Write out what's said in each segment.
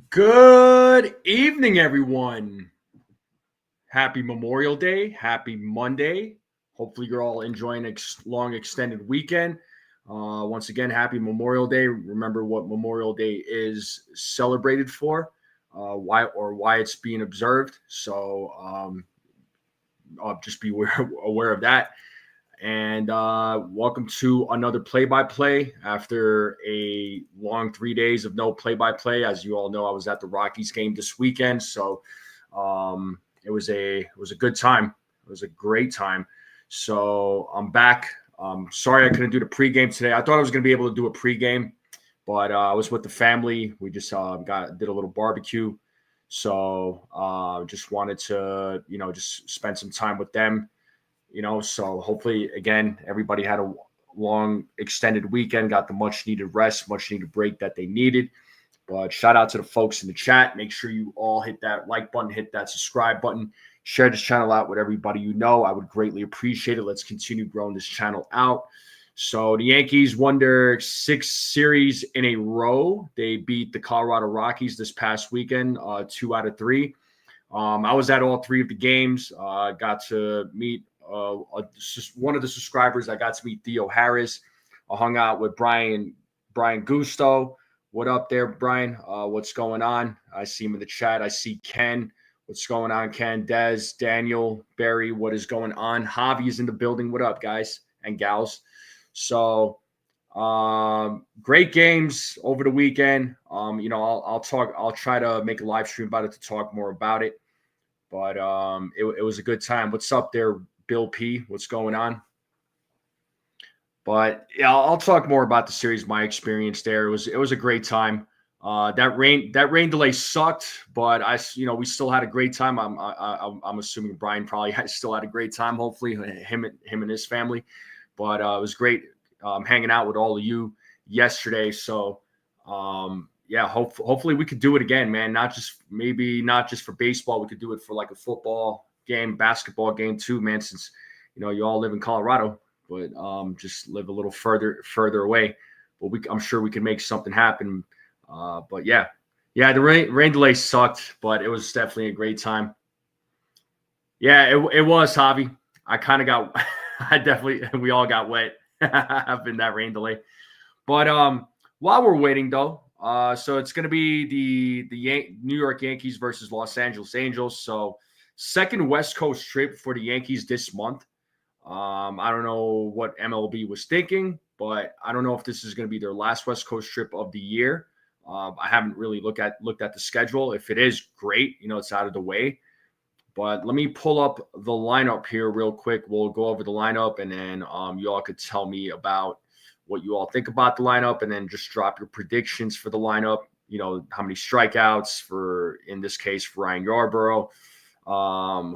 Good evening, everyone. Happy Memorial Day. Happy Monday. Hopefully, you're all enjoying a long extended weekend. Once again, happy Memorial Day. Remember what Memorial Day is celebrated for, why it's being observed. So I'll just be aware of that. And welcome to another play-by-play after a long 3 days of no play-by-play. As you all know, I was at the Rockies game this weekend, so it was a good time. It was a great time. So I'm back. Sorry I couldn't do the pregame today. I thought I was going to be able to do a pregame, but I was with the family. We just did a little barbecue. So just wanted to just spend some time with them. So hopefully, again, everybody had a long extended weekend, got the much needed rest, much needed break that they needed. But shout out to the folks in the chat. Make sure you all hit that like button, hit that subscribe button, share this channel out with everybody you know. I would greatly appreciate it. Let's continue growing this channel out. So the Yankees won their sixth series in a row. They beat the Colorado Rockies this past weekend, 2 out of 3. I was at all 3 of the games. Got to meet one of the subscribers. I got to meet Theo Harris. I hung out with Brian Gusto. What up there, Brian? What's going on? I see him in the chat. I see Ken. What's going on, Ken? Dez, Daniel, Barry, what is going on? Javi is in the building. What up, guys and gals? So great games over the weekend. I'll try to make a live stream about it to talk more about it. But it was a good time. What's up there, Bill P? What's going on? But yeah, I'll talk more about the series, my experience there. It was a great time. That rain delay sucked, but we still had a great time. I'm assuming Brian probably still had a great time. Hopefully, him and his family. But it was great hanging out with all of you yesterday. So yeah, hopefully we could do it again, man. Not just for baseball. We could do it for like a football game, basketball game too, man. Since you all live in Colorado, but just live a little further away. But I'm sure we can make something happen. But yeah, the rain delay sucked, but it was definitely a great time. Yeah, it was, Javi. I kind of got, we all got wet in that rain delay. But while we're waiting though, so it's going to be the New York Yankees versus Los Angeles Angels. So second West Coast trip for the Yankees this month. I don't know what MLB was thinking, but I don't know if this is going to be their last West Coast trip of the year. I haven't really looked at the schedule. If it is, great. It's out of the way. But let me pull up the lineup here real quick. We'll go over the lineup, and then you all could tell me about what you all think about the lineup, and then just drop your predictions for the lineup. How many strikeouts in this case, for Ryan Yarbrough,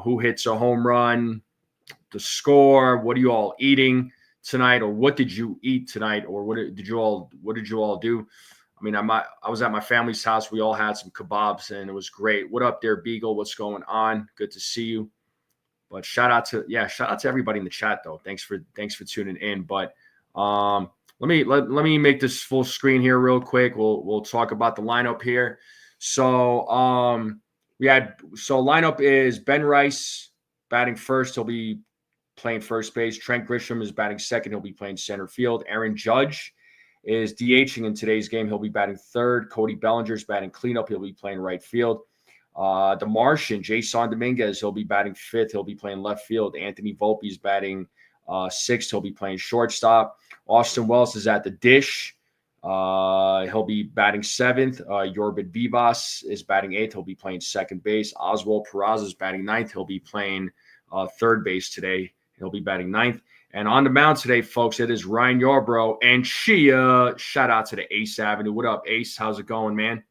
who hits a home run, the score, what are you all eating tonight, or what did you eat tonight, or what did you all do? I mean, I was at my family's house. We all had some kebabs, and it was great. What up there, Beagle? What's going on? Good to see you. But shout out to everybody in the chat though. Thanks for tuning in. But let me make this full screen here real quick. We'll talk about the lineup here. So lineup is Ben Rice batting first. He'll be playing first base. Trent Grisham is batting second. He'll be playing center field. Aaron Judge is DHing in today's game. He'll be batting third. Cody Bellinger is batting cleanup. He'll be playing right field. The Martian, Jason Dominguez, he'll be batting fifth. He'll be playing left field. Anthony Volpe is batting sixth. He'll be playing shortstop. Austin Wells is at the dish. He'll be batting seventh. Yorbit Vivas is batting eighth. He'll be playing second base. Oswald Peraza is batting ninth. He'll be playing third base today. He'll be batting ninth. And on the mound today, folks, it is Ryan Yarbrough and Shia. Shout out to the Ace Avenue. What up, Ace? How's it going, man?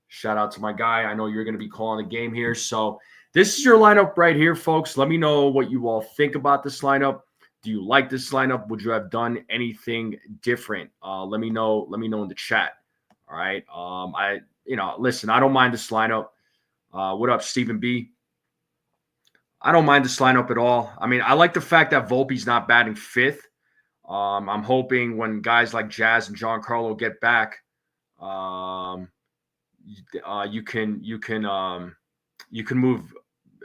Shout out to my guy. I know you're going to be calling the game here. So this is your lineup right here, folks. Let me know what you all think about this lineup. Do you like this lineup? Would you have done anything different? Let me know. Let me know in the chat. All right. Listen, I don't mind this lineup. What up, Stephen B? I don't mind this lineup at all. I mean, I like the fact that Volpe's not batting fifth. I'm hoping when guys like Jazz and Giancarlo get back, you can move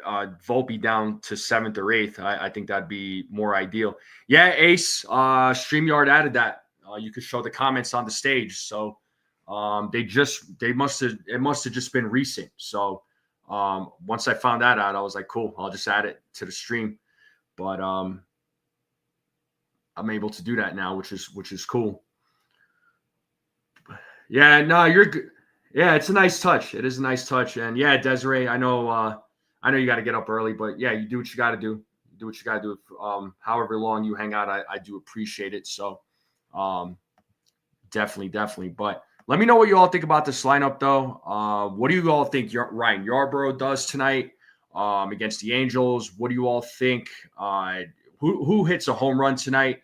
Volpe down to 7th or 8th. I think that'd be more ideal. Yeah, Ace, StreamYard added that. You could show the comments on the stage. So it must have just been recent. So once I found that out, I was like, cool, I'll just add it to the stream. But I'm able to do that now, which is cool. Yeah, no, you're good. Yeah, it's a nice touch. It is a nice touch. And yeah, Desiree, I know you got to get up early, but yeah, you do what you got to do. Do what you got to do. However long you hang out, I do appreciate it. So definitely. But let me know what you all think about this lineup, though. What do you all think Ryan Yarbrough does tonight against the Angels? What do you all think? Who hits a home run tonight?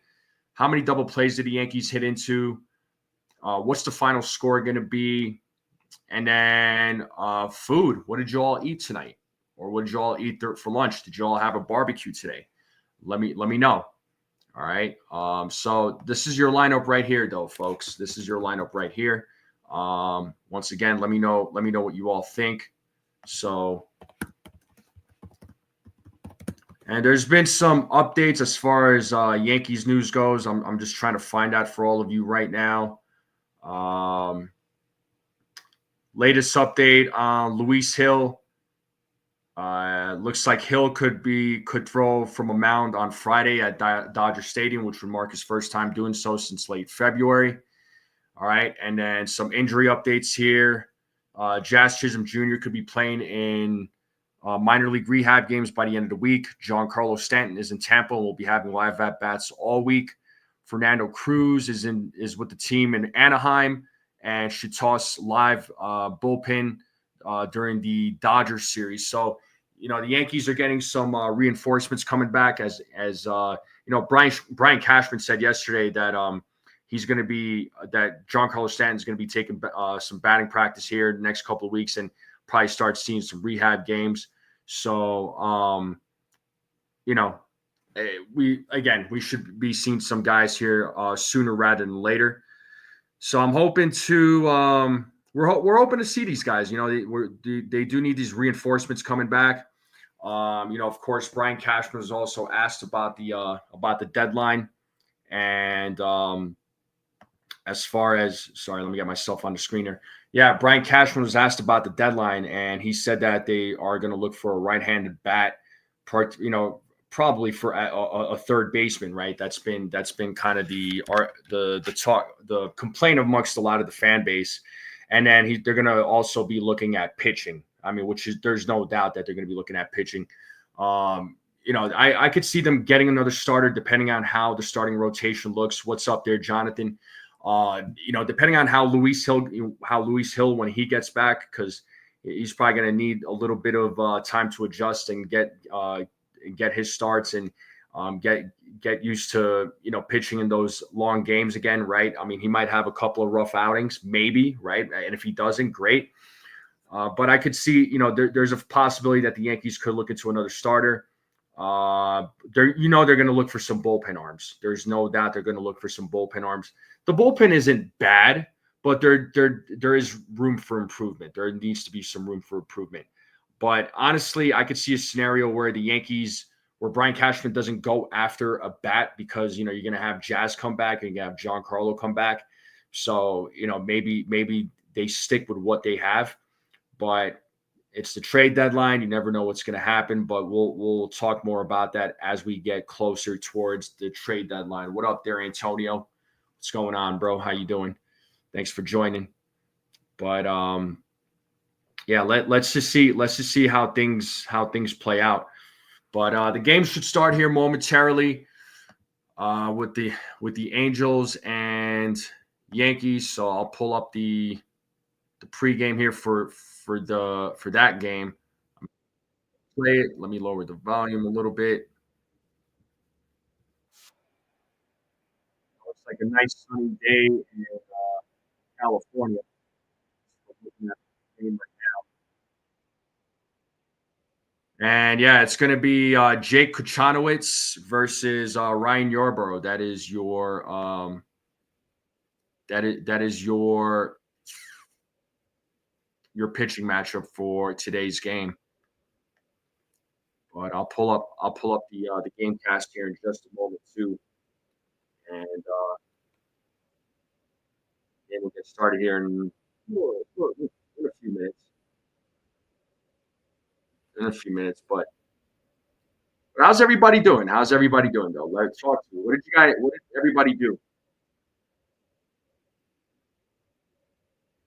How many double plays did the Yankees hit into? What's the final score going to be? And then food. What did you all eat tonight? Or what did you all eat for lunch? Did you all have a barbecue today? Let me know. All right. So this is your lineup right here, though, folks. This is your lineup right here. Once again, let me know what you all think. So, and there's been some updates as far as Yankees news goes. I'm just trying to find out for all of you right now. Latest update on Luis Hill. Looks like Hill could throw from a mound on Friday at Dodger Stadium, which would mark his first time doing so since late February. All right, and then some injury updates here. Jazz Chisholm Jr. could be playing in minor league rehab games by the end of the week. Giancarlo Stanton is in Tampa and will be having live at-bats all week. Fernando Cruz is with the team in Anaheim and should toss live bullpen during the Dodgers series. So, the Yankees are getting some reinforcements coming back as Brian Cashman said yesterday that he's going to be that Giancarlo Stanton is going to be taking some batting practice here the next couple of weeks and probably start seeing some rehab games. So, we should be seeing some guys here sooner rather than later. So I'm hoping to we're hoping to see these guys. They do need these reinforcements coming back. Of course, Brian Cashman was also asked about the deadline, and as far as let me get myself on the screen here. Yeah, Brian Cashman was asked about the deadline, and he said that they are going to look for a right-handed bat, probably for a third baseman, right? That's been kind of the talk, the complaint amongst a lot of the fan base. And then they're going to also be looking at pitching. I mean, there's no doubt that they're going to be looking at pitching. I could see them getting another starter depending on how the starting rotation looks. What's up there, Jonathan? Depending on how Luis Hill when he gets back, because he's probably going to need a little bit of time to adjust and get his starts and get used to pitching in those long games again, right? I mean, he might have a couple of rough outings, maybe, right? And if he doesn't, great. But I could see, there's a possibility that the Yankees could look into another starter. They're going to look for some bullpen arms. There's no doubt they're going to look for some bullpen arms. The bullpen isn't bad, but there is room for improvement. There needs to be some room for improvement. But honestly, I could see a scenario where Brian Cashman doesn't go after a bat because, you're going to have Jazz come back and you have Giancarlo come back. So, maybe they stick with what they have. But it's the trade deadline. You never know what's going to happen, but we'll talk more about that as we get closer towards the trade deadline. What up there, Antonio? What's going on, bro? How you doing? Thanks for joining. But yeah, let's just see how things play out. But the game should start here momentarily with the Angels and Yankees. So I'll pull up the pregame here for that game. Play it. Let me lower the volume a little bit. It's like a nice sunny day in California. Looking at the game right now. And yeah, it's going to be Jake Kuchanowicz versus Ryan Yarbrough. That is your that is your your pitching matchup for today's game. But I'll pull up the game cast here in just a moment too, and then we'll get started here in a few minutes. In a few minutes, but how's everybody doing? How's everybody doing though? Let's talk to me. What did everybody do?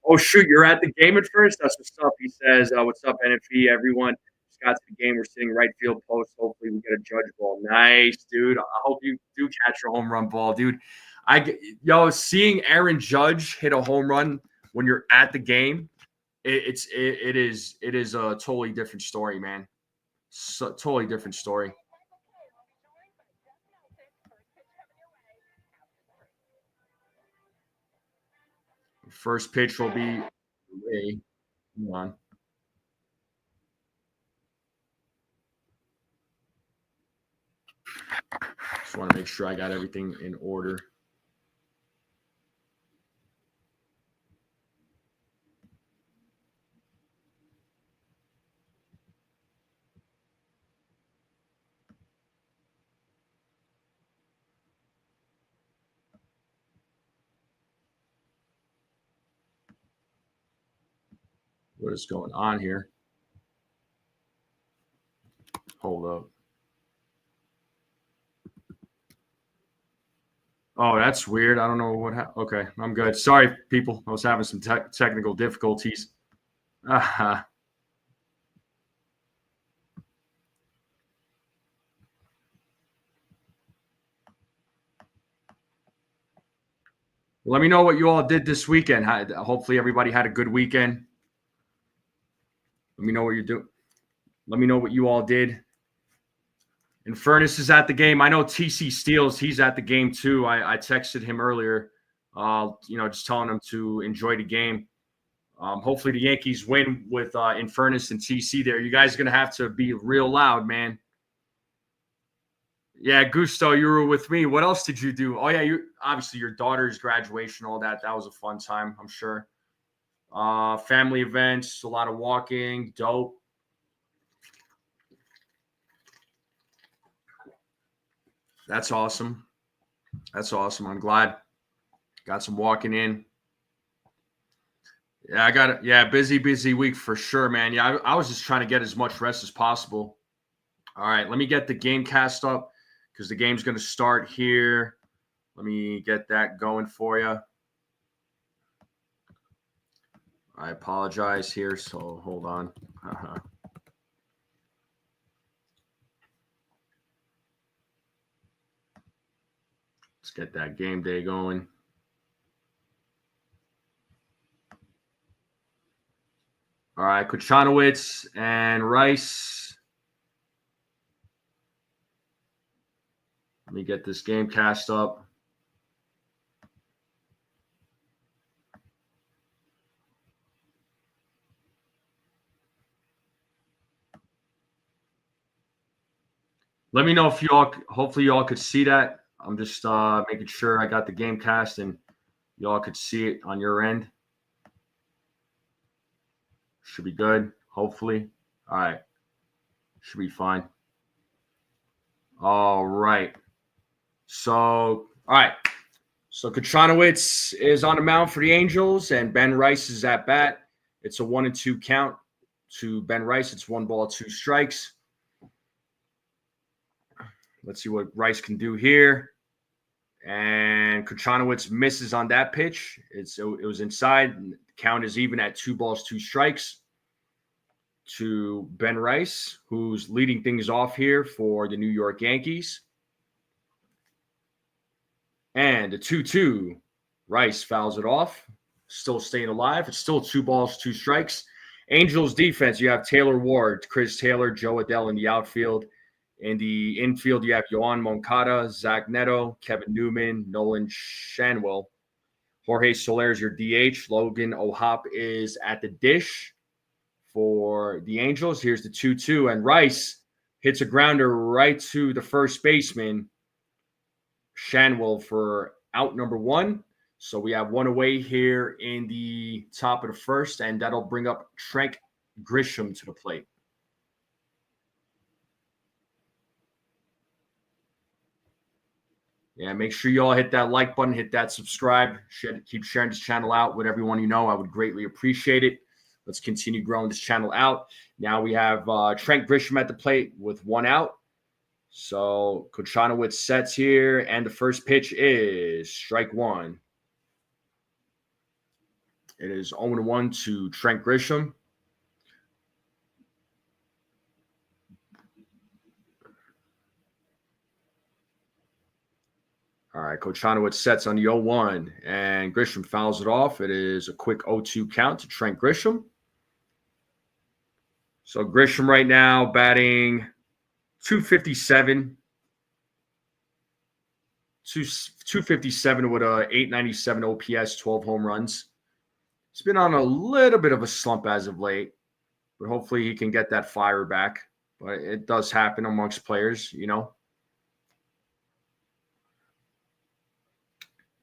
Oh shoot, you're at the game at first? That's what's up. He says, what's up, NFE, everyone? Just got to the game. We're sitting right field post. Hopefully we get a judge ball. Nice, dude. I hope you do catch a home run ball, dude. Seeing Aaron Judge hit a home run when you're at the game, it is a totally different story, man. So, totally different story. First pitch will be away. Come on. Just want to make sure I got everything in order. What is going on here? Hold up. Oh, that's weird. I don't know what happened. Okay, I'm good. Sorry, people. I was having some technical difficulties. Uh-huh. Let me know what you all did this weekend. Hopefully, everybody had a good weekend. Let me know what you're doing. Let me know what you all did. And Furnace is at the game. I know TC Steels, he's at the game too. I texted him earlier, just telling him to enjoy the game. Hopefully the Yankees win with Infernus and TC there. You guys are going to have to be real loud, man. Yeah, Gusto, you were with me. What else did you do? Oh, yeah, obviously your daughter's graduation, all that. That was a fun time, I'm sure. Family events, a lot of walking, dope. That's awesome. That's awesome. I'm glad. Got some walking in. Yeah, I got it. Yeah, busy week for sure, man. Yeah, I was just trying to get as much rest as possible. All right, let me get the game cast up because the game's going to start here. Let me get that going for you. I apologize here, so hold on. Let's get that game day going. All right, Kochanowicz and Rice. Let me get this game cast up. Let me know if hopefully you all could see that. I'm just making sure I got the game cast and you all could see it on your end. Should be good, hopefully. All right. Should be fine. All right. So Kochanowicz is on the mound for the Angels, and Ben Rice is at bat. It's a 1-2 count to Ben Rice. It's 1 ball, 2 strikes. Let's see what Rice can do here. And Kochanowicz misses on that pitch. It was inside. The count is even at 2 balls, 2 strikes to Ben Rice, who's leading things off here for the New York Yankees. And a 2-2. Rice fouls it off. Still staying alive. It's still 2 balls, 2 strikes. Angels defense, you have Taylor Ward, Chris Taylor, Joe Adell in the outfield. In the infield, you have Yohan Moncada, Zach Neto, Kevin Newman, Nolan Shanwell. Jorge Soler is your DH. Logan O'Hop is at the dish for the Angels. Here's the 2-2. And Rice hits a grounder right to the first baseman, Shanwell, for out number 1. So we have one away here in the top of the first, and that'll bring up Trent Grisham to the plate. Yeah, make sure you all hit that like button, hit that subscribe, keep sharing this channel out with everyone you know. I would greatly appreciate it. Let's continue growing this channel out. Now we have Trent Grisham at the plate with one out. So Kochanowicz sets here, and the first pitch is strike one. It is 0-1 to Trent Grisham. All right, Kochanowicz sets on the 0-1, and Grisham fouls it off. It is a quick 0-2 count to Trent Grisham. So Grisham right now batting 257. 257 with a 897 OPS, 12 home runs. He's been on a little bit of a slump as of late, but hopefully he can get that fire back. But it does happen amongst players, you know.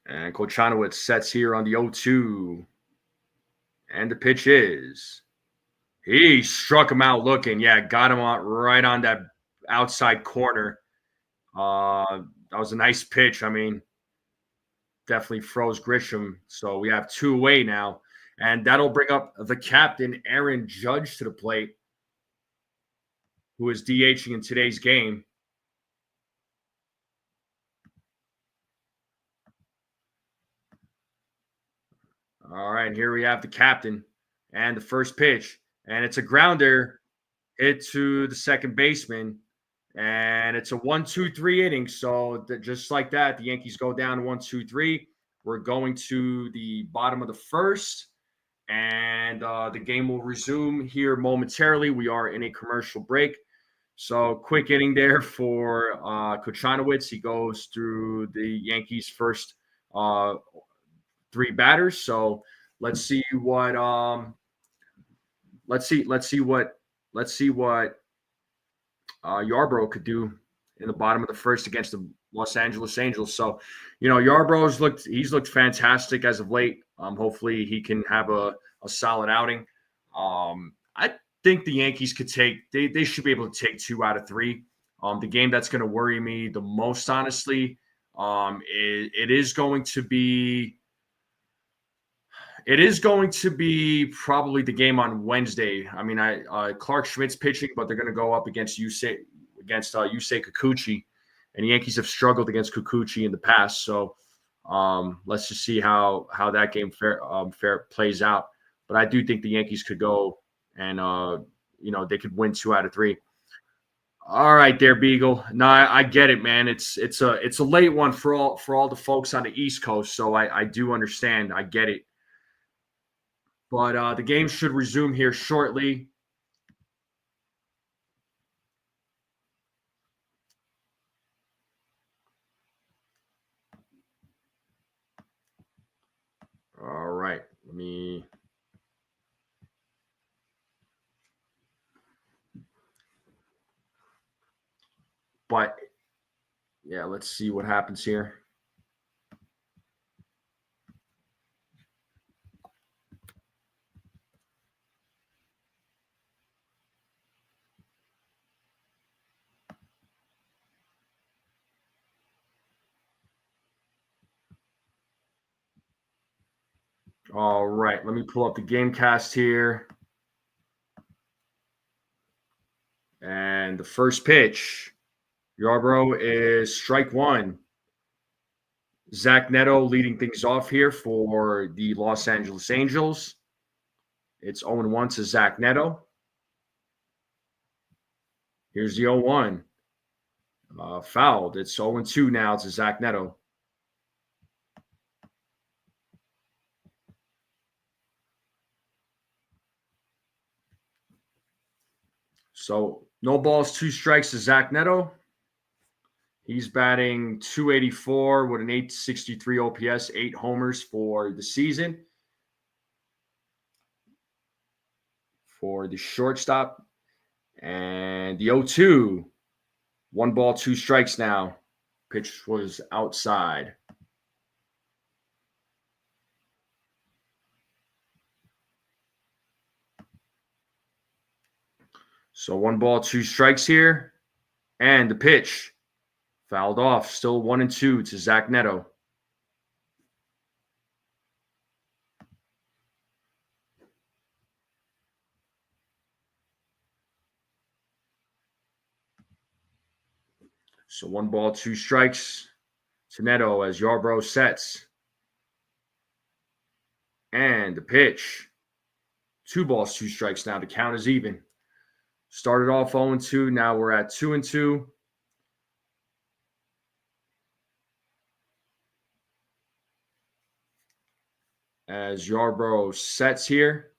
And Kochanowicz sets here on the 0-2. And the pitch is. He struck him out looking. Yeah, got him out right on that outside corner. That was a nice pitch. I mean, definitely froze Grisham. So we have two away now. And that'll bring up the captain, Aaron Judge, to the plate, who is DHing in today's game. All right, here we have the captain and the first pitch. And it's a grounder hit to the second baseman. And it's a 1-2-3 inning. So just like that, the Yankees go down 1-2-3. We're going to the bottom of the first. And the game will resume here momentarily. We are in a commercial break. So quick inning there for Kochanowicz. He goes through the Yankees' first three batters. So let's see what Yarbrough could do in the bottom of the first against the Los Angeles Angels. So, you know, Yarbrough's looked fantastic as of late. Hopefully he can have a solid outing. I think the Yankees could they should be able to take 2 out of 3. The game that's going to worry me the most, honestly, it is going to be probably the game on Wednesday. I mean, Clark Schmidt's pitching, but they're going to go up against Yusei Kikuchi, and the Yankees have struggled against Kikuchi in the past. So let's just see how that game plays out. But I do think the Yankees could go and they could win 2 out of 3. All right, there, Beagle. No, I get it, man. It's a late one for all the folks on the East Coast. So I do understand. I get it. But the game should resume here shortly. All right. But yeah, let's see what happens here. All right, let me pull up the game cast here. And the first pitch, Yarbrough, is strike one. Zach Neto leading things off here for the Los Angeles Angels. It's 0-1 to Zach Neto. Here's the 0-1. Fouled. It's 0-2 now to Zach Neto. So no balls, 2 strikes to Zach Neto. He's batting 284 with an 863 OPS, 8 homers for the season. For the shortstop. And the 0-2, 1 ball, 2 strikes now. Pitch was outside. So 1-2 here. And the pitch. Fouled off. Still 1-2 to Zach Neto. So 1-2 to Neto as Yarbrough sets. And the pitch. 2-2 now. The count is even. Started off 0-2. Now we're at 2-2. As Yarbrough sets here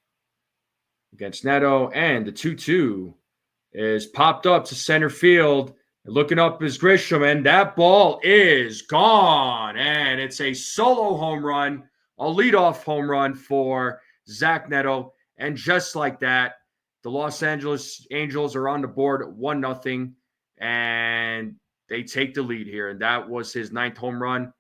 against Neto. And the 2-2 is popped up to center field. Looking up is Grisham, and that ball is gone. And it's a solo home run, a leadoff home run for Zach Neto. And just like that, the Los Angeles Angels are on the board 1-0, and they take the lead here. And that was his 9th home run,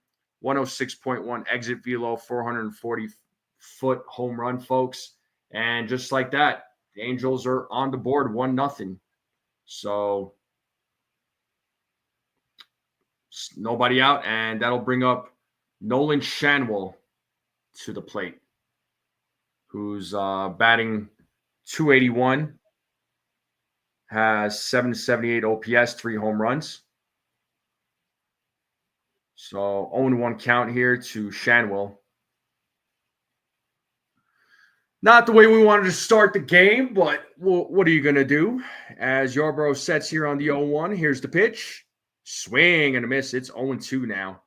106.1 exit velo, 440-foot home run, folks. And just like that, the Angels are on the board 1-0. So nobody out, and that'll bring up Nolan Shanwell to the plate, who's batting .281, has 778 OPS, 3 home runs. So 0-1 count here to Shanwell. Not the way we wanted to start the game, but what are you going to do? As Yarbrough sets here on the 0-1, here's the pitch. Swing and a miss. It's 0-2 now.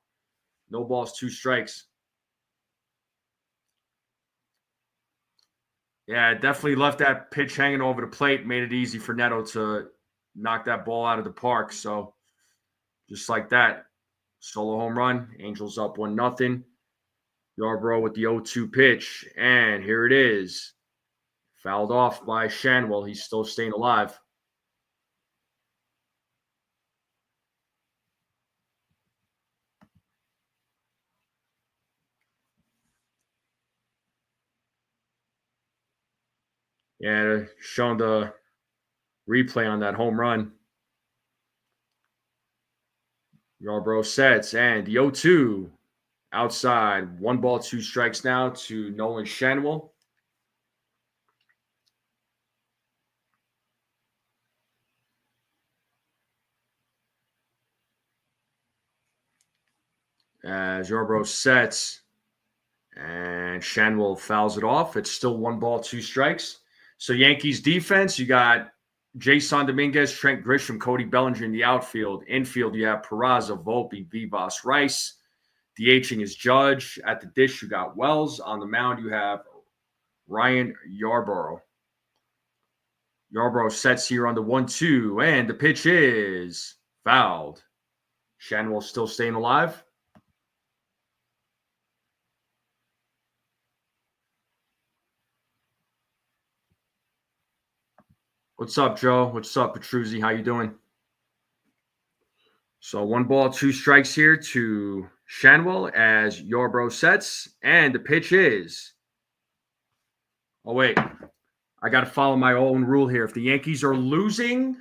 No balls, 2 strikes. Yeah, definitely left that pitch hanging over the plate. Made it easy for Neto to knock that ball out of the park. So just like that, solo home run. Angels up 1-0. Yarbrough with the 0-2 pitch. And here it is. Fouled off by Shanwell. He's still staying alive. Yeah, showing the replay on that home run. Yarbrough sets, and the 0-2 outside. 1-2 strikes now to Nolan Shanwell. As Yarbrough sets, and Shanwell fouls it off. It's still 1-2 strikes. So Yankees defense, you got Jason Dominguez, Trent Grisham, Cody Bellinger in the outfield. Infield, you have Peraza, Volpe, Vivas, Rice. DHing is Judge. At the dish, you got Wells. On the mound, you have Ryan Yarbrough. Yarbrough sets here on the 1-2, and the pitch is fouled. Shanwell still staying alive. What's up, Joe? What's up, Petruzzi? How you doing? So 1-2 strikes here to Shanwell as Yarbrough sets, and the pitch is. Oh, wait. I got to follow my own rule here. If the Yankees are losing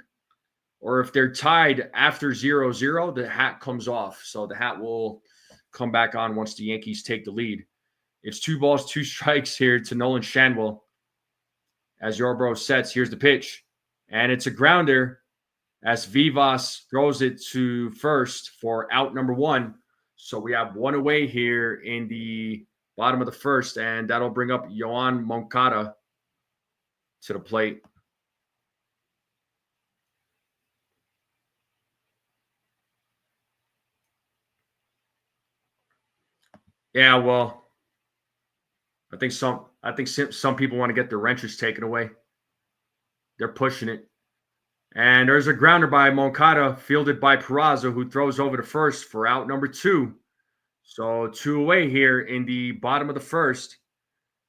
or if they're tied after 0-0, the hat comes off. So the hat will come back on once the Yankees take the lead. It's 2-2 strikes here to Nolan Shanwell as Yarbrough sets. Here's the pitch. And it's a grounder as Vivas throws it to first for out number 1. So we have 1 away here in the bottom of the first, and that'll bring up Yoan Moncada to the plate. Yeah, well, I think some people want to get their wrenches taken away. They're pushing it. And there's a grounder by Moncada, fielded by Peraza, who throws over to first for out number 2. So 2 away here in the bottom of the first.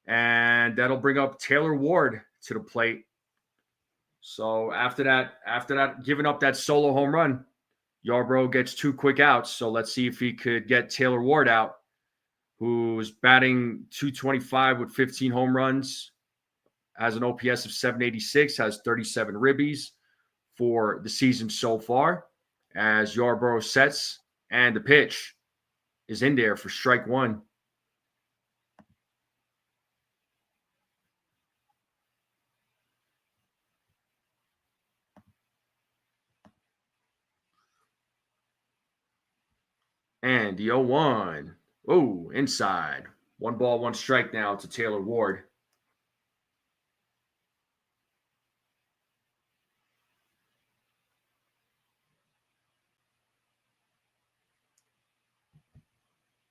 And that'll bring up Taylor Ward to the plate. So after that, giving up that solo home run, Yarbrough gets 2 quick outs. So let's see if he could get Taylor Ward out, who's batting .225 with 15 home runs, has an OPS of 786, has 37 ribbies. for the season so far as Yarborough sets, and the pitch is in there for strike one. And the 0-1. Oh, inside. 1-1 strike now to Taylor Ward.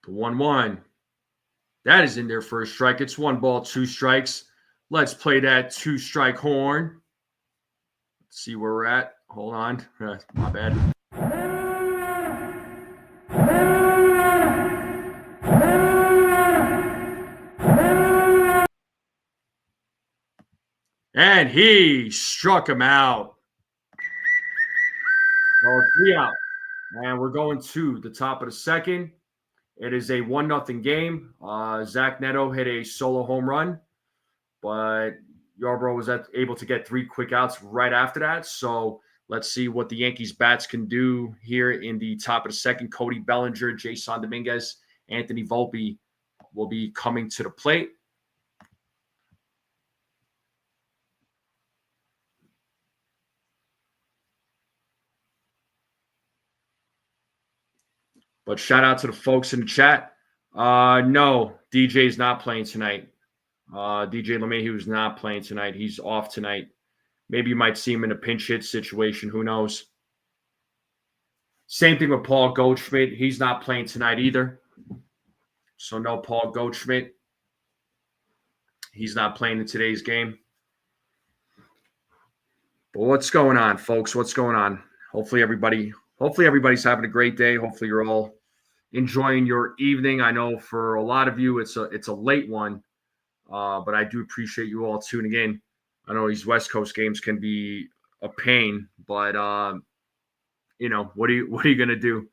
The 1-1. That is in there for a strike. It's 1-2 strikes. Let's play that 2-strike horn. Let's see where we're at. Hold on. My bad. And he struck him out. So 3 out. And we're going to the top of the second. It is a 1-0 game. Zach Neto hit a solo home run, but Yarborough was able to get 3 quick outs right after that. So let's see what the Yankees bats can do here in the top of the second. Cody Bellinger, Jason Dominguez, Anthony Volpe will be coming to the plate. But shout out to the folks in the chat. No, DJ's not playing tonight. DJ LeMahieu is not playing tonight. He's off tonight. Maybe you might see him in a pinch hit situation. Who knows? Same thing with Paul Goldschmidt. He's not playing tonight either. So no Paul Goldschmidt. He's not playing in today's game. But what's going on, folks? What's going on? Hopefully everybody's having a great day. Hopefully you're all enjoying your evening. I know for a lot of you it's a late one, but I do appreciate you all tuning in. I know these West Coast games can be a pain, but what are you gonna do?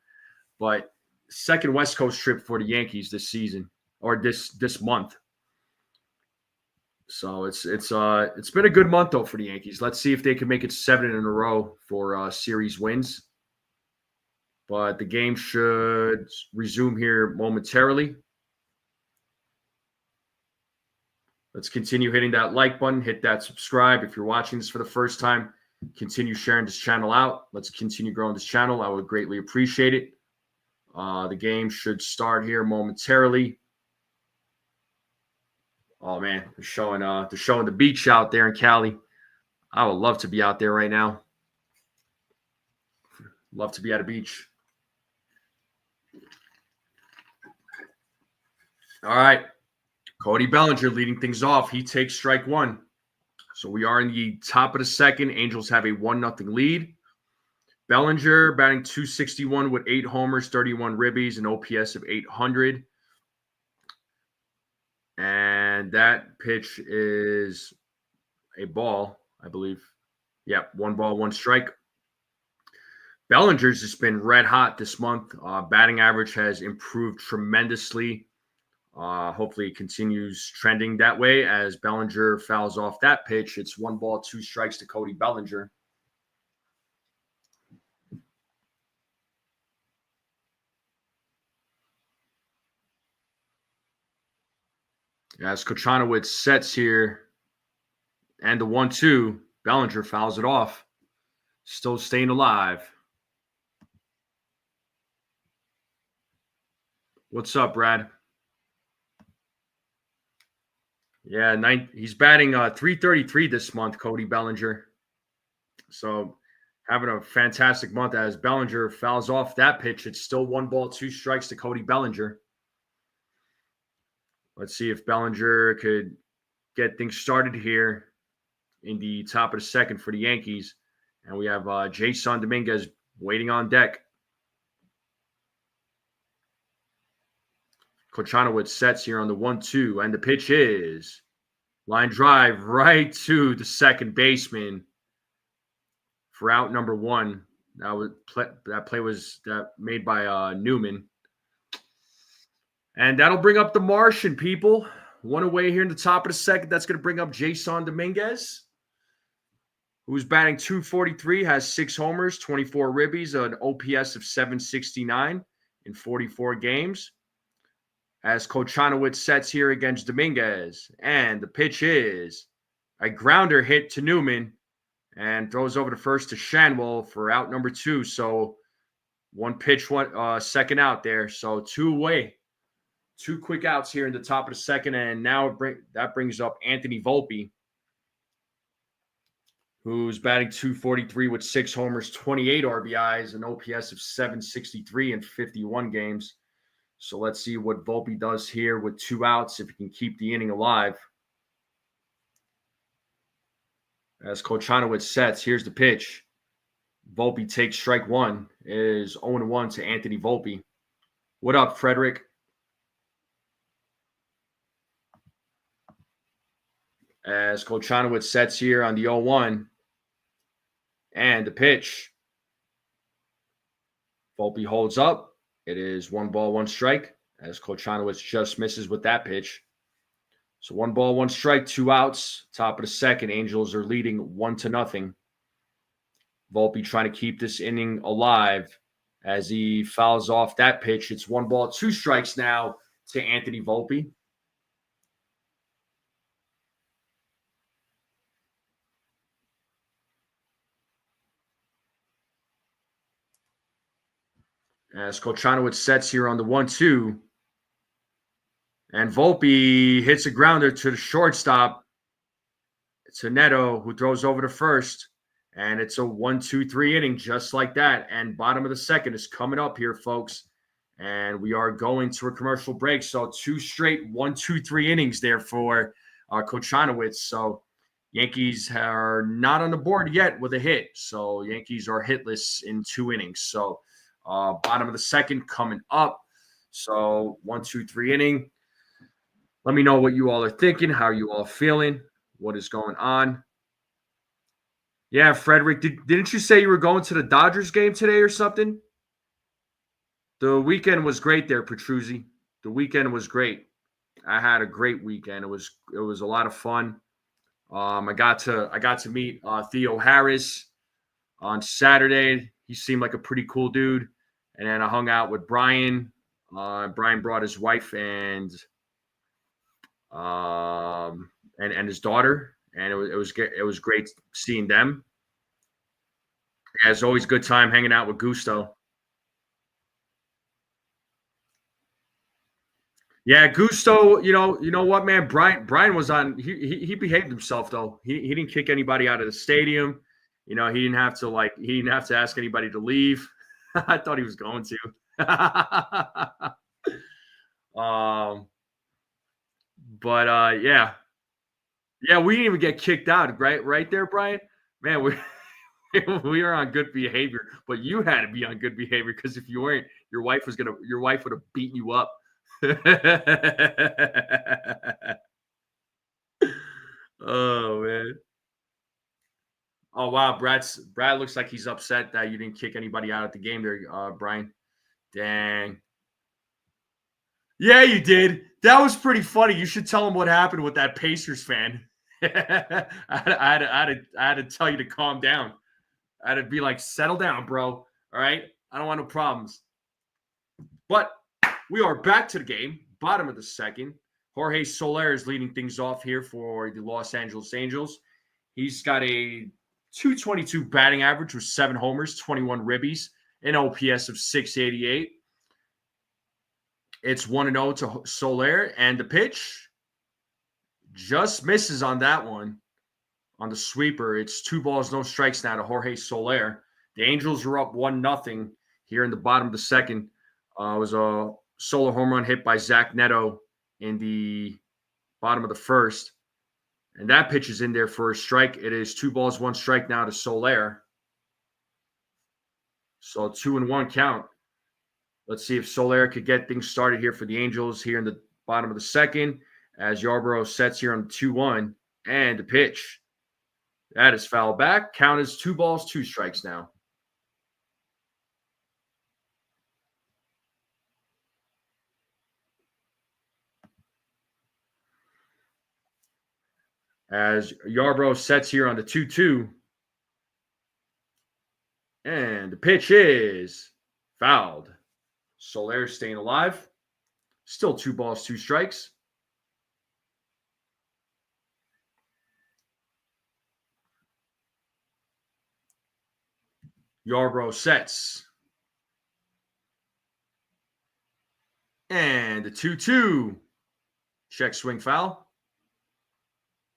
But second West Coast trip for the Yankees this season or this month. So it's been a good month though for the Yankees. Let's see if they can make it 7 in a row for series wins. But the game should resume here momentarily. Let's continue hitting that like button, hit that subscribe. If you're watching this for the first time, continue sharing this channel out. Let's continue growing this channel. I would greatly appreciate it. The game should start here momentarily. Oh man, they're showing the beach out there in Cali. I would love to be out there right now. Love to be at a beach. All right. Cody Bellinger leading things off. He takes strike one. So we are in the top of the second. Angels have a 1-0 lead. Bellinger batting .261 with 8 homers, 31 ribbies, an OPS of 800. And that pitch is a ball, I believe. Yep, 1-1 strike. Bellinger's just been red hot this month. Batting average has improved tremendously. Hopefully it continues trending that way as Bellinger fouls off that pitch. It's 1-2 strikes to Cody Bellinger. As Kochanowicz sets here and the 1-2, Bellinger fouls it off. Still staying alive. What's up, Brad? Yeah, he's batting .333 this month, Cody Bellinger. So having a fantastic month as Bellinger fouls off that pitch. It's still 1-2 strikes to Cody Bellinger. Let's see if Bellinger could get things started here in the top of the second for the Yankees. And we have Jason Dominguez waiting on deck. Kochanowicz sets here on the 1-2, and the pitch is line drive right to the second baseman for out number 1. That play was made by Newman. And that'll bring up the Martian, people. One away here in the top of the second. That's going to bring up Jason Dominguez. who's batting 243, has 6 homers, 24 ribbies, an OPS of 769 in 44 games. As Kochanowicz sets here against Dominguez. And the pitch is a grounder hit to Newman and throws over to first to Shanwell for out number 2. So one pitch, second out there. So 2 away. 2 quick outs here in the top of the second. And now that brings up Anthony Volpe, who's batting 243 with 6 homers, 28 RBIs, an OPS of 763 in 51 games. So let's see what Volpe does here with 2 outs, if he can keep the inning alive. As Kochanowicz sets, here's the pitch. Volpe takes strike 1. It is 0-1 to Anthony Volpe. What up, Frederick? As Kochanowicz sets here on the 0-1. And the pitch. Volpe holds up. It is 1 ball, 1 strike, as Kochanowicz just misses with that pitch. So 1 ball, 1 strike, 2 outs. Top of the second, Angels are leading 1-0. Volpe trying to keep this inning alive as he fouls off that pitch. It's 1 ball, 2 strikes now to Anthony Volpe. As Kochanowicz sets here on the 1-2. And Volpe hits a grounder to the shortstop. It's a Neto who throws over to first. And it's a 1-2-3 inning just like that. And bottom of the second is coming up here, folks. And we are going to a commercial break. So 2 straight 1-2-3 innings there for Kochanowicz. So Yankees are not on the board yet with a hit. So Yankees are hitless in 2 innings. So bottom of the second coming up. So 1-2-3 inning. Let me know what you all are thinking. How are you all feeling? What is going on? Yeah, Frederick, didn't you say you were going to the Dodgers game today or something? The weekend was great there, Petruzzi. The weekend was great. I had a great weekend. It was a lot of fun. I got to meet Theo Harris on Saturday. He seemed like a pretty cool dude. And then I hung out with Brian. Brian brought his wife and his daughter, and it was great seeing them. Yeah, it's always a good time hanging out with Gusto. Yeah, Gusto, you know what, man? Brian was on. He behaved himself though. He didn't kick anybody out of the stadium. He didn't have to ask anybody to leave. I thought he was going to. Yeah, we didn't even get kicked out, right there, Brian. Man, we are on good behavior, but you had to be on good behavior because if you weren't, your wife would have beaten you up. Oh man. Oh wow, Brad looks like he's upset that you didn't kick anybody out at the game there, Brian. Dang. Yeah, you did. That was pretty funny. You should tell him what happened with that Pacers fan. I had to tell you to calm down. I had to be like, settle down, bro. All right. I don't want no problems. But we are back to the game. Bottom of the second. Jorge Soler is leading things off here for the Los Angeles Angels. He's got a 222 batting average with 7 homers, 21 ribbies, an OPS of 688. It's 1-0 to Soler, and the pitch just misses on that one. On the sweeper, it's 2 balls, no strikes now to Jorge Soler. The Angels are up 1-0 here in the bottom of the second. It was a solo home run hit by Zach Neto in the bottom of the first. And that pitch is in there for a strike. It is 2 balls, 1 strike now to Soler. So 2-1 count. Let's see if Soler could get things started here for the Angels here in the bottom of the second as Yarbrough sets here on the 2-1. And the pitch. That is foul back. Count is 2 balls, 2 strikes now. As Yarbrough sets here on the 2-2. And the pitch is fouled. Soler staying alive. Still 2 balls, 2 strikes. Yarbrough sets. And the 2-2. Check swing foul.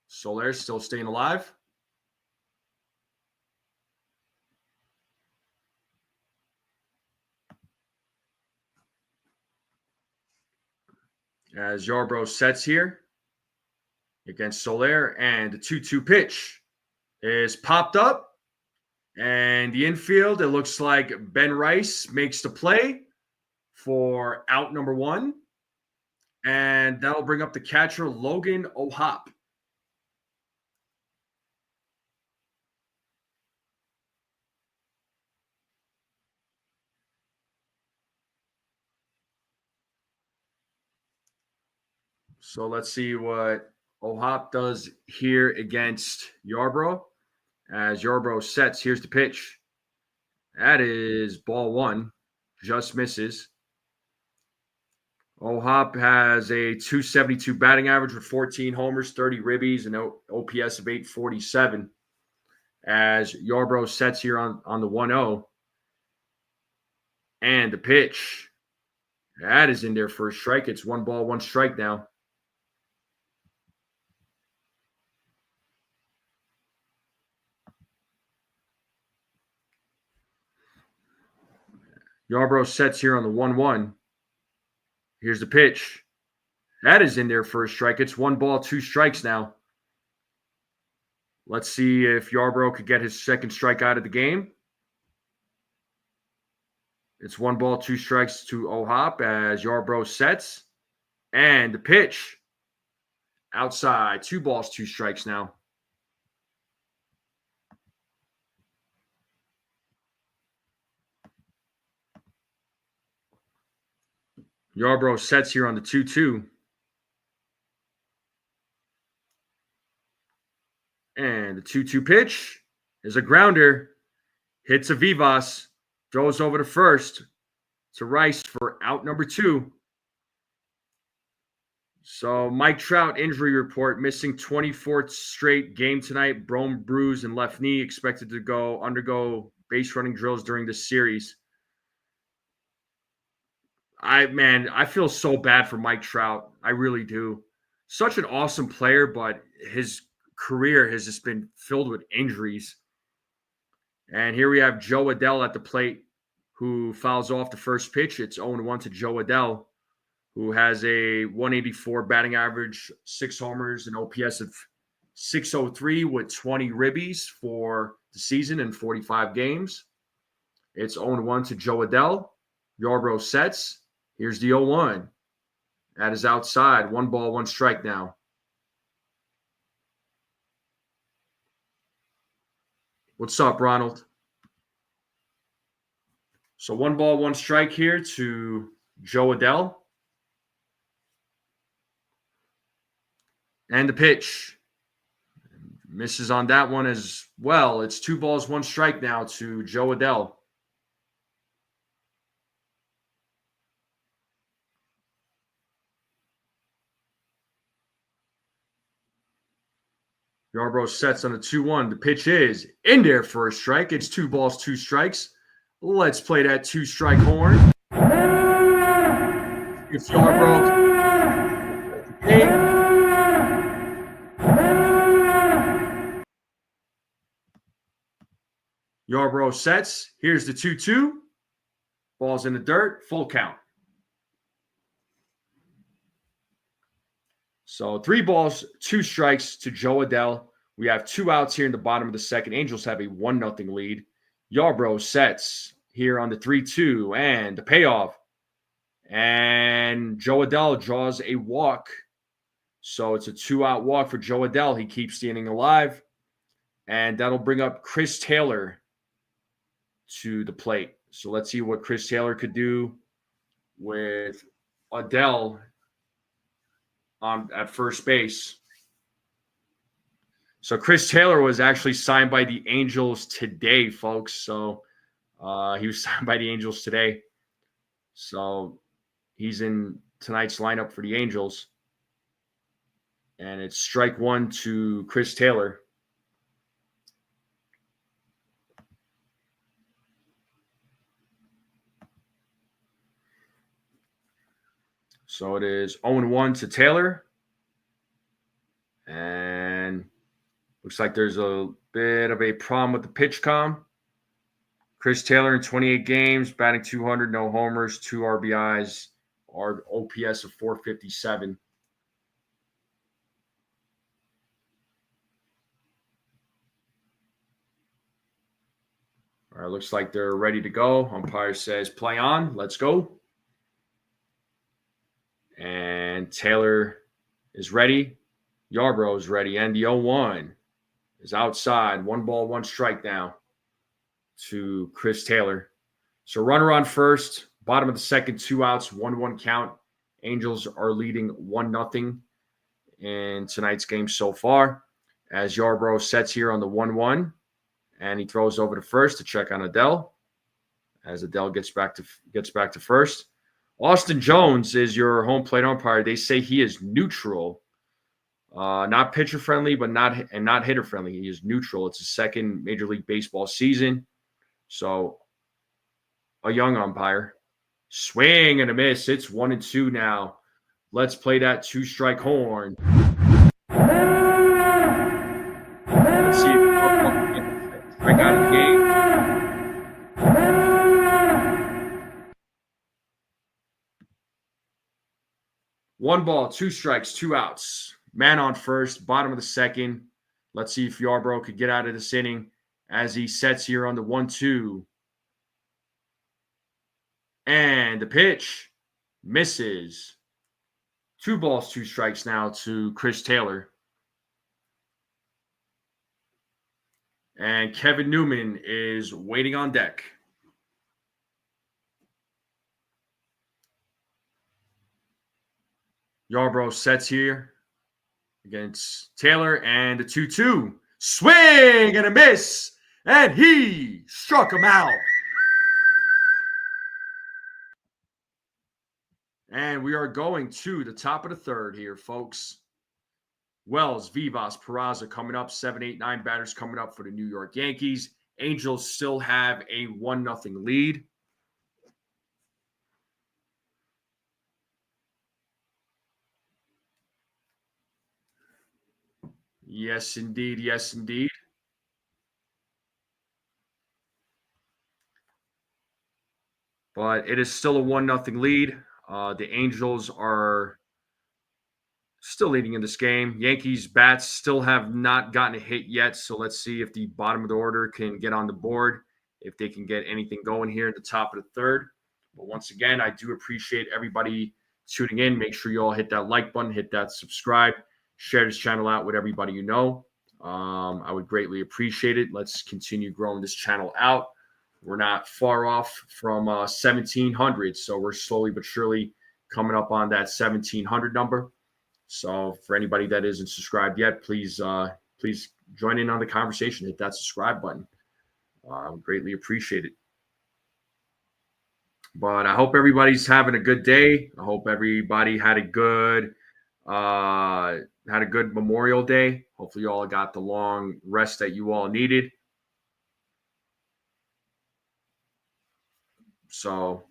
Soler still staying alive. As Yarbrough sets here against Soler, and the 2-2 pitch is popped up. And the infield, it looks like Ben Rice makes the play for out number 1. And that'll bring up the catcher, Logan O'Hop. So let's see what O'Hop does here against Yarbrough. As Yarbrough sets, here's the pitch. That is ball 1. Just misses. O'Hop has a .272 batting average with 14 homers, 30 ribbies, and OPS of 847. As Yarbrough sets here on the 1-0. And the pitch. That is in there for a strike. It's 1 ball, 1 strike now. Yarbrough sets here on the 1-1. Here's the pitch. That is in there for a strike. It's 1 ball, 2 strikes now. Let's see if Yarbrough could get his second strike out of the game. It's 1 ball, 2 strikes to O'Hop as Yarbrough sets. And the pitch. Outside. 2 balls, 2 strikes now. Yarbrough sets here on the 2-2. And the 2-2 pitch is a grounder. Hits a Vivas. Throws over to first to Rice for out number 2. So Mike Trout injury report, missing 24th straight game tonight. Braun bruise and left knee, expected to undergo base running drills during this series. I feel so bad for Mike Trout. I really do. Such an awesome player, but his career has just been filled with injuries. And here we have Joe Adell at the plate, who fouls off the first pitch. It's 0-1 to Joe Adell, who has a 184 batting average, 6 homers, an OPS of 603 with 20 ribbies for the season in 45 games. It's 0-1 to Joe Adell. Yarbrough sets. Here's the 0-1. That is outside. 1 ball, 1 strike now. What's up, Ronald? So 1 ball, 1 strike here to Joe Adell. And the pitch. Misses on that one as well. It's 2 balls, 1 strike now to Joe Adell. Yarbrough sets on a 2-1. The pitch is in there for a strike. It's 2 balls, 2 strikes. Let's play that 2-strike horn. It's Yarbrough. Yarbrough sets. Here's the 2-2. Ball's in the dirt. Full count. So 3 balls, 2 strikes to Joe Adell. We have 2 outs here in the bottom of the second. Angels have a 1-0 lead. Yarbrough sets here on the 3-2 and the payoff. And Joe Adell draws a walk. So it's a 2-out walk for Joe Adell. He keeps the inning alive. And that'll bring up Chris Taylor to the plate. So let's see what Chris Taylor could do with Adell at first base. So Chris Taylor was actually signed by the Angels today, folks. So He was signed by the Angels today. So he's in tonight's lineup for the Angels. And it's strike one to Chris Taylor. So it is 0-1 to Taylor. And looks like there's a bit of a problem with the pitch com. Chris Taylor in 28 games, batting 200, no homers, 2 RBIs, or OPS of 457. All right, looks like they're ready to go. Umpire says play on. Let's go. And Taylor is ready. Yarbrough is ready. And the 0-1 is outside. 1 ball, 1 strike now to Chris Taylor. So runner on first, bottom of the second, 2 outs, 1-1 count. Angels are leading 1-0 in tonight's game so far. As Yarbrough sets here on the 1-1, and he throws over to first to check on Adele. As Adele gets back to first. Austin Jones is your home plate umpire. They say he is neutral, not pitcher friendly, but not hitter friendly. He is neutral. It's his second Major League Baseball season, so a young umpire. Swing and a miss. It's 1-2 now. Let's play that 2-strike horn. Let's see if strike out of the game. 1 ball, 2 strikes, 2 outs. Man on first, bottom of the second. Let's see if Yarbrough could get out of this inning as he sets here on the 1-2. And the pitch misses. 2 balls, 2 strikes now to Chris Taylor. And Kevin Newman is waiting on deck. Yarbrough sets here against Taylor, and the 2-2. Swing and a miss, and he struck him out. And we are going to the top of the third here, folks. Wells, Vivas, Peraza coming up. 7, 8, 9 batters coming up for the New York Yankees. Angels still have a 1-0 lead. Yes, indeed. Yes, indeed. But it is still a 1-0 lead. The Angels are still leading in this game. Yankees bats still have not gotten a hit yet. So let's see if the bottom of the order can get on the board, if they can get anything going here at the top of the third. But once again, I do appreciate everybody tuning in. Make sure you all hit that like button, hit that subscribe, share this channel out with everybody you know. I would greatly appreciate it. Let's continue growing this channel out. We're not far off from 1,700, so we're slowly but surely coming up on that 1,700 number. So for anybody that isn't subscribed yet, please join in on the conversation. Hit that subscribe button. Greatly appreciate it. But I hope everybody's having a good day. I hope everybody had a good Memorial Day. Hopefully you all got the long rest that you all needed. So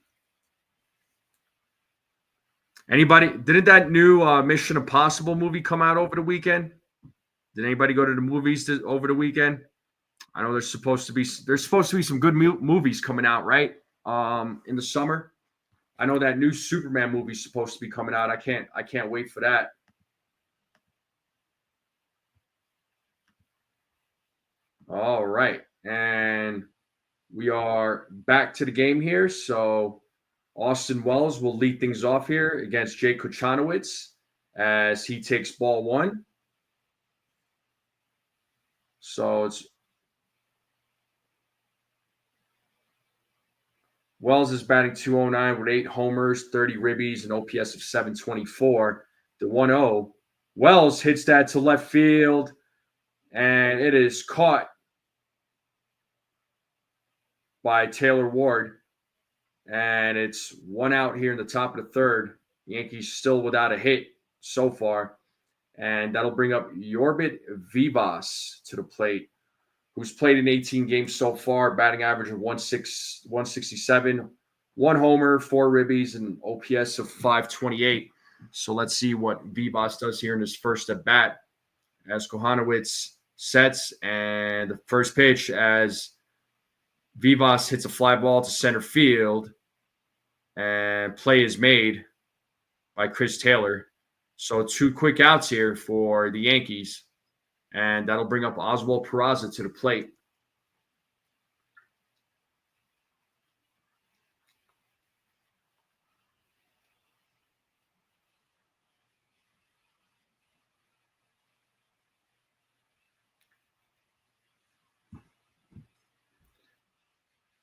didn't that new Mission Impossible movie come out over the weekend? Did anybody go to the movies over the weekend? I know there's supposed to be some good movies coming out, right? In the summer. I know that new Superman movie is supposed to be coming out. I can't wait for that. All right. And we are back to the game here. So Austin Wells will lead things off here against Jay Kochanowicz as he takes ball 1. So it's Wells is batting .209 with 8 homers, 30 ribbies, an OPS of 724. The 1-0. Wells hits that to left field, and it is caught by Taylor Ward. And it's 1 out here in the top of the third. The Yankees still without a hit so far. And that'll bring up Yorbit Vivas to the plate, who's played in 18 games so far, batting average of 167, 1 homer, 4 ribbies, and OPS of 528. So let's see what Vivas does here in his first at bat as Kohanowitz sets. And the first pitch as Vivas hits a fly ball to center field, and play is made by Chris Taylor. So 2 quick outs here for the Yankees, and that'll bring up Oswald Peraza to the plate.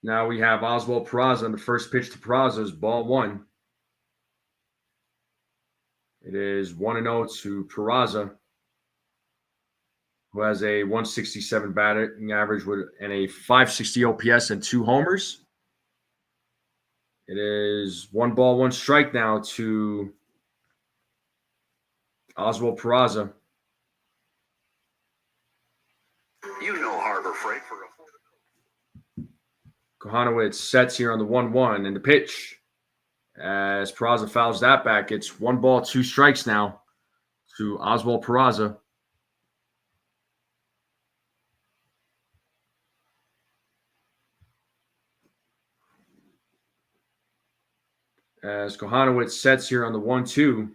Now we have Oswald Peraza, and the first pitch to Peraza is ball 1. It is 1-0 to Peraza, who has a 167 batting average and a 560 OPS and 2 homers. It is 1 ball, 1 strike now to Oswald Peraza. You know Harbor Freight for a Kohanowitz sets here on the 1-1, and the pitch as Peraza fouls that back. It's 1 ball, 2 strikes now to Oswald Peraza. As Kohanowitz sets here on the 1-2,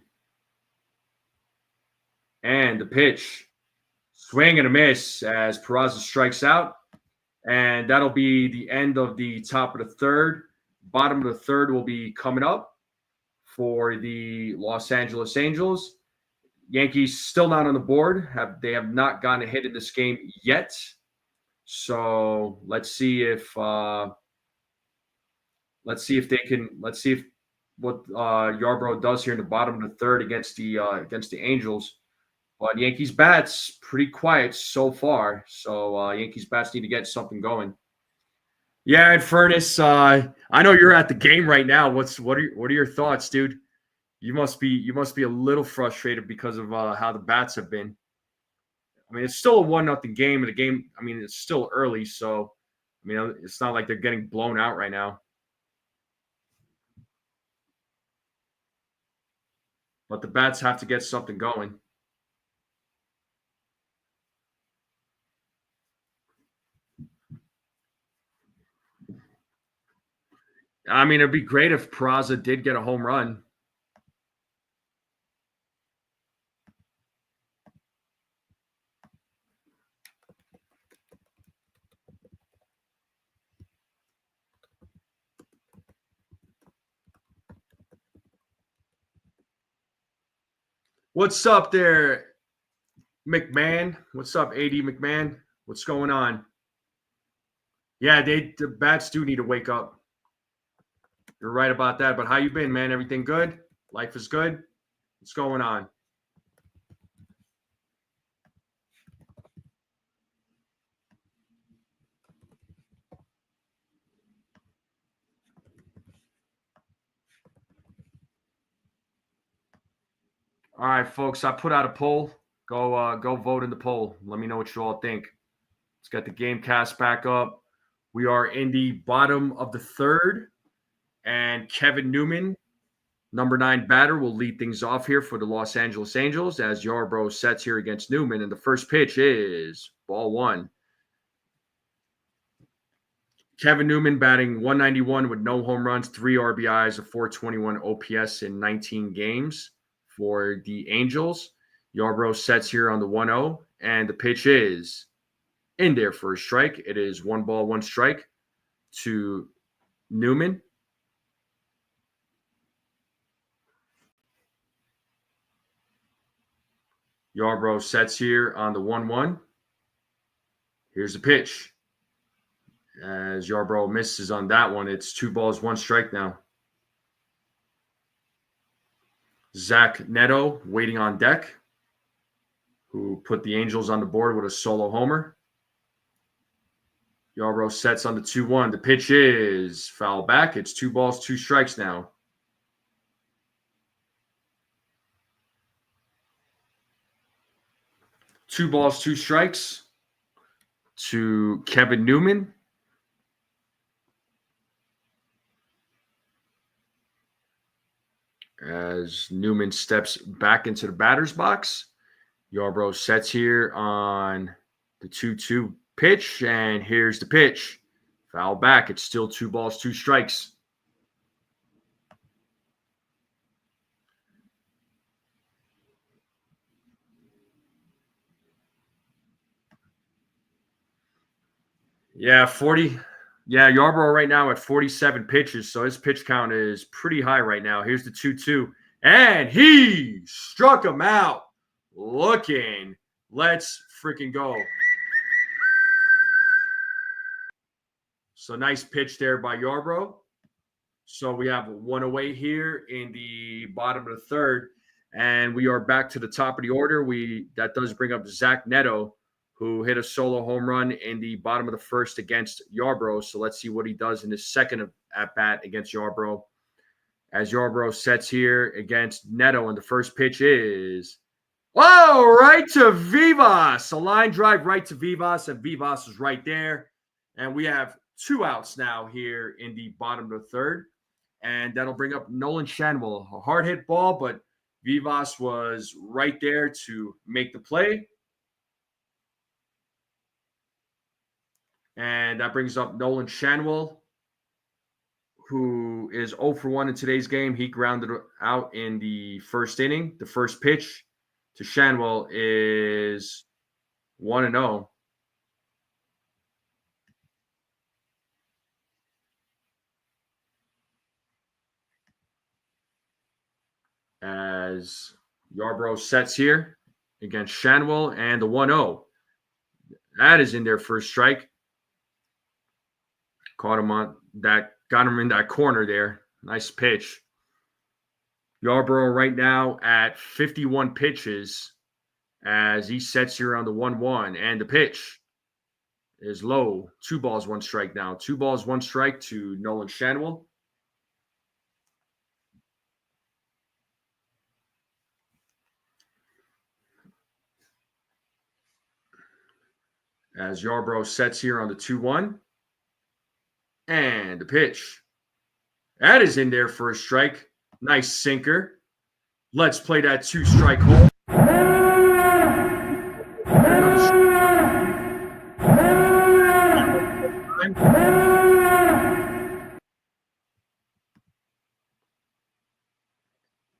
and the pitch, swing and a miss as Peraza strikes out. And that'll be the end of the top of the third. Bottom of the third will be coming up for the Los Angeles Angels. Yankees still not on the board. They have not gotten a hit in this game yet. So let's see if what Yarbrough does here in the bottom of the third against the Angels. But Yankees bats pretty quiet so far, so Yankees bats need to get something going. Yeah, and Furnace, I know you're at the game right now. What are your thoughts, dude? You must be a little frustrated because of how the bats have been. I mean, it's still a 1-0 game, and the game. I mean, it's still early, so I mean, it's not like they're getting blown out right now. But the bats have to get something going. I mean, it'd be great if Peraza did get a home run. What's up there, McMahon? What's up, AD McMahon? What's going on? Yeah, the bats do need to wake up. You're right about that. But how you been, man? Everything good? Life is good? What's going on? All right, folks. I put out a poll. Go vote in the poll. Let me know what you all think. Let's get the game cast back up. We are in the bottom of the third, and Kevin Newman, number 9 batter, will lead things off here for the Los Angeles Angels as Yarbrough sets here against Newman. And the first pitch is ball 1. Kevin Newman batting 191 with no home runs, 3 RBIs, a 421 OPS in 19 games for the Angels. Yarbrough sets here on the 1-0, and the pitch is in there for a strike. It is 1 ball, 1 strike to Newman. Yarbrough sets here on the 1-1. Here's the pitch. As Yarbrough misses on that one, it's 2 balls, 1 strike now. Zach Neto waiting on deck, who put the Angels on the board with a solo homer. Yarbrough sets on the 2-1. The pitch is foul back. It's 2 balls, 2 strikes now. Two balls, 2 strikes to Kevin Newman. As Newman steps back into the batter's box, Yarbrough sets here on the 2-2 pitch, and here's the pitch. Foul back. It's still 2 balls, 2 strikes. Yeah, 40. Yeah, Yarbrough right now at 47 pitches, so his pitch count is pretty high right now. Here's the 2-2, and he struck him out. Looking. Let's freaking go. So nice pitch there by Yarbrough. So we have 1 away here in the bottom of the third, and we are back to the top of the order. That does bring up Zach Neto, who hit a solo home run in the bottom of the first against Yarbrough. So let's see what he does in his second at bat against Yarbrough. As Yarbrough sets here against Neto, and the first pitch is right to Vivas. A line drive right to Vivas, and Vivas is right there. And we have 2 outs now here in the bottom of the third. And that'll bring up Nolan Shanwell. A hard hit ball, but Vivas was right there to make the play. And that brings up Nolan Shanwell, who is 0 for 1 in today's game. He grounded out in the first inning. The first pitch to Shanwell is 1-0. As Yarbrough sets here against Shanwell, and the 1-0. That is in there for a strike. Caught him on that, got him in that corner there. Nice pitch. Yarbrough right now at 51 pitches as he sets here on the 1-1, and the pitch is low. 2 balls, 1 strike now. 2 balls, 1 strike to Nolan Shanwell. As Yarbrough sets here on the 2-1, and the pitch. That is in there for a strike. Nice sinker. Let's play that 2-strike hole.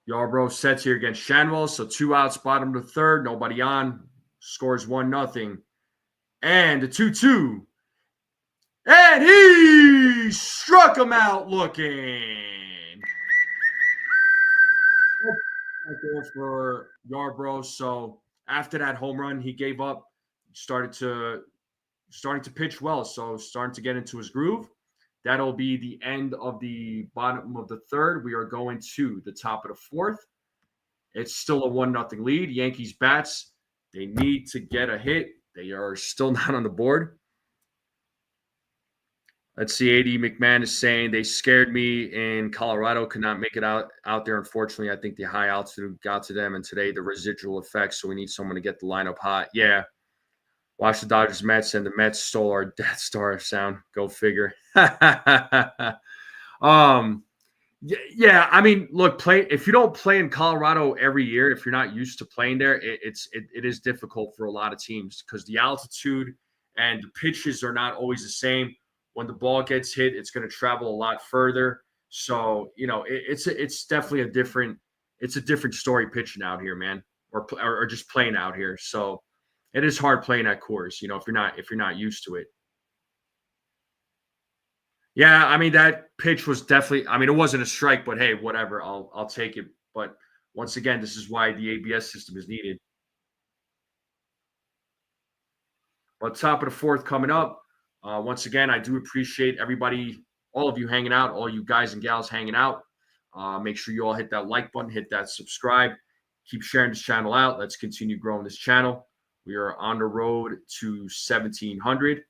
Yarbrough sets here against Shanwell. So 2 outs, bottom of the third. Nobody on. Scores 1-0. And the 2-2. And he struck him out looking. For Yarbrough. So after that home run, he gave up, starting to pitch well. So starting to get into his groove. That'll be the end of the bottom of the third. We are going to the top of the fourth. It's still a 1-0 lead. Yankees bats, they need to get a hit. They are still not on the board. Let's see. A.D. McMahon is saying they scared me in Colorado, could not make it out there. Unfortunately, I think the high altitude got to them, and today the residual effects. So we need someone to get the lineup hot. Yeah. Watch the Dodgers Mets, and the Mets stole our Death Star sound. Go figure. Yeah. I mean, look, if you don't play in Colorado every year, if you're not used to playing there, it is difficult for a lot of teams because the altitude and the pitches are not always the same. When the ball gets hit, it's going to travel a lot further. So, it's definitely a different story pitching out here, man, or just playing out here. So it is hard playing at Coors, if you're not used to it. Yeah, I mean, that pitch was definitely, it wasn't a strike, but hey, whatever, I'll take it. But once again, this is why the ABS system is needed. But top of the fourth coming up. Once again, I do appreciate everybody, all of you hanging out, all you guys and gals hanging out. Make sure you all hit that like button, hit that subscribe. Keep sharing this channel out. Let's continue growing this channel. We are on the road to 1,700.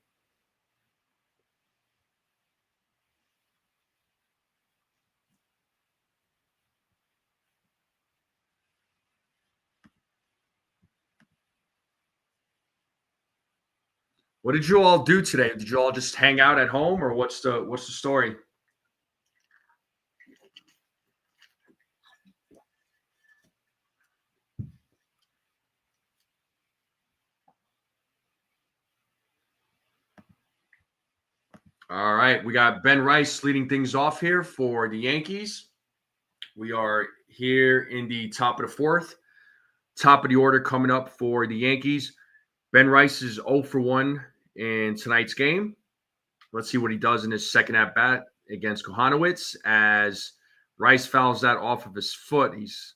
What did you all do today? Did you all just hang out at home, or what's the story? All right, we got Ben Rice leading things off here for the Yankees. We are here in the top of the fourth. Top of the order coming up for the Yankees. Ben Rice is 0 for 1 in tonight's game. Let's see what he does in his second at bat against Kohanowitz as Rice fouls that off of his foot. Looks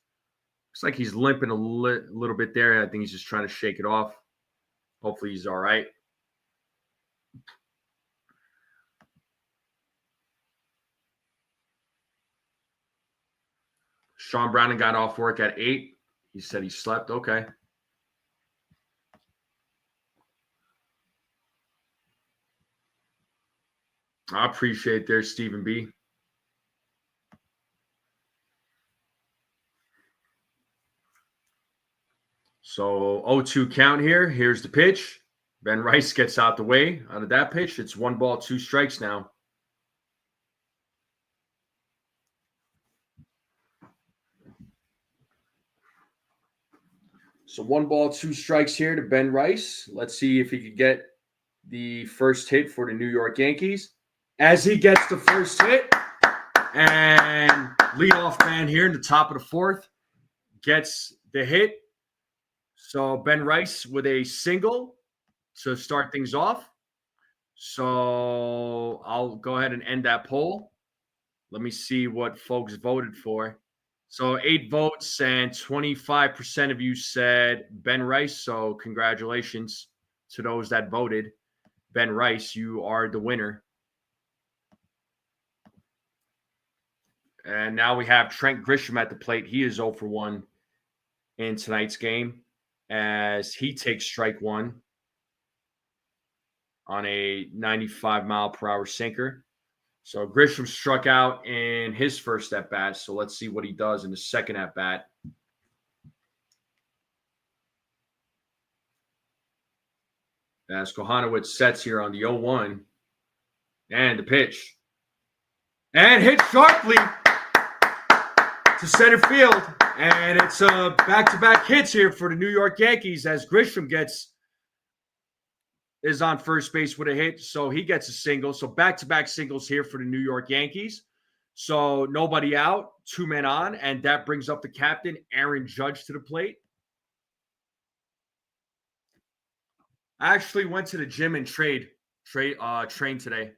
like he's limping a little bit there. I think he's just trying to shake it off. Hopefully he's all right. Sean Brown got off work at 8. He said he slept. Okay. I appreciate there, Stephen B. So 0-2 count here. Here's the pitch. Ben Rice gets out the way out of that pitch. It's 1 ball, 2 strikes now. So 1 ball, 2 strikes here to Ben Rice. Let's see if he could get the first hit for the New York Yankees. As he gets the first hit, and leadoff man here in the top of the fourth gets the hit. So Ben Rice with a single to start things off. So I'll go ahead and end that poll. Let me see what folks voted for. So 8 votes and 25% of you said Ben Rice. So congratulations to those that voted. Ben Rice, you are the winner. And now we have Trent Grisham at the plate. He is 0 for 1 in tonight's game as he takes strike 1 on a 95-mile-per-hour sinker. So Grisham struck out in his first at-bat. So let's see what he does in the second at-bat. As Kohanowitz sets here on the 0-1. And the pitch. And hit sharply to center field. And it's back-to-back hits here for the New York Yankees as Grisham is on first base with a hit. So he gets a single. So back-to-back singles here for the New York Yankees. So nobody out, 2 men on. And that brings up the captain, Aaron Judge, to the plate. I actually went to the gym and trained today.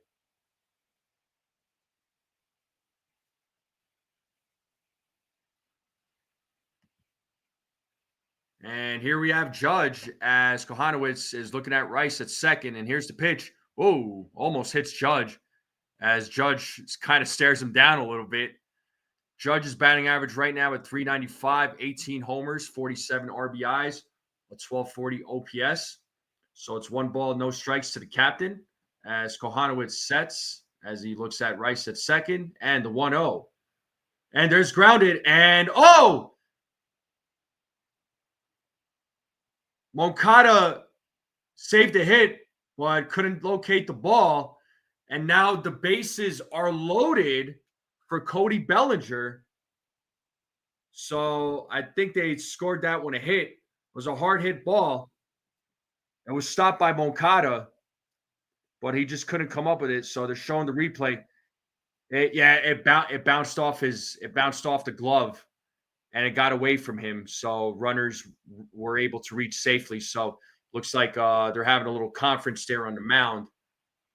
And here we have Judge as Kohanowitz is looking at Rice at second. And here's the pitch. Oh, almost hits Judge as Judge kind of stares him down a little bit. Judge's batting average right now at .395, 18 homers, 47 RBIs, a 1240 OPS. So it's 1 ball, no strikes to the captain as Kohanowitz sets as he looks at Rice at second and the 1-0. And there's grounded and Moncada saved a hit, but couldn't locate the ball. And now the bases are loaded for Cody Bellinger. So I think they scored that one a hit. It was a hard hit ball. It was stopped by Moncada, but he just couldn't come up with it. So they're showing the replay. It bounced off the glove, and it got away from him. So runners were able to reach safely. So looks like they're having a little conference there on the mound.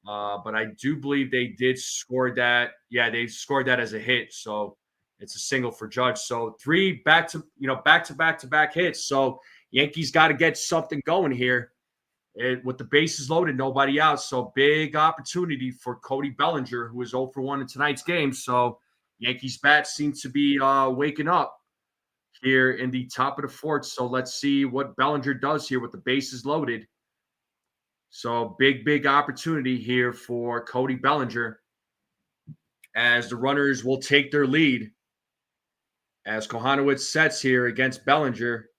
But I do believe they did score that. Yeah, they scored that as a hit. So it's a single for Judge. So 3 back-to-back hits. So Yankees got to get something going here. With the bases loaded, nobody out. So big opportunity for Cody Bellinger, who is 0 for 1 in tonight's game. So Yankees bats seem to be waking up here in the top of the fourth. So let's see what Bellinger does here with the bases loaded. So big opportunity here for Cody Bellinger as the runners will take their lead as Kohanowitz sets here against Bellinger.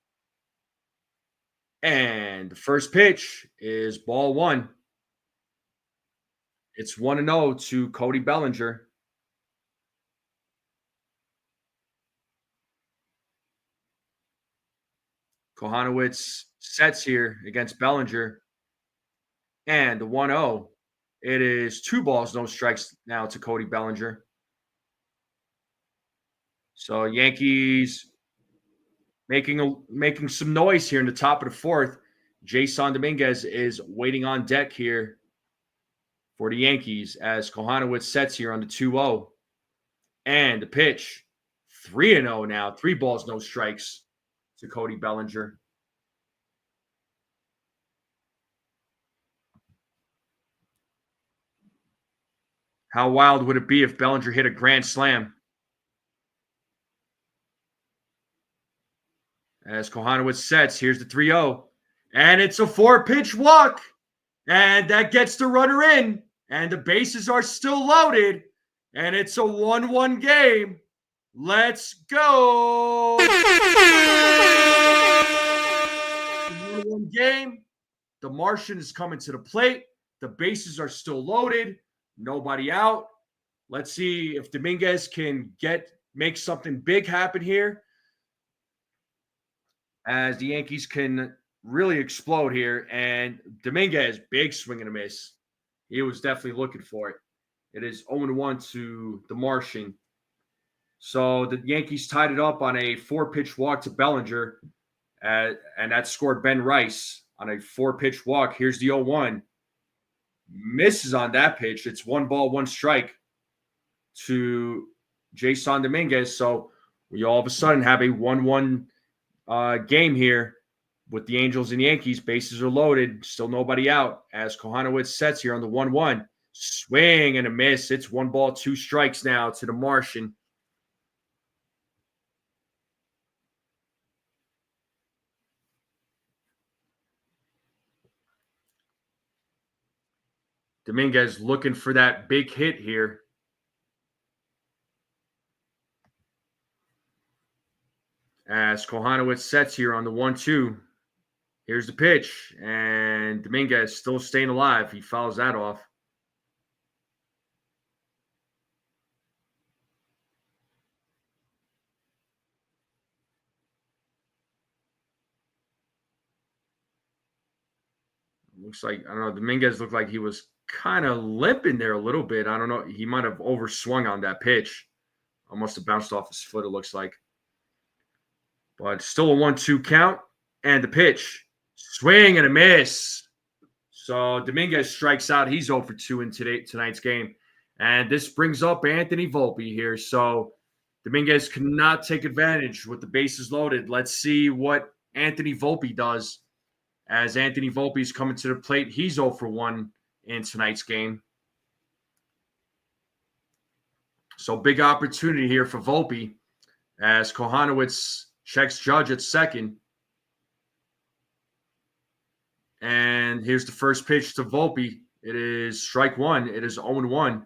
And the first pitch is ball 1. It's 1-0 to Cody Bellinger. Kohanowitz sets here against Bellinger. And the 1-0. It is 2 balls, no strikes now to Cody Bellinger. So Yankees making some noise here in the top of the fourth. Jason Dominguez is waiting on deck here for the Yankees as Kohanowitz sets here on the 2-0. And the pitch, 3-0 now. 3 balls, no strikes to Cody Bellinger. How wild would it be if Bellinger hit a grand slam? As Kohanowitz sets, here's the 3-0. And it's a 4-pitch walk. And that gets the runner in. And the bases are still loaded. And it's a 1-1 game. Let's go. 1-1 game. The Martian is coming to the plate. The bases are still loaded. Nobody out. Let's see if Dominguez can make something big happen here, as the Yankees can really explode here. And Dominguez, big swing and a miss. He was definitely looking for it. It is 0-1 to the Martian. So the Yankees tied it up on a 4-pitch walk to Bellinger, and that scored Ben Rice on a 4-pitch walk. Here's the 0-1. Misses on that pitch. It's 1 ball, 1 strike to Jason Dominguez. So we all of a sudden have a 1-1 game here with the Angels and Yankees. Bases are loaded. Still nobody out as Kohanowitz sets here on the 1-1. Swing and a miss. It's 1 ball, 2 strikes now to the Martian. Dominguez looking for that big hit here. As Kohanowitz sets here on the 1-2. Here's the pitch. And Dominguez still staying alive. He fouls that off. Looks like, I don't know, Dominguez looked like he was kind of limping there a little bit. I don't know. He might have overswung on that pitch. Almost have bounced off his foot, it looks like. But still a 1-2 count. And the pitch. Swing and a miss. So Dominguez strikes out. He's 0 for 2 in tonight's game. And this brings up Anthony Volpe here. So Dominguez cannot take advantage with the bases loaded. Let's see what Anthony Volpe does. As Anthony Volpe is coming to the plate, he's 0 for 1 in tonight's game. So big opportunity here for Volpe as Kohanowitz checks Judge at second. And here's the first pitch to Volpe. It is strike 1. It is 0-1.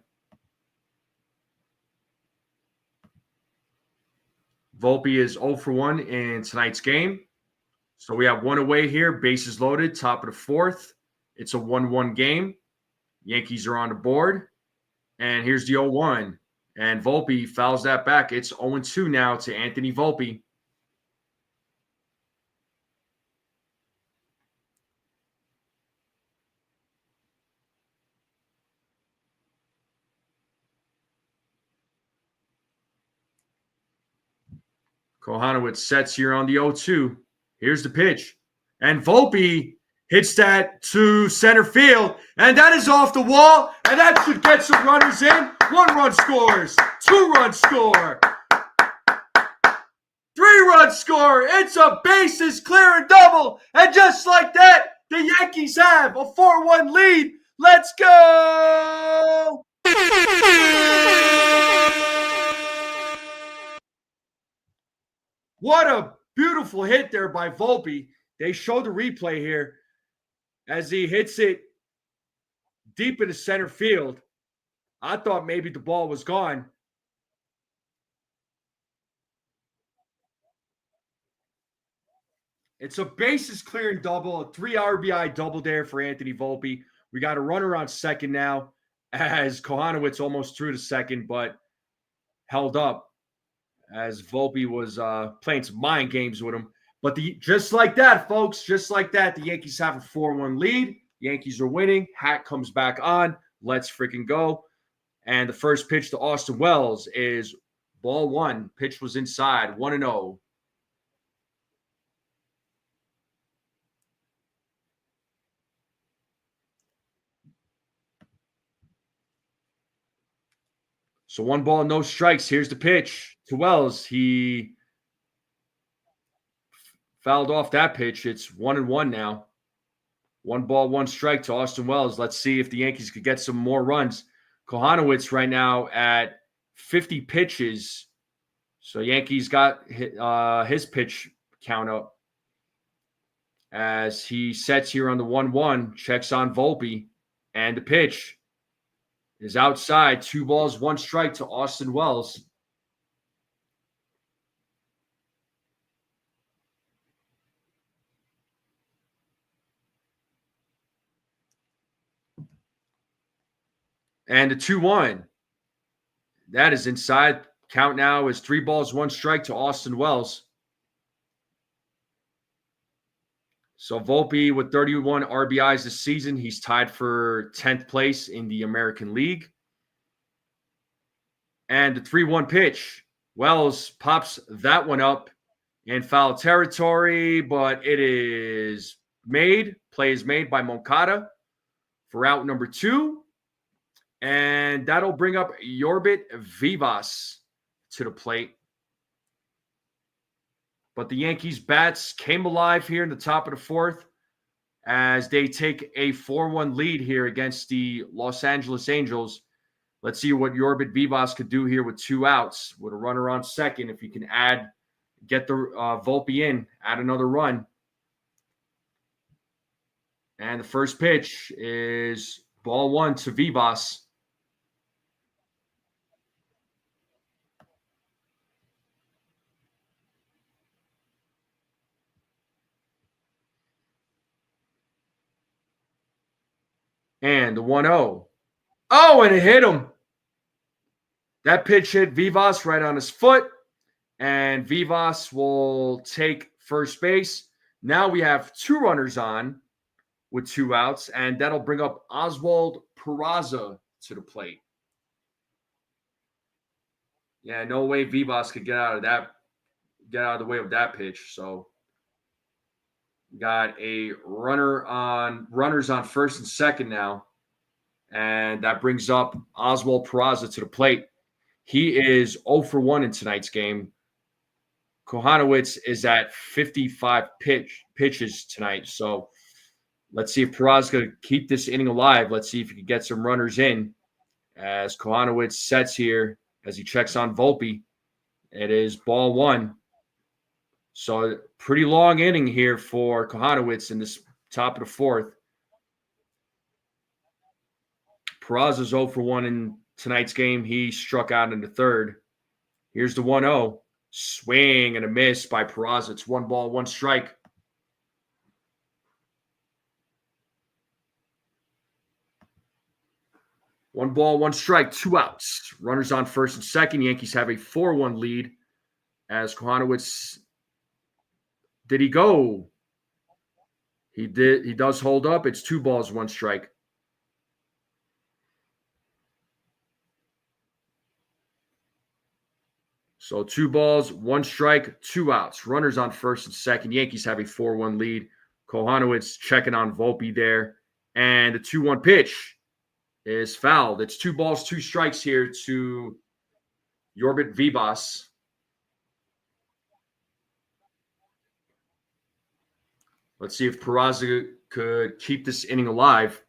Volpe is 0 for 1 in tonight's game. So we have 1 away here. Bases loaded, top of the fourth. It's a 1-1 game. Yankees are on the board. And here's the 0-1. And Volpe fouls that back. It's 0-2 now to Anthony Volpe. Kohanowitz sets here on the 0-2. Here's the pitch. And Volpe hits that to center field. And that is off the wall. And that should get some runners in. 1 run scores. 2 run score. 3 run score. It's a bases clearing double. And just like that, the Yankees have a 4-1 lead. Let's go. What a beautiful hit there by Volpe. They show the replay here as he hits it deep into center field. I thought maybe the ball was gone. It's a bases clearing double, a 3 RBI double there for Anthony Volpe. We got a runner on second now. as Kohanowitz almost threw to second, but held up as Volpe was playing some mind games with him. But just like that, folks, just like that, the Yankees have a 4-1 lead. Yankees are winning. Hat comes back on. Let's freaking go. And the first pitch to Austin Wells is ball one. Pitch was inside, 1-0. So 1 ball, no strikes. Here's the pitch to Wells. He fouled off that pitch. It's 1-1 now. 1 ball, 1 strike to Austin Wells. Let's see if the Yankees could get some more runs. Kohanowitz right now at 50 pitches. So Yankees got his pitch count up as he sets here on the 1-1, checks on Volpe, and the pitch is outside. 2 balls, 1 strike to Austin Wells. And the 2-1. That is inside. Count now is 3 balls, 1 strike to Austin Wells. So Volpe with 31 RBIs this season. He's tied for 10th place in the American League. And the 3-1 pitch. Wells pops that one up in foul territory, but it is made. Play is made by Moncada for out number 2. And that'll bring up Yorbit Vivas to the plate. But the Yankees bats came alive here in the top of the 4th as they take a 4-1 lead here against the Los Angeles Angels. Let's see what Yorbit Vivas could do here with 2 outs with a runner on second. If he can get the Volpe in, add another run. And the first pitch is ball 1 to Vivas. And the 1-0. Oh, and it hit him. That pitch hit Vivas right on his foot. And Vivas will take first base. Now we have 2 runners on with 2 outs. And that'll bring up Oswald Peraza to the plate. Yeah, no way Vivas could get out of the way of that pitch. So got a runners on first and second now. And that brings up Oswald Peraza to the plate. He is 0 for 1 in tonight's game. Kohanowitz is at 55 pitches tonight. So let's see if Peraza could keep this inning alive. Let's see if he can get some runners in as Kohanowitz sets here as he checks on Volpe. It is ball 1. So pretty long inning here for Kohanowitz in this top of the 4th. Peraza's 0 for 1 in tonight's game. He struck out in the 3rd. Here's the 1-0. Swing and a miss by Peraza. It's 1 ball, 1 strike. One ball, 1 strike, 2 outs. Runners on first and second. Yankees have a 4-1 lead as Kohanowitz. Did he go? He did. He does hold up. It's 2 balls, 1 strike. So 2 balls, 1 strike, 2 outs. Runners on first and second. Yankees have a 4-1 lead. Kohanowitz checking on Volpe there. And the 2-1 pitch is fouled. It's 2 balls, 2 strikes here to Yorbit Vivas. Let's see if Peraza could keep this inning alive.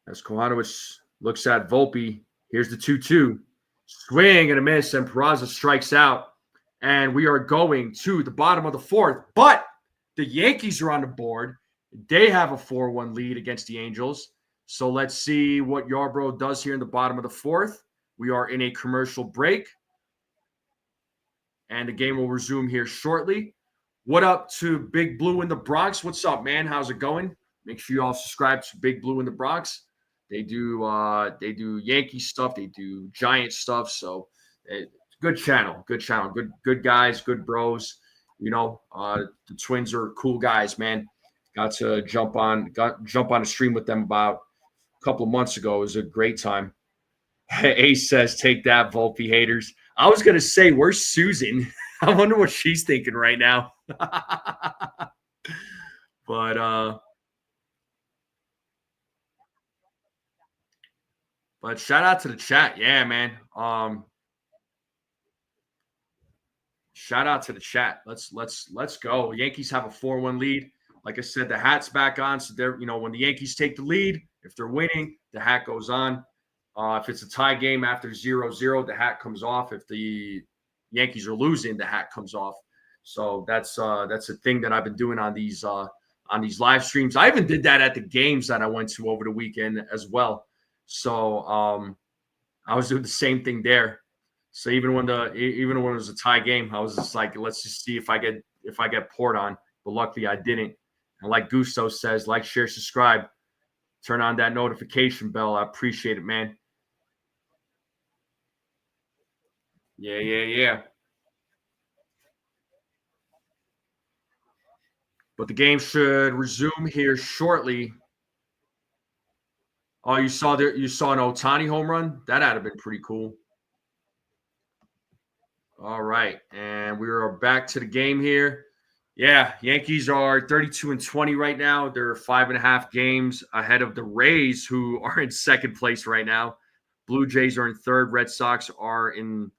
As Kohanowitz looks at Volpe. Here's the 2-2. Swing and a miss, and Peraza strikes out. And we are going to the bottom of the 4th. But the Yankees are on the board. They have a 4-1 lead against the Angels. So let's see what Yarbrough does here in the bottom of the 4th. We are in a commercial break. And the game will resume here shortly. What up to Big Blue in the Bronx? What's up, man? How's it going? Make sure you all subscribe to Big Blue in the Bronx. They do Yankee stuff, they do Giant stuff. So good channel, good guys, good bros. The Twins are cool guys, man. Got to jump on a stream with them about a couple of months ago. It was a great time. Ace says, "Take that, Volpe haters." I was gonna say, where's Susan? I wonder what she's thinking right now. But shout out to the chat, yeah, man. Shout out to the chat. Let's go. Yankees have a 4-1 lead. Like I said, the hat's back on. So they're, when the Yankees take the lead, if they're winning, the hat goes on. If it's a tie game after 0-0, the hat comes off. If the Yankees are losing, the hat comes off. So that's a thing that I've been doing on these live streams. I even did that at the games that I went to over the weekend as well. So I was doing the same thing there. So even when it was a tie game, I was just like, let's just see if I get poured on. But luckily I didn't. And like Gusto says, like, share, subscribe, turn on that notification bell. I appreciate it, man. Yeah. But the game should resume here shortly. Oh, you saw an Ohtani home run? That'd have been pretty cool. All right, and we are back to the game here. Yeah, Yankees are 32-20 right now. They're 5.5 games ahead of the Rays, who are in second place right now. Blue Jays are in third. Red Sox are in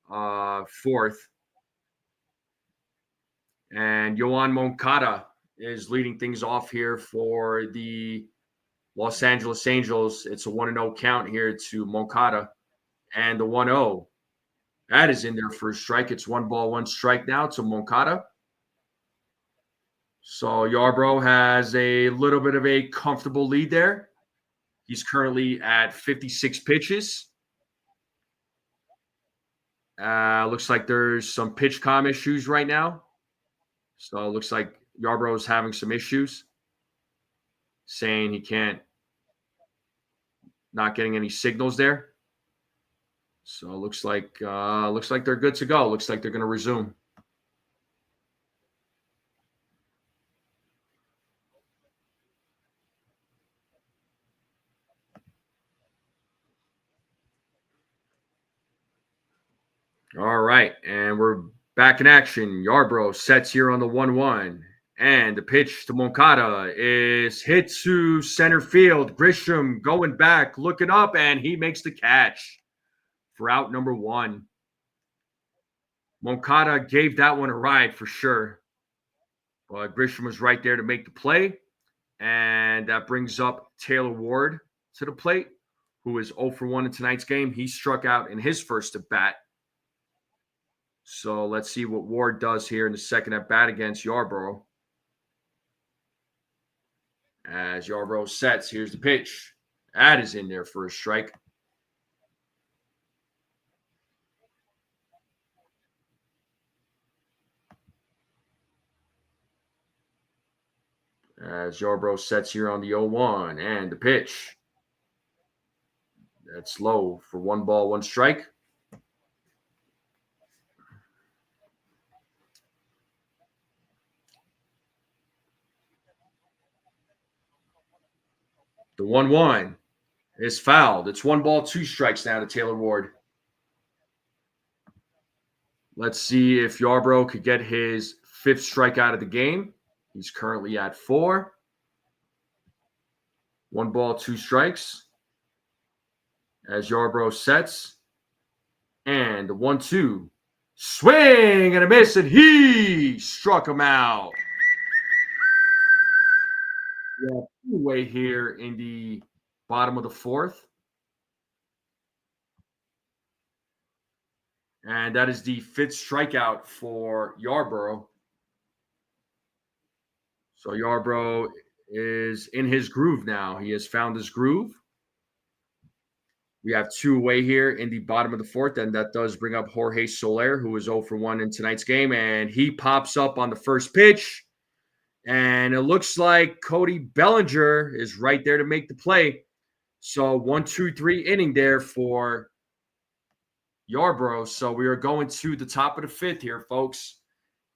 fourth. And Yoan Moncada is leading things off here for the Los Angeles Angels. It's a 1-0 count here to Moncada. And the 1-0. That is in there for a strike. It's 1 ball, 1 strike now to Moncada. So Yarbrough has a little bit of a comfortable lead there. He's currently at 56 pitches. Looks like there's some pitch comm issues right now. So it looks like Yarbrough is having some issues, saying he not getting any signals there. So it looks like they're good to go. Looks like they're going to resume. All right, and we're back in action. Yarbrough sets here on the 1-1. And the pitch to Moncada is hit to center field. Grisham going back, looking up, and he makes the catch for out number 1. Moncada gave that one a ride for sure. But Grisham was right there to make the play. And that brings up Taylor Ward to the plate, who is 0 for 1 in tonight's game. He struck out in his first at bat. So let's see what Ward does here in the second at bat against Yarbrough. As Yarbrough sets, here's the pitch. That is in there for a strike. As Yarbrough sets here on the 0-1, and the pitch. That's low for 1 ball, 1 strike. The 1-1 is fouled. It's 1 ball, 2 strikes now to Taylor Ward. Let's see if Yarbrough could get his 5th strikeout of the game. He's currently at 4. 1 ball, 2 strikes. As Yarbrough sets. And the 1-2. Swing and a miss, and he struck him out. Yeah, two-way here in the bottom of the 4th. And that is the 5th strikeout for Yarbrough. So Yarbrough is in his groove now. He has found his groove. We have 2 away here in the bottom of the 4th, and that does bring up Jorge Soler, who is 0 for 1 in tonight's game, and he pops up on the first pitch. And it looks like Cody Bellinger is right there to make the play. So 1-2-3 inning there for Yarborough. So we are going to the top of the fifth here, folks.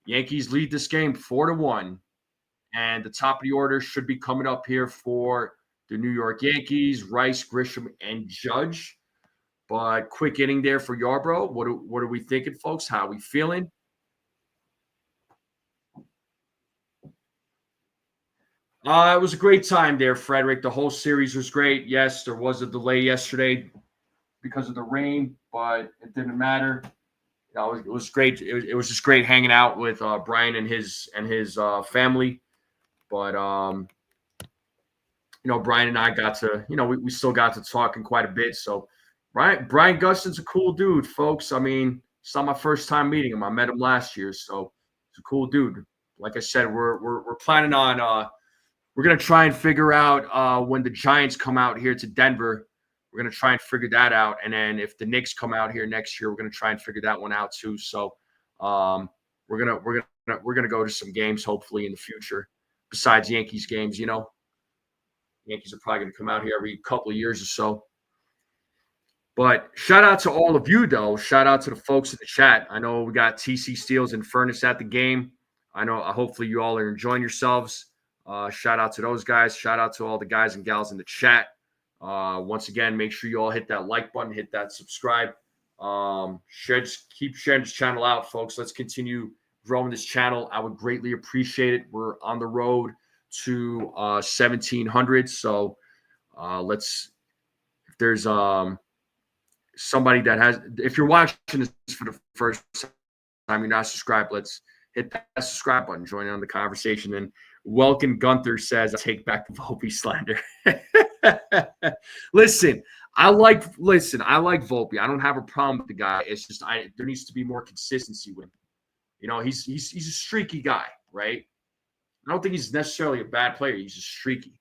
Yankees lead this game 4-1. And the top of the order should be coming up here for the New York Yankees, Rice, Grisham, and Judge. But quick inning there for Yarborough. What are we thinking, folks? How are we feeling? It was a great time there, Frederick. The whole series was great. Yes, there was a delay yesterday because of the rain, but it didn't matter. It was great. It was just great hanging out with Brian and his family. But Brian and I got to, we still got to talking quite a bit. So Brian Gustin's a cool dude, folks. I mean, it's not my first time meeting him. I met him last year, so he's a cool dude. Like I said, we're planning on we're gonna try and figure out when the Giants come out here to Denver. We're gonna try and figure that out, and then if the Knicks come out here next year, we're gonna try and figure that one out too. So we're gonna go to some games hopefully in the future besides Yankees games. Yankees are probably gonna come out here every couple of years or so. But shout out to all of you, though. Shout out to the folks in the chat. I know we got TC Steels and Furnace at the game. I know hopefully you all are enjoying yourselves. Shout out to those guys. Shout out to all the guys and gals in the chat. Once again, make sure you all hit that like button, hit that subscribe. Keep sharing this channel out, folks. Let's continue growing this channel. I would greatly appreciate it. We're on the road to 1,700. So if there's somebody that has, if you're watching this for the first time, you're not subscribed, let's hit that subscribe button, join in on the conversation. And Welkin Gunther says, take back the Volpe slander. Listen, I like Volpe. I don't have a problem with the guy. It's just there needs to be more consistency with him. He's a streaky guy, right? I don't think he's necessarily a bad player. He's just streaky,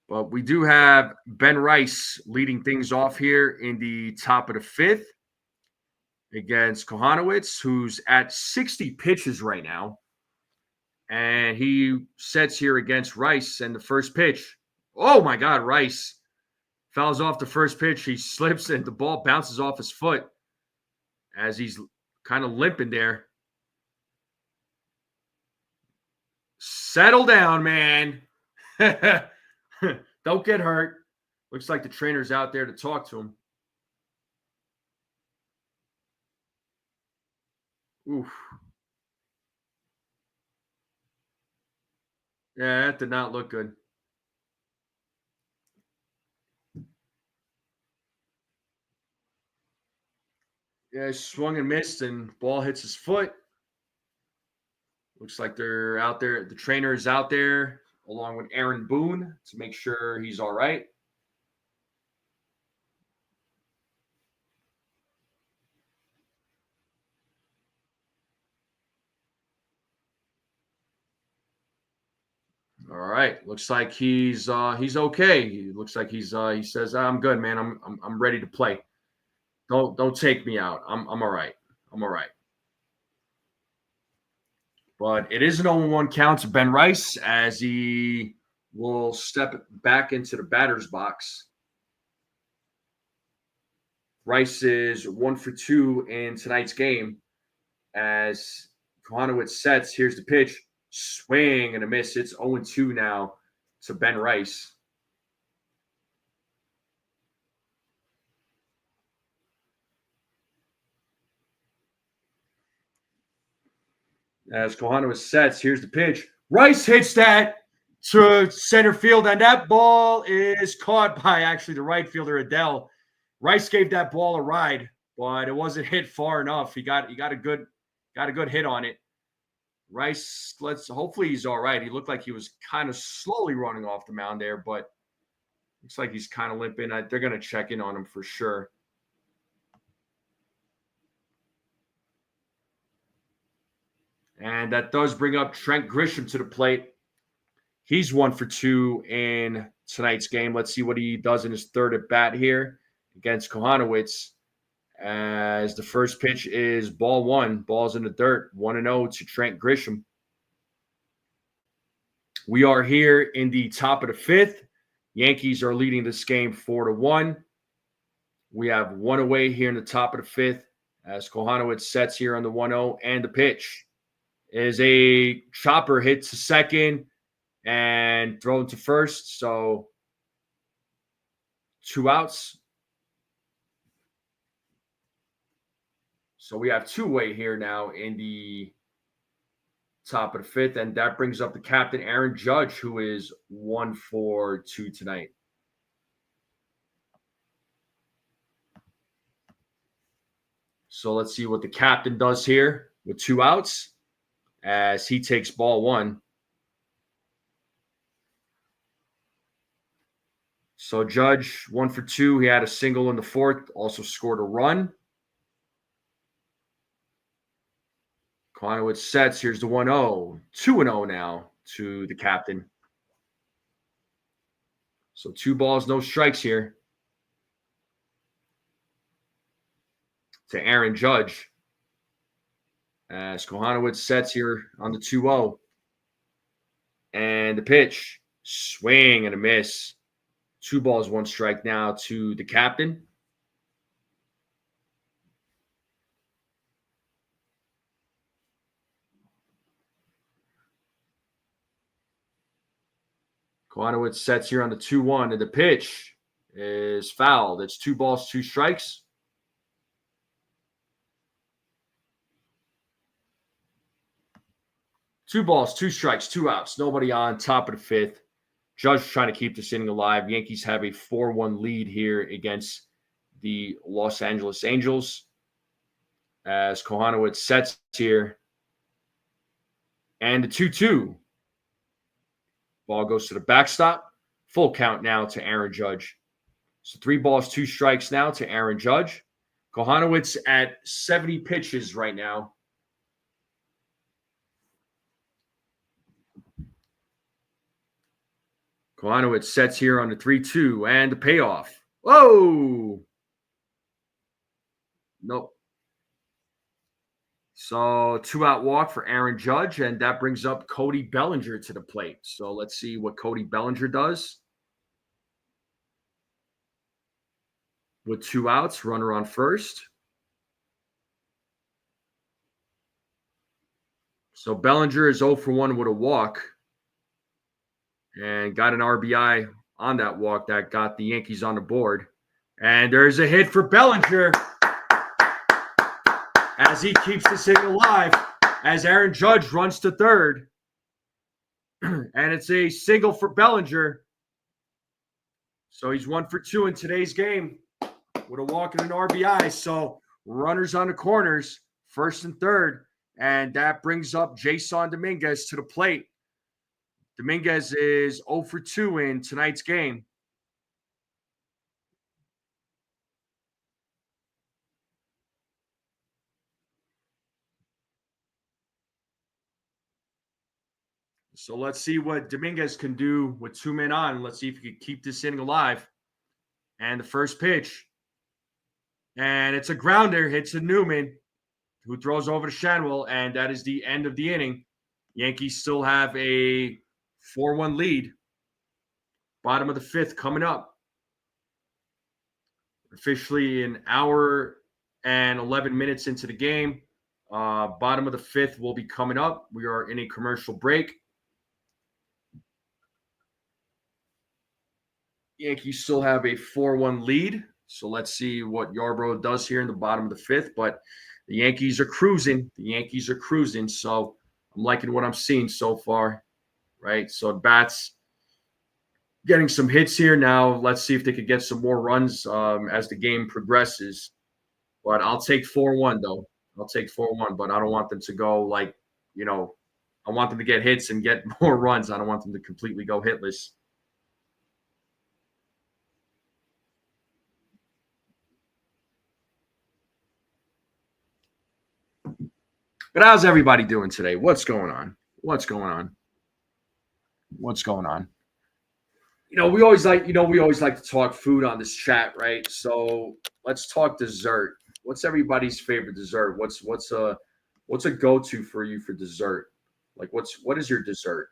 But we do have Ben Rice leading things off here in the top of the fifth against Kohanowitz, who's at 60 pitches right now. And he sets here against Rice, and the first pitch. Oh, my God, Rice fouls off the first pitch. He slips, and the ball bounces off his foot as he's kind of limping there. Settle down, man. Don't get hurt. Looks like the trainer's out there to talk to him. Oof. Yeah, that did not look good. Yeah, swung and missed, and ball hits his foot. Looks like they're out there. The trainer is out there along with Aaron Boone to make sure he's all right. All right. Looks like he's okay. He looks like he says, I'm good, man. I'm ready to play. Don't take me out. I'm all right. I'm all right. But it is an 0-1 count to Ben Rice as he will step back into the batter's box. Rice is 1 for 2 in tonight's game as Kohanowitz sets. Here's the pitch. Swing and a miss. It's 0-2 now to Ben Rice. As Kohanowitz sets, here's the pitch. Rice hits that to center field, and that ball is caught by actually the right fielder, Adele. Rice gave that ball a ride, but it wasn't hit far enough. He got a good hit on it. Rice, hopefully he's all right. He looked like he was kind of slowly running off the mound there, but looks like he's kind of limping. They're going to check in on him for sure. And that does bring up Trent Grisham to the plate. He's 1 for 2 in tonight's game. Let's see what he does in his third at bat here against Kohanowitz. As the first pitch is ball 1, balls in the dirt, 1-0 to Trent Grisham. We are here in the top of the 5th. Yankees are leading this game 4-1. We have one away here in the top of the 5th as Kohanowitz sets here on the 1-0, and the pitch is a chopper hit to second and thrown to first. So 2 outs. So we have 2 away here now in the top of the 5th, and that brings up the captain, Aaron Judge, who is 1 for 2 tonight. So let's see what the captain does here with 2 outs as he takes ball 1. So Judge, 1 for 2. He had a single in the 4th, also scored a run. Kohanowitz sets. Here's the 1-0. 2-0 now to the captain. So 2 balls, no strikes here to Aaron Judge. As Kohanowitz sets here on the 2-0. And the pitch, swing and a miss. 2 balls, 1 strike now to the captain. Kohanowitz sets here on the 2-1, and the pitch is fouled. It's 2 balls, 2 strikes. Two balls, 2 strikes, 2 outs. Nobody on, top of the 5th. Judge trying to keep this inning alive. Yankees have a 4-1 lead here against the Los Angeles Angels. As Kohanowitz sets here. And the 2-2. Ball goes to the backstop. Full count now to Aaron Judge. So 3 balls, 2 strikes now to Aaron Judge. Kohanowitz at 70 pitches right now. Kohanowitz sets here on the 3-2 and the payoff. Whoa! Nope. So 2-out walk for Aaron Judge, and that brings up Cody Bellinger to the plate. So let's see what Cody Bellinger does. With 2 outs, runner on first. So Bellinger is 0 for 1 with a walk. And got an RBI on that walk that got the Yankees on the board. And there's a hit for Bellinger as he keeps this inning alive as Aaron Judge runs to third. And it's a single for Bellinger. So he's 1 for 2 in today's game with a walk and an RBI. So runners on the corners, first and third. And that brings up Jason Dominguez to the plate. Dominguez is 0 for 2 in tonight's game. So let's see what Dominguez can do with 2 men on. Let's see if he can keep this inning alive. And the first pitch. And it's a grounder, hits a Newman, who throws over to Shanwell, and that is the end of the inning. Yankees still have a 4-1 lead. Bottom of the 5th coming up. Officially an hour and 11 minutes into the game. Bottom of the 5th will be coming up. We are in a commercial break. Yankees still have a 4-1 lead. So let's see what Yarbrough does here in the bottom of the 5th. But the Yankees are cruising. So I'm liking what I'm seeing so far. Right? So bats getting some hits here now. Let's see if they could get some more runs as the game progresses. But I'll take 4-1, though. I'll take 4-1, but I don't want them to go I want them to get hits and get more runs. I don't want them to completely go hitless. But how's everybody doing today? What's going on? What's going on? We always like to talk food on this chat, right? So let's talk dessert. What's everybody's favorite dessert? What's a go-to for you for dessert? Like what is your dessert?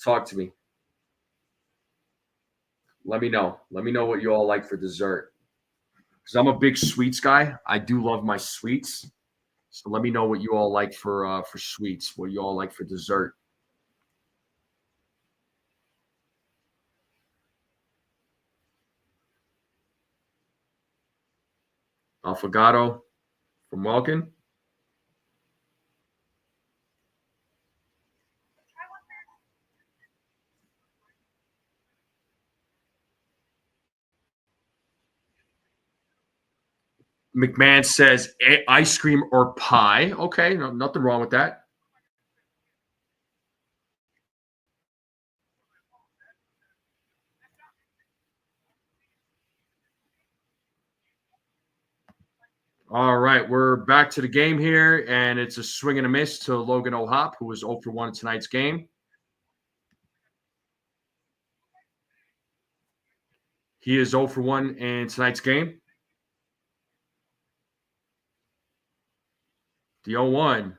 Talk to me. Let me know. Let me know what you all like for dessert. Because I'm a big sweets guy. I do love my sweets. So let me know what you all like for sweets. What you all like for dessert. Affogato from Welkin. McMahon says ice cream or pie. Okay, no, nothing wrong with that. All right, we're back to the game here, and it's a swing and a miss to Logan O'Hop, who was 0 for 1 in tonight's game. He is 0 for 1 in tonight's game. The 0-1.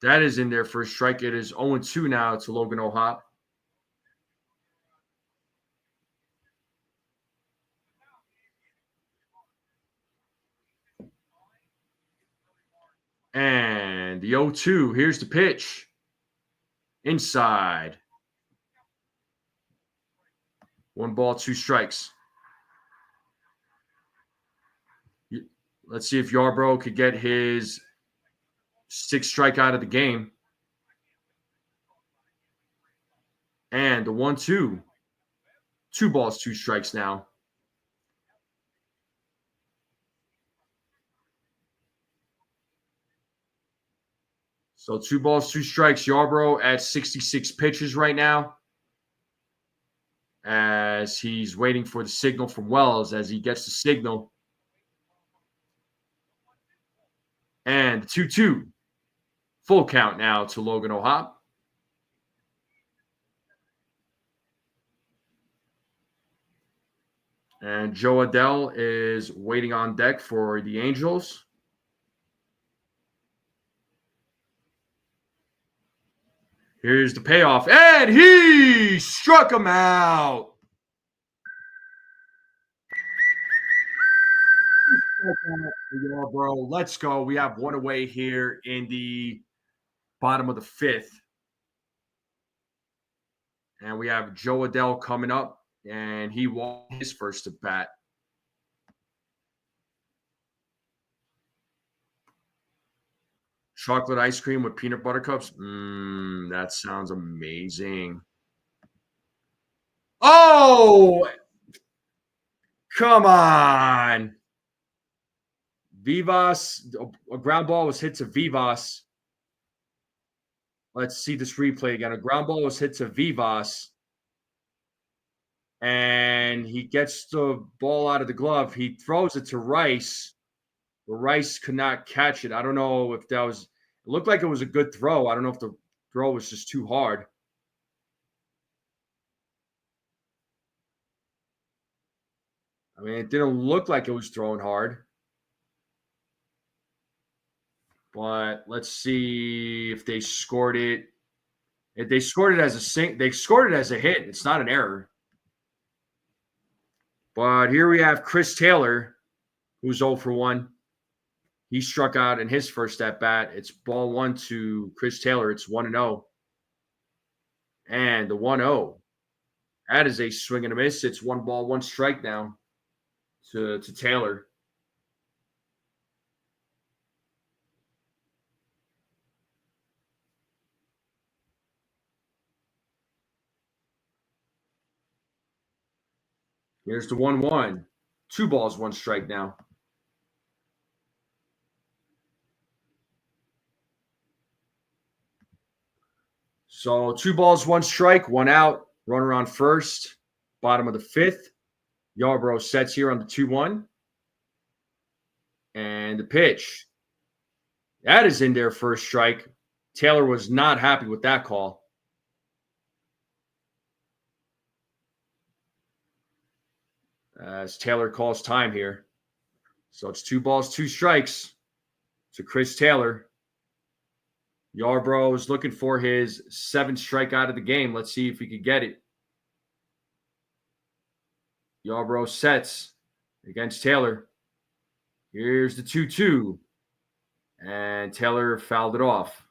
That is in there for a strike. It is 0-2 now to Logan O'Hop. And the 0-2. Here's the pitch. Inside. 1 ball, 2 strikes. Let's see if Yarbrough could get his 6th strikeout of the game. And the 1-2. 2 balls, 2 strikes now. So 2 balls, 2 strikes. Yarbrough at 66 pitches right now, as he's waiting for the signal from Wells. As he gets the signal. And the 2-2. Full count now to Logan O'Hop. And Joe Adell is waiting on deck for the Angels. Here's the payoff. And he struck him out. Bro, let's go. We have one away here in the bottom of the 5th. And we have Joe Adell coming up, and he won his first at bat. Chocolate ice cream with peanut butter cups. That sounds amazing. Oh, come on. Vivas, a ground ball was hit to Vivas. Let's see this replay again. A ground ball was hit to Vivas, and he gets the ball out of the glove. He throws it to Rice. But Rice could not catch it. I don't know if that was – it looked like it was a good throw. I don't know if the throw was just too hard. I mean, it didn't look like it was thrown hard. But let's see if they scored it. If they scored it as they scored it as a hit. It's not an error. But here we have Chris Taylor, who's 0 for 1. He struck out in his first at bat. It's ball 1 to Chris Taylor. It's 1-0. And the 1-0. That is a swing and a miss. It's 1 ball, 1 strike now to Taylor. Here's the 1-1. 2 balls, 1 strike now. So 2 balls, 1 strike, 1 out. Runner on first. Bottom of the 5th. Yarbrough sets here on the 2-1. And the pitch. That is in there for a strike. Taylor was not happy with that call. as Taylor calls time here. So it's 2 balls, 2 strikes to Chris Taylor. Yarbrough is looking for his 7th strikeout of the game. Let's see if he could get it. Yarbrough sets against Taylor. Here's the 2-2. And Taylor fouled it off.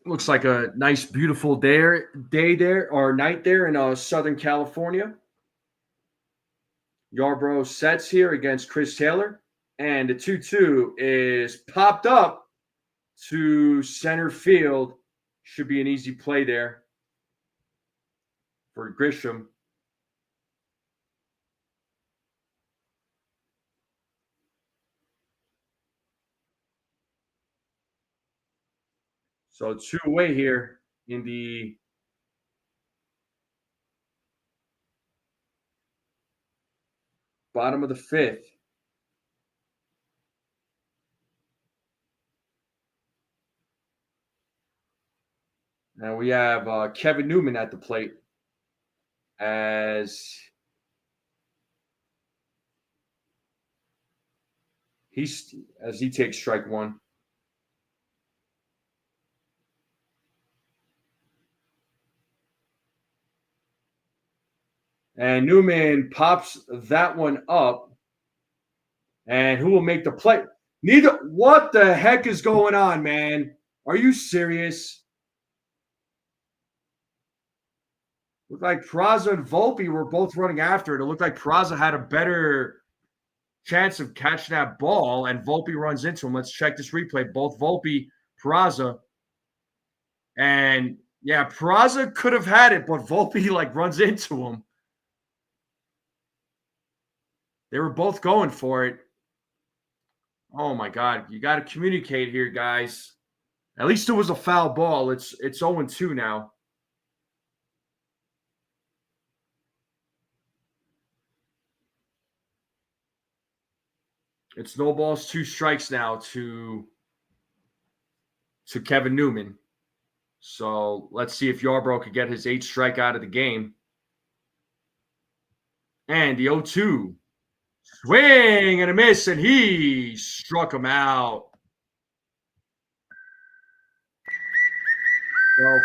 Looks like a nice, beautiful day there, or night there in Southern California. Yarbrough sets here against Chris Taylor. And the 2-2 is popped up to center field. Should be an easy play there for Grisham. So 2 away here in the bottom of the 5th. And we have Kevin Newman at the plate as he takes strike 1. And Newman pops that one up. And who will make the play? What the heck is going on, man? Are you serious? Looked like Peraza and Volpe were both running after it. It looked like Peraza had a better chance of catching that ball, and Volpe runs into him. Let's check this replay. Both Volpe, Peraza, and yeah, Peraza could have had it, but Volpe runs into him. They were both going for it. Oh my God, you got to communicate here, guys. At least it was a foul ball. It's 0-2 now. It's no balls, 2 strikes now to Kevin Newman. So let's see if Yarbrough could get his 8th strikeout of the game. And the 0-2. Swing and a miss, and he struck him out. So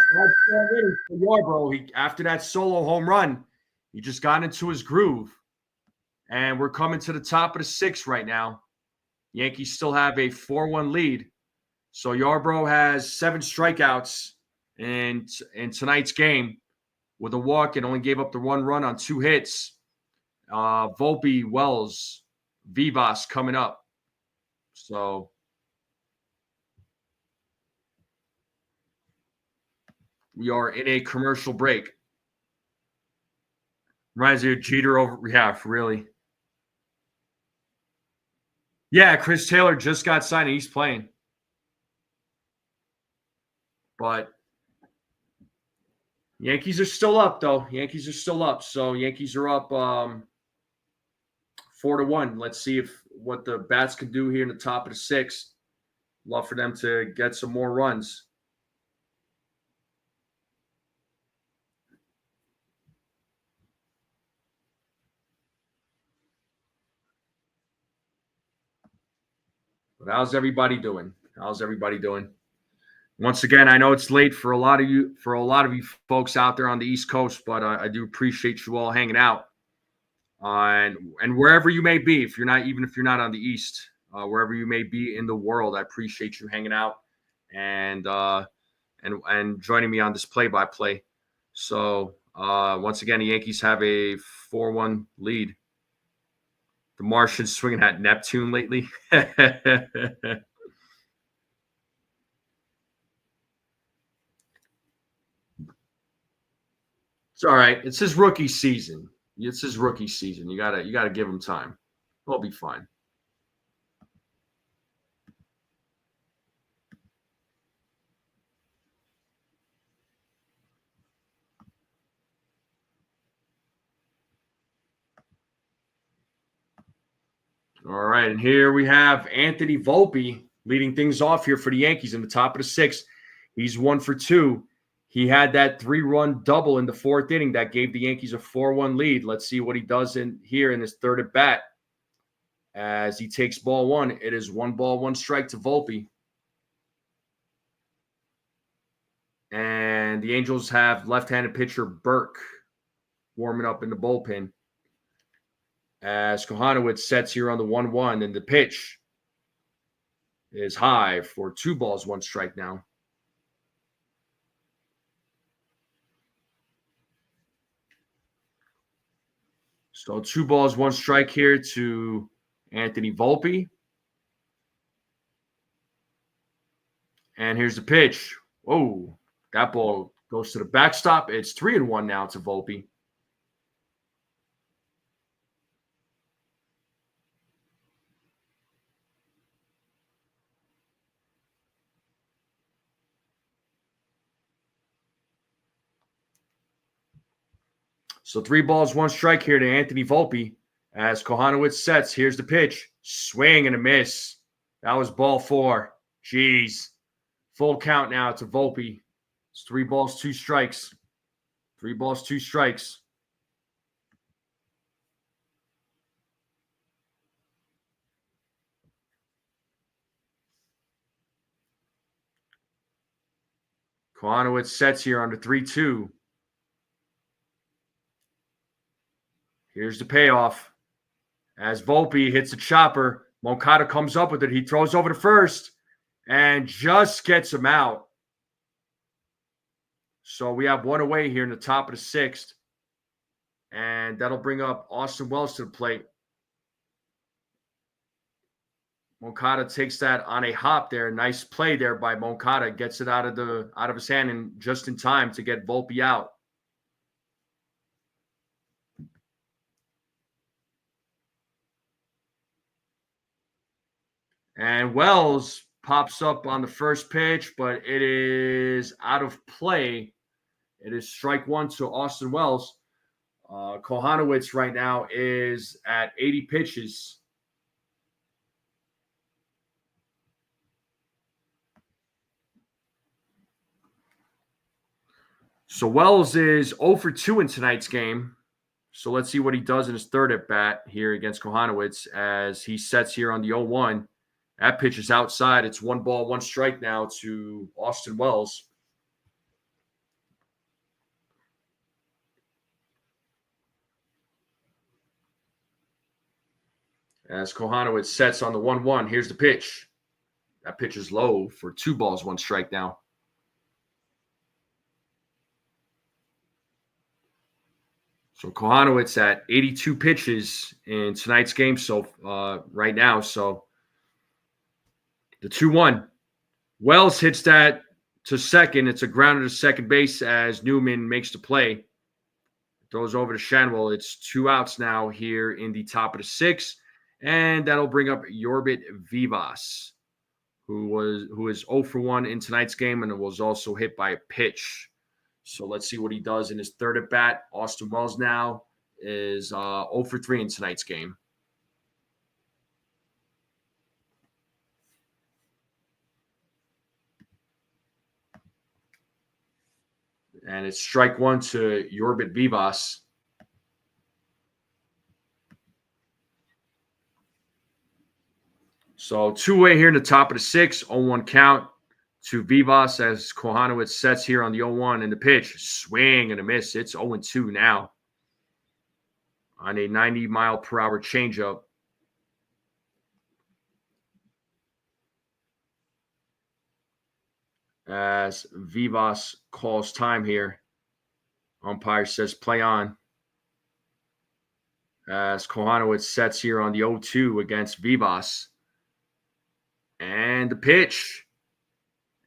5 innings for Yarbrough. After that solo home run, he just got into his groove. And we're coming to the top of the 6th right now. Yankees still have a 4-1 lead. So Yarbrough has 7 strikeouts in tonight's game with a walk and only gave up the 1 run on 2 hits. Volpe, Wells, Vivas coming up. So we are in a commercial break. Reminds me of Jeter over. Yeah, really. Yeah, Chris Taylor just got signed and he's playing. But Yankees are still up, though. Yankees are still up. So Yankees are up 4-1. Let's see what the bats can do here in the top of the 6th. Love for them to get some more runs. But how's everybody doing? Once again, I know it's late for a lot of you folks out there on the East Coast, but I do appreciate you all hanging out. And wherever you may be, if you're not on the East, wherever you may be in the world, I appreciate you hanging out and joining me on this play-by-play. So once again, the Yankees have a 4-1 lead. The Martians swinging at Neptune lately. It's all right. It's his rookie season. You gotta give him time. He'll be fine. All right, and here we have Anthony Volpe leading things off here for the Yankees in the top of the sixth. He's 1 for 2. He had that 3-run double in the fourth inning that gave the Yankees a 4-1 lead. Let's see what he does in here in his third at bat. As he takes ball one, it is 1 ball, 1 strike to Volpe. And the Angels have left-handed pitcher Burke warming up in the bullpen. As Kohanowitz sets here on the 1-1, and the pitch is high for 2 balls, 1 strike now. So 2 balls, 1 strike here to Anthony Volpe. And here's the pitch. Oh, that ball goes to the backstop. It's 3-1 now to Volpe. So 3 balls, 1 strike here to Anthony Volpe as Kohanowitz sets. Here's the pitch. Swing and a miss. That was ball 4. Jeez. Full count now to Volpe. It's 3 balls, 2 strikes. 3 balls, 2 strikes. Kohanowitz sets here on the 3-2. Here's the payoff. As Volpe hits a chopper, Moncada comes up with it. He throws over to first and just gets him out. So we have 1 away here in the top of the 6th. And that'll bring up Austin Wells to the plate. Moncada takes that on a hop there. Nice play there by Moncada. Gets it out of his hand and just in time to get Volpe out. And Wells pops up on the first pitch, but it is out of play. It is strike 1 to Austin Wells. Kohanowitz right now is at 80 pitches. So Wells is 0 for 2 in tonight's game. So let's see what he does in his third at bat here against Kohanowitz as he sets here on the 0-1. That pitch is outside. It's 1 ball, 1 strike now to Austin Wells. As Kohanowitz sets on the 1-1, here's the pitch. That pitch is low for 2 balls, 1 strike now. So Kohanowitz at 82 pitches in tonight's game right now. So the 2-1. Wells hits that to second. It's a grounder to second base as Newman makes the play. Throws over to Shanwell. It's 2 outs now here in the top of the 6th. And that'll bring up Yorbit Vivas, who is 0 for 1 in tonight's game and was also hit by a pitch. So let's see what he does in his third at bat. Austin Wells now is 0 for 3 in tonight's game. And it's strike 1 to Yorbit Vivas. So 2 away here in the top of the 6th. 0-1 count to Vivas as Kohanowitz sets here on the 0-1 and the pitch. Swing and a miss. It's 0-2 now on a 90-mile-per-hour changeup. As Vivas calls time here. Umpire says play on. As Kohanowitz sets here on the 0-2 against Vivas. And the pitch.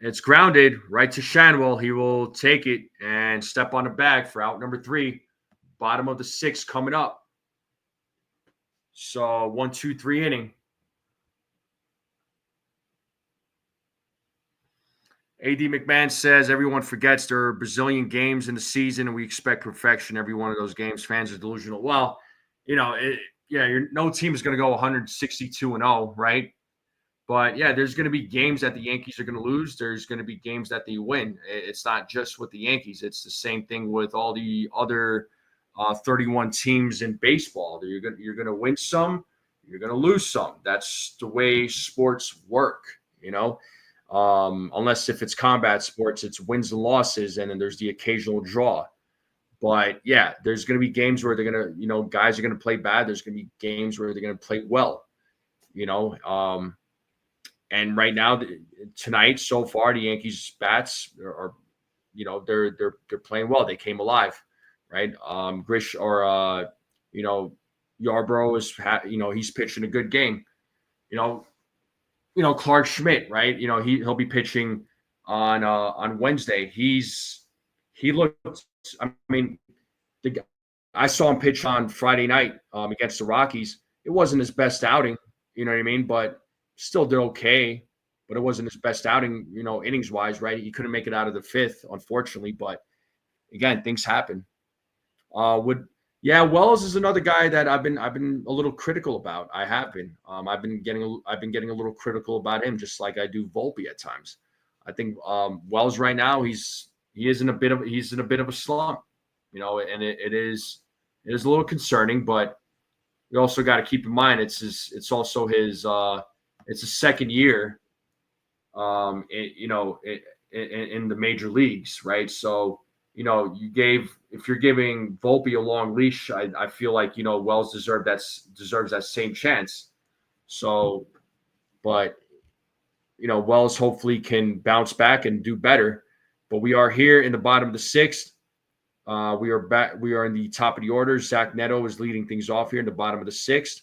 It's grounded right to Shanwell. He will take it and step on the bag for out number 3. Bottom of the 6th coming up. So 1-2-3 inning. A.D. McMahon says everyone forgets there are Brazilian games in the season and we expect perfection every one of those games. Fans are delusional. Well, no team is going to go 162-0, right? But yeah, there's going to be games that the Yankees are going to lose. There's going to be games that they win. It's not just with the Yankees. It's the same thing with all the other 31 teams in baseball. You're going to win some, you're going to lose some. That's the way sports work, unless if it's combat sports, it's wins and losses, and then there's the occasional draw. But yeah, there's going to be games where they're going to, guys are going to play bad. There's going to be games where they're going to play well, and right now, tonight, so far, the Yankees bats are they're playing well. They came alive, right? Grish or Yarbrough is he's pitching a good game. Clark Schmidt, right? He'll be pitching on Wednesday. He looked. I mean, I saw him pitch on Friday night against the Rockies. It wasn't his best outing, you know what I mean? But still did okay. But it wasn't his best outing, innings wise, right? He couldn't make it out of the fifth, unfortunately. But again, things happen. Wells is another guy that I've been a little critical about. I have been. I've been getting a little critical about him, just like I do Volpe at times. I think Wells right now he's in a bit of a slump, and it is a little concerning. But we also got to keep in mind it's also his it's his second year, in the major leagues, right? So. If you're giving Volpe a long leash, I feel like, Wells deserves that same chance. So, but, Wells hopefully can bounce back and do better. But we are here in the bottom of the sixth. We are back. We are in the top of the order. Zach Neto is leading things off here in the bottom of the sixth.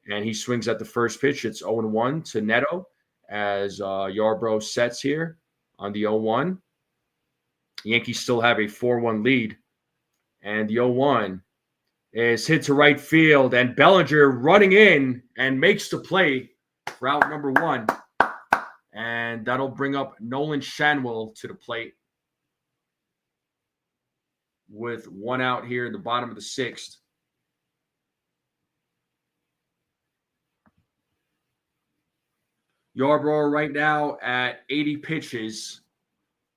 And he swings at the first pitch. It's 0-1 to Neto as Yarbrough sets here on the 0-1. The Yankees still have a 4-1 lead. And the 0-1 is hit to right field. And Bellinger running in and makes the play for out number 1. And that'll bring up Nolan Shanwell to the plate with 1 out here in the bottom of the sixth. Yarbrough right now at 80 pitches.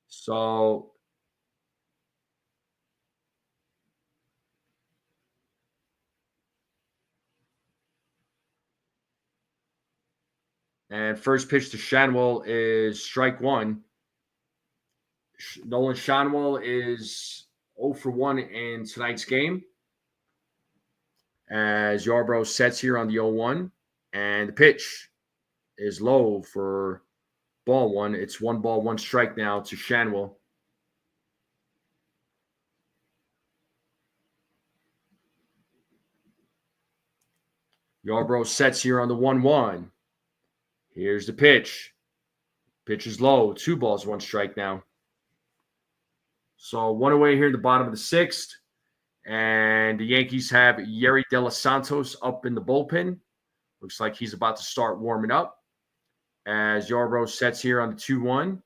So and first pitch to Shanwell is strike 1. Nolan Shanwell is 0-for-1 in tonight's game as Yarbrough sets here on the 0-1. And the pitch is low for ball 1. It's 1 ball, 1 strike now to Shanwell. Yarbrough sets here on the 1-1. Here's the pitch. Pitch is low. 2 balls, 1 strike now. So 1 away here in the bottom of the sixth. And the Yankees have Yeri De Los Santos up in the bullpen. Looks like he's about to start warming up as Yarbrough sets here on the 2-1.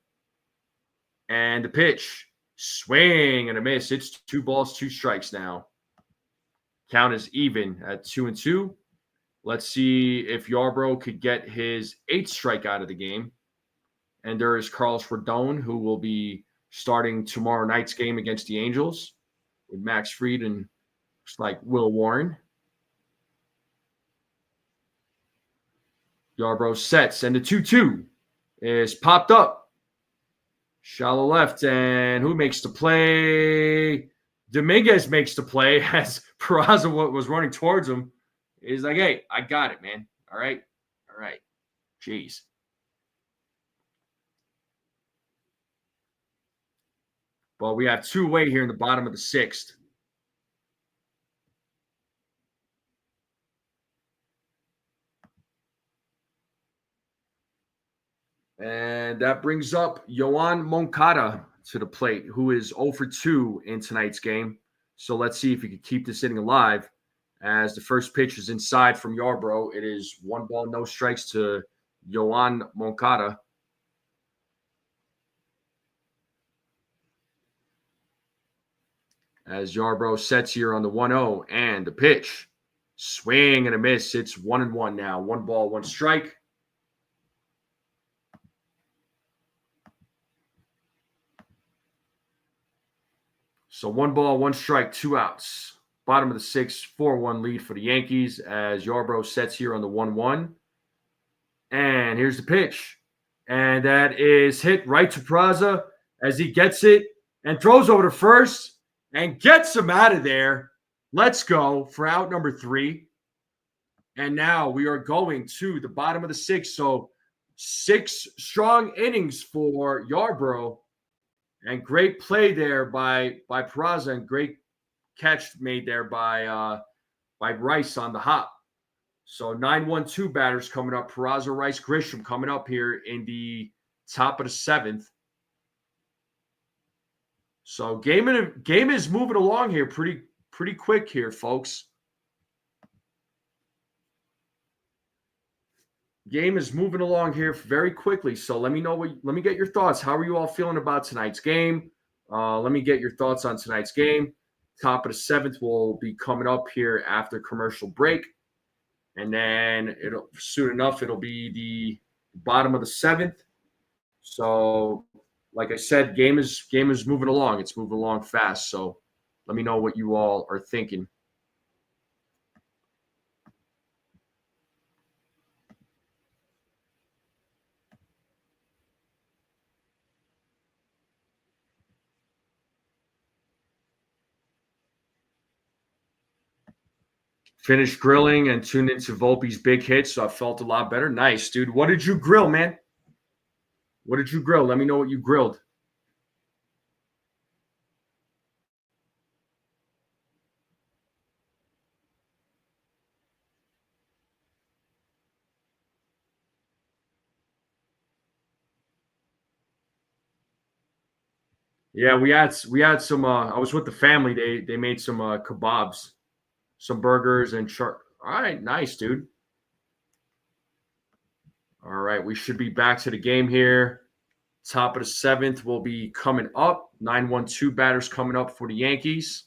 And the pitch. Swing and a miss. It's 2 balls, 2 strikes now. Count is even at 2-2. Let's see if Yarbrough could get his 8th strikeout of the game. And there is Carlos Rodon, who will be starting tomorrow night's game against the Angels with Max Fried and looks like Will Warren. Yarbrough sets, and the 2-2 is popped up. Shallow left, and who makes the play? Dominguez makes the play as Peraza was running towards him. He's like, hey, I got it, man. All right. Jeez. Well, we have 2 away here in the bottom of the sixth. And that brings up Yoan Moncada to the plate, who is 0-for-2 in tonight's game. So let's see if he can keep this inning alive. As the first pitch is inside from Yarbrough, it is 1 ball, no strikes to Yoan Moncada. As Yarbrough sets here on the 1-0, and the pitch. Swing and a miss. It's 1-1 now. 1 ball, 1 strike. So 1 ball, 1 strike, 2 outs. Bottom of the 6th, 4-1 lead for the Yankees as Yarbrough sets here on the 1-1. And here's the pitch. And that is hit right to Peraza as he gets it and throws over to first and gets him out of there. Let's go for out number 3. And now we are going to the bottom of the 6th. So 6 strong innings for Yarbrough. And great play there by Peraza, and great catch made there by Rice on the hop. So 9-1-2 batters coming up. Peraza, Rice, Grisham coming up here in the top of the 7th. So game is moving along here pretty quick here, folks. Game is moving along here very quickly. So let me get your thoughts. How are you all feeling about tonight's game? Let me get your thoughts on tonight's game. Top of the 7th will be coming up here after commercial break. And then soon enough, it'll be the bottom of the 7th. So, like I said, game is moving along. It's moving along fast. So let me know what you all are thinking. Finished grilling and tuned into Volpe's big hit, so I felt a lot better. Nice, dude. What did you grill, man? What did you grill? Let me know what you grilled. Yeah, we had some. I was with the family. They made some kebabs, some burgers, and All right, nice, dude. All right, we should be back to the game here. Top of the 7th will be coming up. 9-1-2 batters coming up for the Yankees.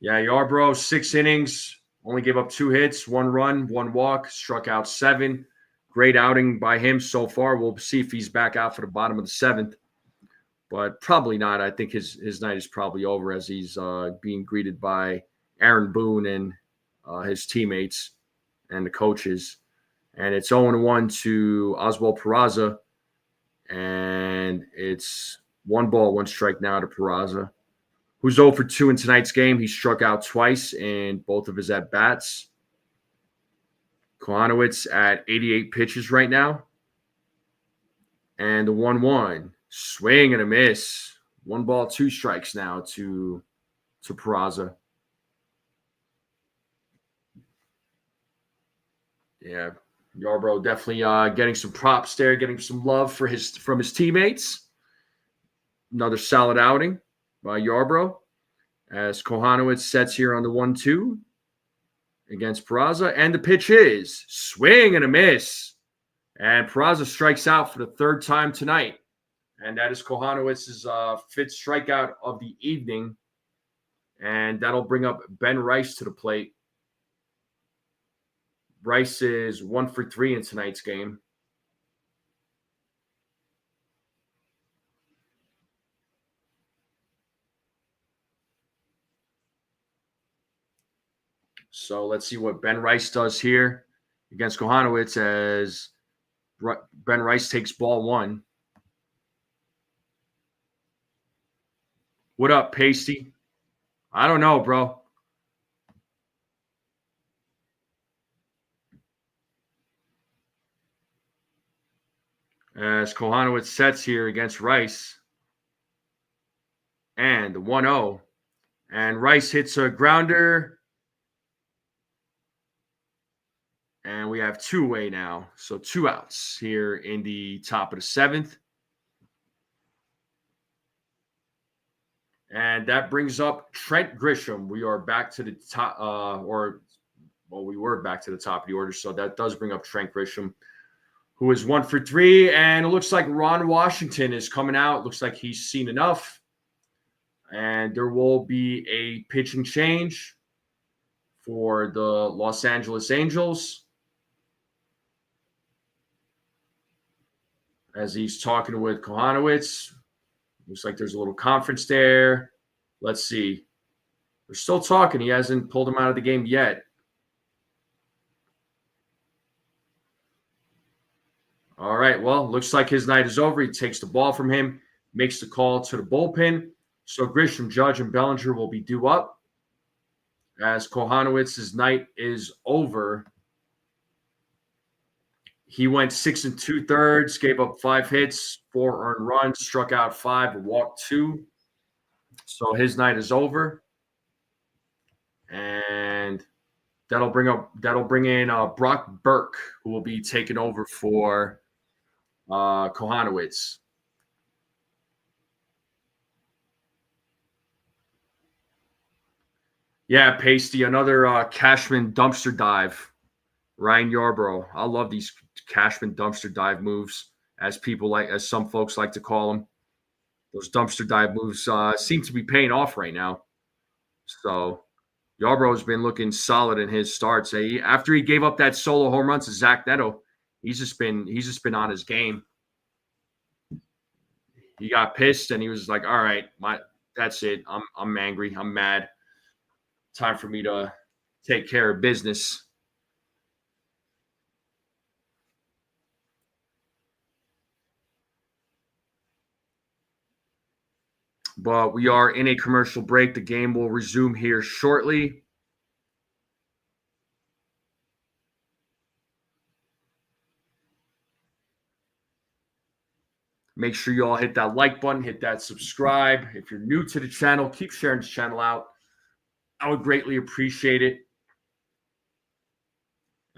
Yeah, Yarbrough, 6 innings, only gave up 2 hits, 1 run, 1 walk, struck out 7. Great outing by him so far. We'll see if he's back out for the bottom of the 7th, but probably not. I think his night is probably over as he's being greeted by Aaron Boone and his teammates and the coaches. And it's 0-1 to Oswald Peraza, and it's 1 ball, 1 strike now to Peraza, who's 0 for 2 in tonight's game. He struck out twice in both of his at-bats. Kohanowitz at 88 pitches right now. And the 1-1. Swing and a miss. 1 ball, 2 strikes now to Peraza. Yeah, Yarbrough definitely getting some props there, getting some love from his teammates. Another solid outing by Yarbrough as Kohanowitz sets here on the 1-2 against Peraza. And the pitch is swing and a miss. And Peraza strikes out for the 3rd time tonight. And that is Kohanowitz's 5th strikeout of the evening. And that'll bring up Ben Rice to the plate. Rice is 1 for 3 in tonight's game. So let's see what Ben Rice does here against Kohanowitz as Ben Rice takes ball 1. What up, Pasty? I don't know, bro. As Kohanowitz sets here against Rice. And the 1-0. And Rice hits a grounder. And we have 2 away now. So 2 outs here in the top of the 7th. And that brings up Trent Grisham. We are back to the top, we were back to the top of the order. So that does bring up Trent Grisham, who is 1 for 3. And it looks like Ron Washington is coming out. Looks like he's seen enough. And there will be a pitching change for the Los Angeles Angels as he's talking with Kohanowitz. Looks like there's a little conference there. Let's see. They're still talking. He hasn't pulled him out of the game yet. All right, well, looks like his night is over. He takes the ball from him, makes the call to the bullpen. So Grisham, Judge, and Bellinger will be due up as Kohanowitz's night is over. He went 6 2/3, gave up 5 hits, 4 earned runs, struck out 5, walked 2. So his night is over. And that'll bring in Brock Burke, who will be taking over for Kohanowitz. Yeah, Pasty, another Cashman dumpster dive. Ryan Yarbrough. I love these Cashman dumpster dive moves, as some folks like to call them. Those dumpster dive moves seem to be paying off right now. So Yarbrough has been looking solid in his starts. After he gave up that solo home run to Zach Neto, he's just been on his game. He got pissed and he was like, "All right, that's it. I'm angry. I'm mad. Time for me to take care of business." But we are in a commercial break. The game will resume here shortly. Make sure you all hit that like button, hit that subscribe. If you're new to the channel, keep sharing this channel out. I would greatly appreciate it.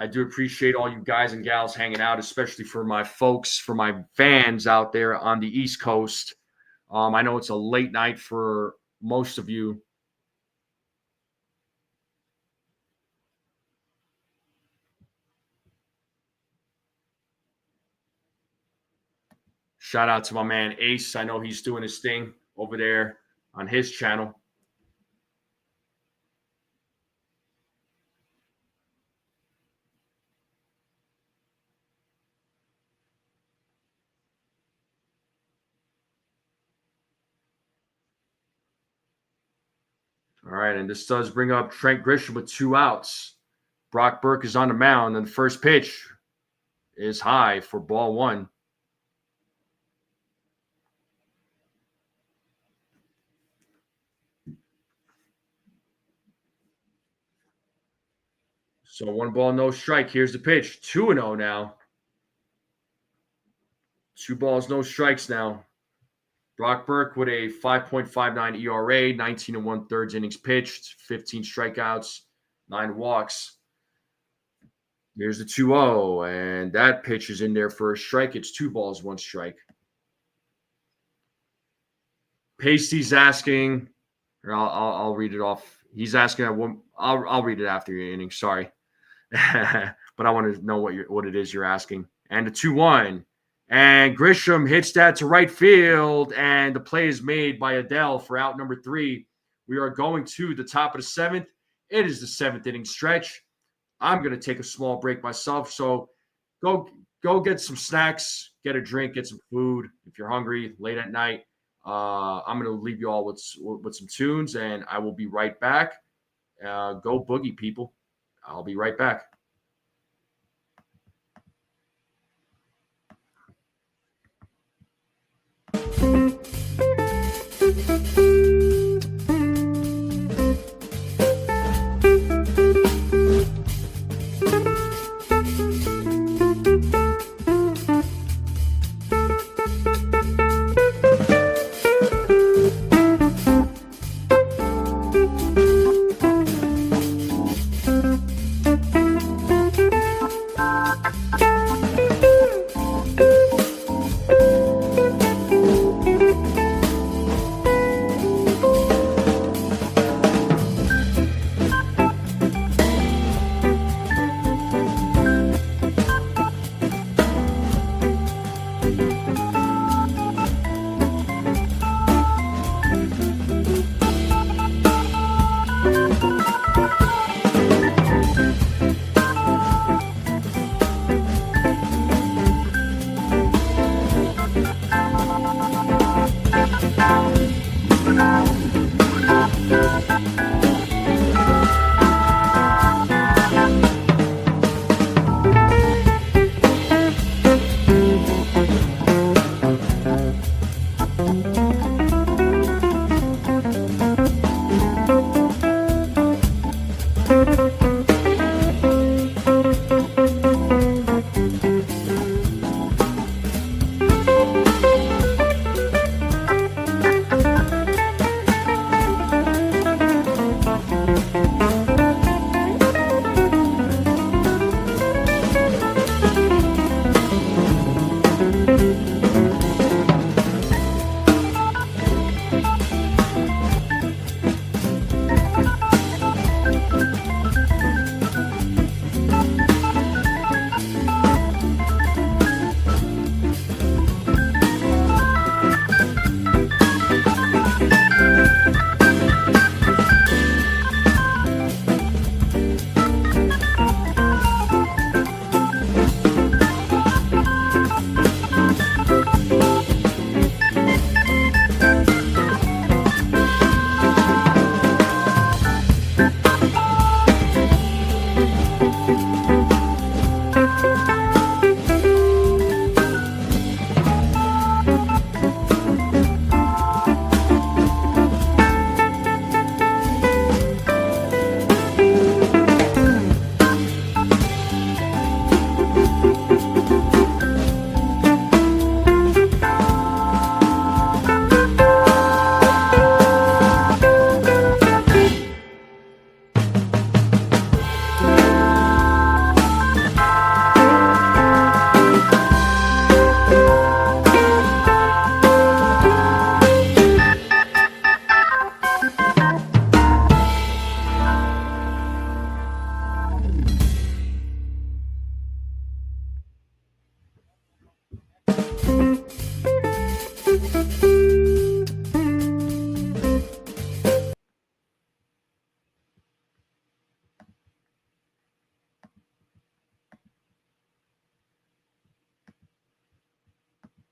I do appreciate all you guys and gals hanging out, especially for my folks, for my fans out there on the East Coast. I know it's a late night for most of you. Shout out to my man Ace. I know he's doing his thing over there on his channel. All right, and this does bring up Trent Grisham with 2 outs. Brock Burke is on the mound, and the first pitch is high for ball 1. So 1 ball, no strike. Here's the pitch. 2-0 now. 2 balls, no strikes now. Brock Burke with a 5.59 ERA, 19 1/3 innings pitched, 15 strikeouts, 9 walks. Here's the 2-0, and that pitch is in there for a strike. It's 2 balls, 1 strike. Pasty's asking, or I'll read it off. He's asking I'll read it after your inning. Sorry, but I want to know what it is you're asking. And the 2-1. And Grisham hits that to right field, and the play is made by Adele for out number 3. We are going to the top of the 7th. It is the 7th inning stretch. I'm going to take a small break myself, so go get some snacks, get a drink, get some food if you're hungry late at night. I'm going to leave you all with some tunes, and I will be right back. Go Boogie, people. I'll be right back.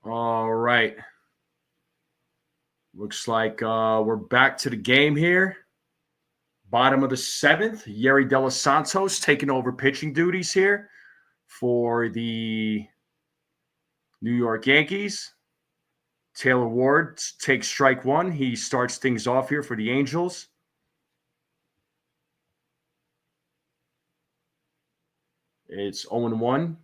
All right. Looks like we're back to the game here. Bottom of the seventh, Yariel De Los Santos taking over pitching duties here for the New York Yankees. Taylor Ward takes strike one. He starts things off here for the Angels. It's 0-1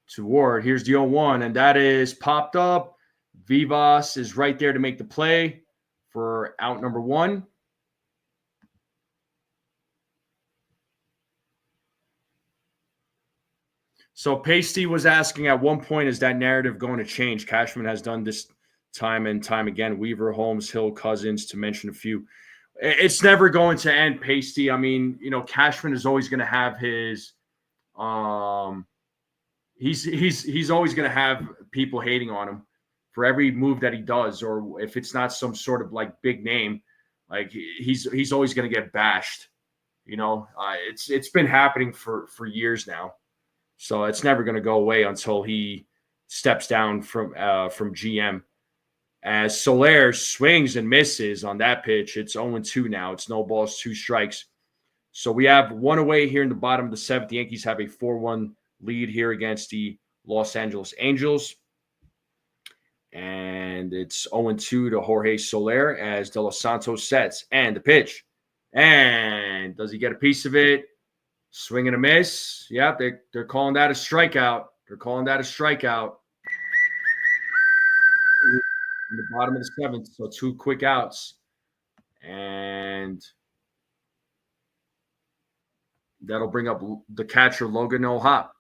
to Ward. Here's the 0-1, and that is popped up. Vivas is right there to make the play for out number one. So Pasty was asking at one point, is that narrative going to change? Cashman has done this time and time again. Weaver, Holmes, Hill, Cousins, to mention a few. It's never going to end, Pasty. I mean, Cashman is always going to have his he's always going to have people hating on him for every move that he does, or if it's not some sort of like big name, like he's always going to get bashed. It's been happening for years now. So it's never going to go away until he steps down from GM. As Soler swings and misses on that pitch, it's 0-2 now. It's no balls, 2 strikes. So we have one away here in the bottom of the seventh. The Yankees have a 4-1 lead here against the Los Angeles Angels. And it's 0-2 to Jorge Soler as De Los Santos sets. And the pitch. And does he get a piece of it? Swing and a miss. Yeah, they're calling that a strikeout. They're calling that a strikeout. In the bottom of the seventh, so 2 quick outs. And that'll bring up the catcher, Logan O'Hop.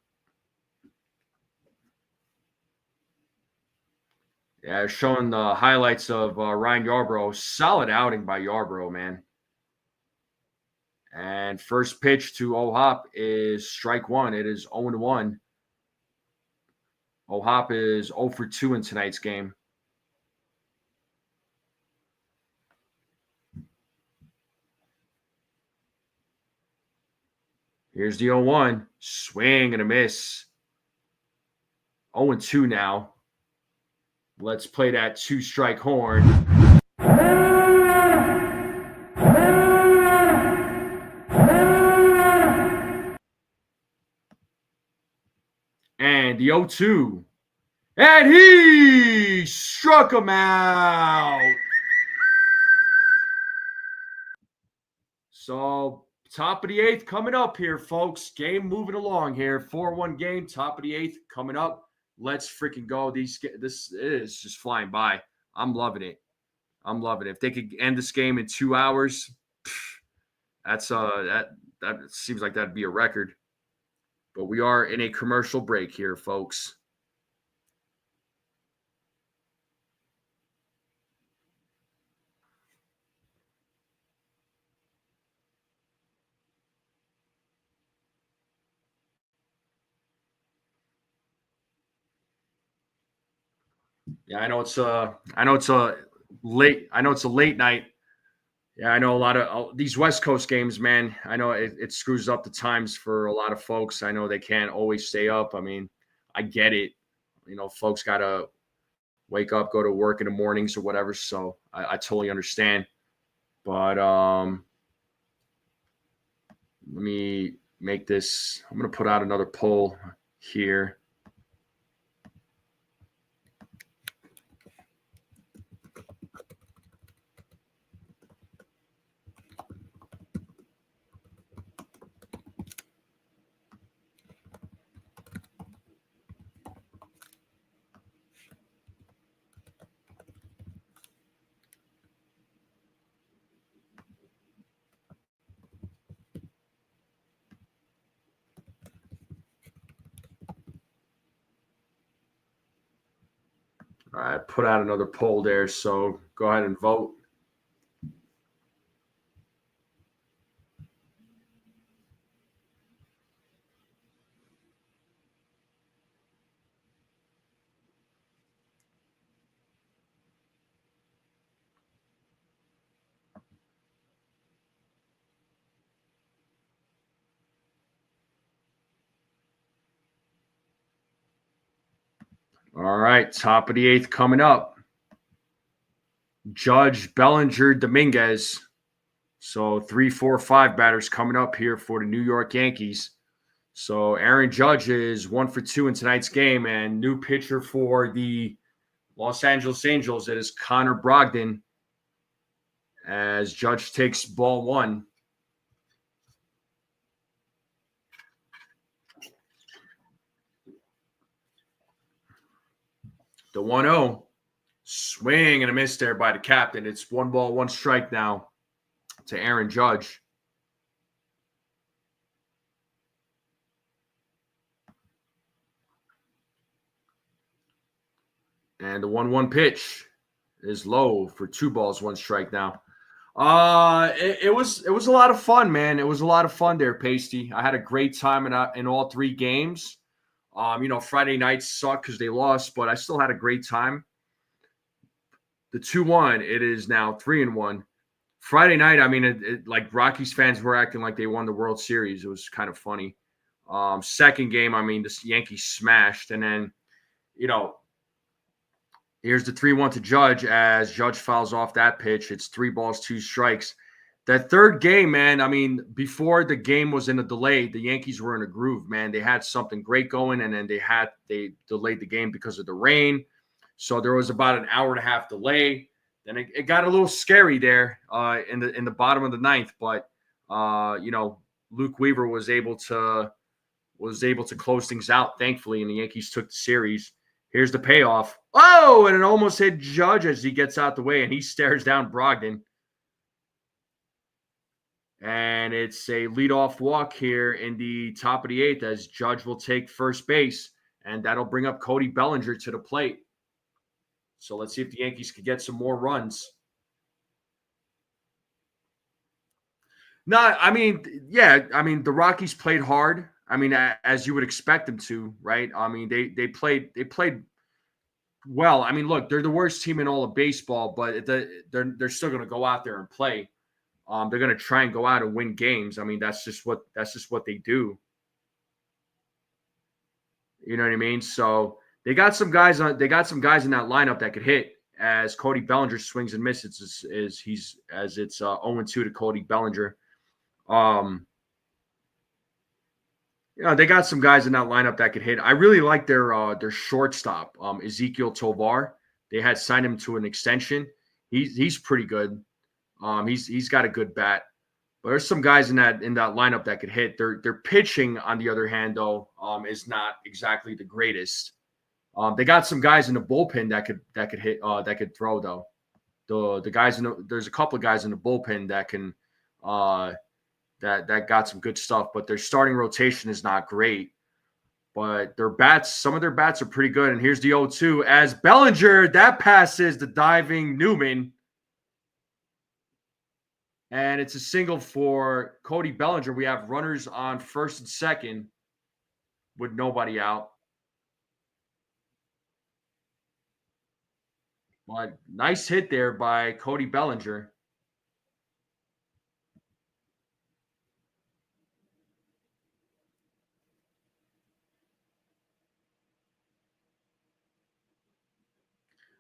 Yeah, showing the highlights of Ryan Yarbrough. Solid outing by Yarbrough, man. And first pitch to O'Hop is strike one. It is 0-1. O'Hop is 0-2 in tonight's game. Here's the 0-1. Swing and a miss. 0-2 now. Let's play that 2-strike horn. And the 0-2. And he struck him out. So top of the eighth coming up here, folks. Game moving along here. 4-1 game, top of the eighth coming up. Let's freaking go. This is just flying by. I'm loving it. If they could end this game in 2 hours, that's that seems like that'd be a record. But we are in a commercial break here, folks. Yeah, I know it's a late night. Yeah, I know a lot of these West Coast games, man. I know it screws up the times for a lot of folks. I know they can't always stay up. I mean, I get it. Folks got to wake up, go to work in the mornings or whatever. So I totally understand. But let me make this. I'm going to put out another poll here. All right, put out another poll there, so go ahead and vote. All right, top of the 8th coming up. Judge, Bellinger, Dominguez. So 3, 4, 5 batters coming up here for the New York Yankees. So Aaron Judge is 1 for 2 in tonight's game, and new pitcher for the Los Angeles Angels, it is Connor Brogdon, as Judge takes ball 1. The 1-0. Swing and a miss there by the captain. It's 1 ball, 1 strike now to Aaron Judge. And the 1-1 pitch is low for 2 balls, 1 strike now. It was a lot of fun, man. It was a lot of fun there, Pasty. I had a great time in all 3 games. Friday nights sucked because they lost, but I still had a great time. The 2-1, it is now 3-1. Friday night, I mean, like Rockies fans were acting like they won the World Series. It was kind of funny. Second game, I mean, the Yankees smashed, and then, here's the 3-1 to Judge as Judge fouls off that pitch. It's 3 balls, 2 strikes. That third game, man, I mean, before the game was in a delay, the Yankees were in a groove, man. They had something great going, and then they delayed the game because of the rain. So there was about an hour and a half delay. Then it got a little scary there in the bottom of the 9th, but Luke Weaver was able to close things out, thankfully, and the Yankees took the series. Here's the payoff. Oh, and it almost hit Judge as he gets out the way, and he stares down Brogdon. And it's a leadoff walk here in the top of the 8th as Judge will take first base, and that'll bring up Cody Bellinger to the plate. So let's see if the Yankees could get some more runs. No, I mean, the Rockies played hard. I mean, as you would expect them to, right? I mean, they played well. I mean, look, they're the worst team in all of baseball, but they're still going to go out there and play. They're going to try and go out and win games. I mean, that's just what they do. You know what I mean? So they got some guys in that lineup that could hit. As Cody Bellinger swings and misses, it's 0-2 to Cody Bellinger. They got some guys in that lineup that could hit. I really like their shortstop, Ezekiel Tovar. They had signed him to an extension. He's pretty good. He's got a good bat. But there's some guys in that lineup that could hit. Their pitching, on the other hand, though, is not exactly the greatest. They got some guys in the bullpen that could hit, that could throw, though. The guys there's a couple of guys in the bullpen that can that got some good stuff, but their starting rotation is not great. But some of their bats are pretty good. And here's the 0-2 as Bellinger, that passes the diving Newman. And it's a single for Cody Bellinger. We have runners on first and second with nobody out. But nice hit there by Cody Bellinger.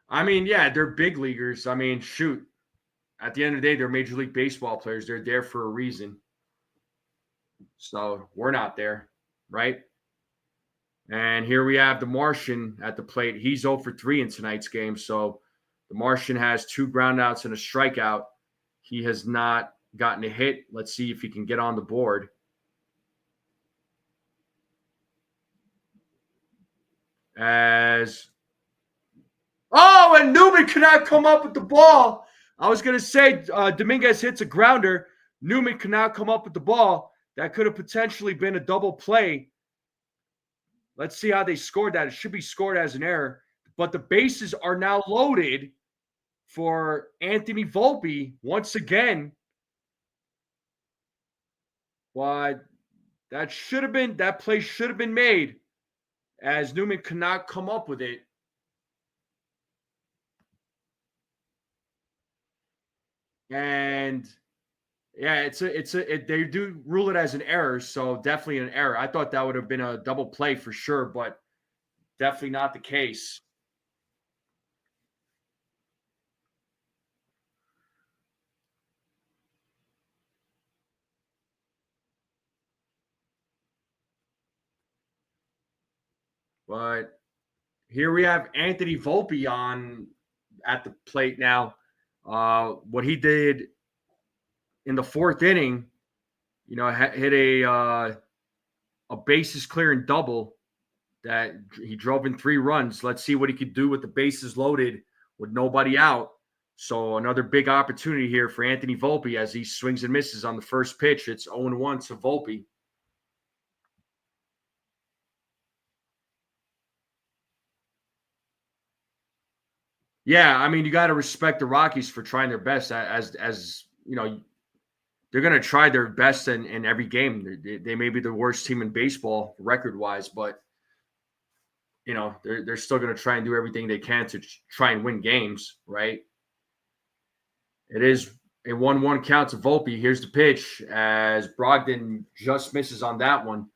I mean, yeah, they're big leaguers. I mean, shoot. At the end of the day, they're Major League Baseball players. They're there for a reason. So we're not there, right? And here we have the Martian at the plate. He's 0 for 3 in tonight's game. So the Martian has 2 groundouts and a strikeout. He has not gotten a hit. Let's see if he can get on the board. And Newman cannot come up with the ball. I was going to say Dominguez hits a grounder. Newman cannot come up with the ball. That could have potentially been a double play. Let's see how they scored that. It should be scored as an error. But the bases are now loaded for Anthony Volpe once again. But that play should have been made, as Newman cannot come up with it. And yeah, they do rule it as an error, so definitely an error. I thought that would have been a double play for sure, but definitely not the case. But here we have Anthony Volpe on at the plate now. What he did in the 4th inning, hit a bases clearing double that he drove in 3 runs. Let's see what he could do with the bases loaded with nobody out. So another big opportunity here for Anthony Volpe as he swings and misses on the first pitch. It's 0-1 to Volpe. Yeah, I mean, you got to respect the Rockies for trying their best. As you know, they're going to try their best in every game. They may be the worst team in baseball record-wise, but they're still going to try and do everything they can to try and win games, right? It is a 1-1 count to Volpe. Here's the pitch as Brogdon just misses on that one.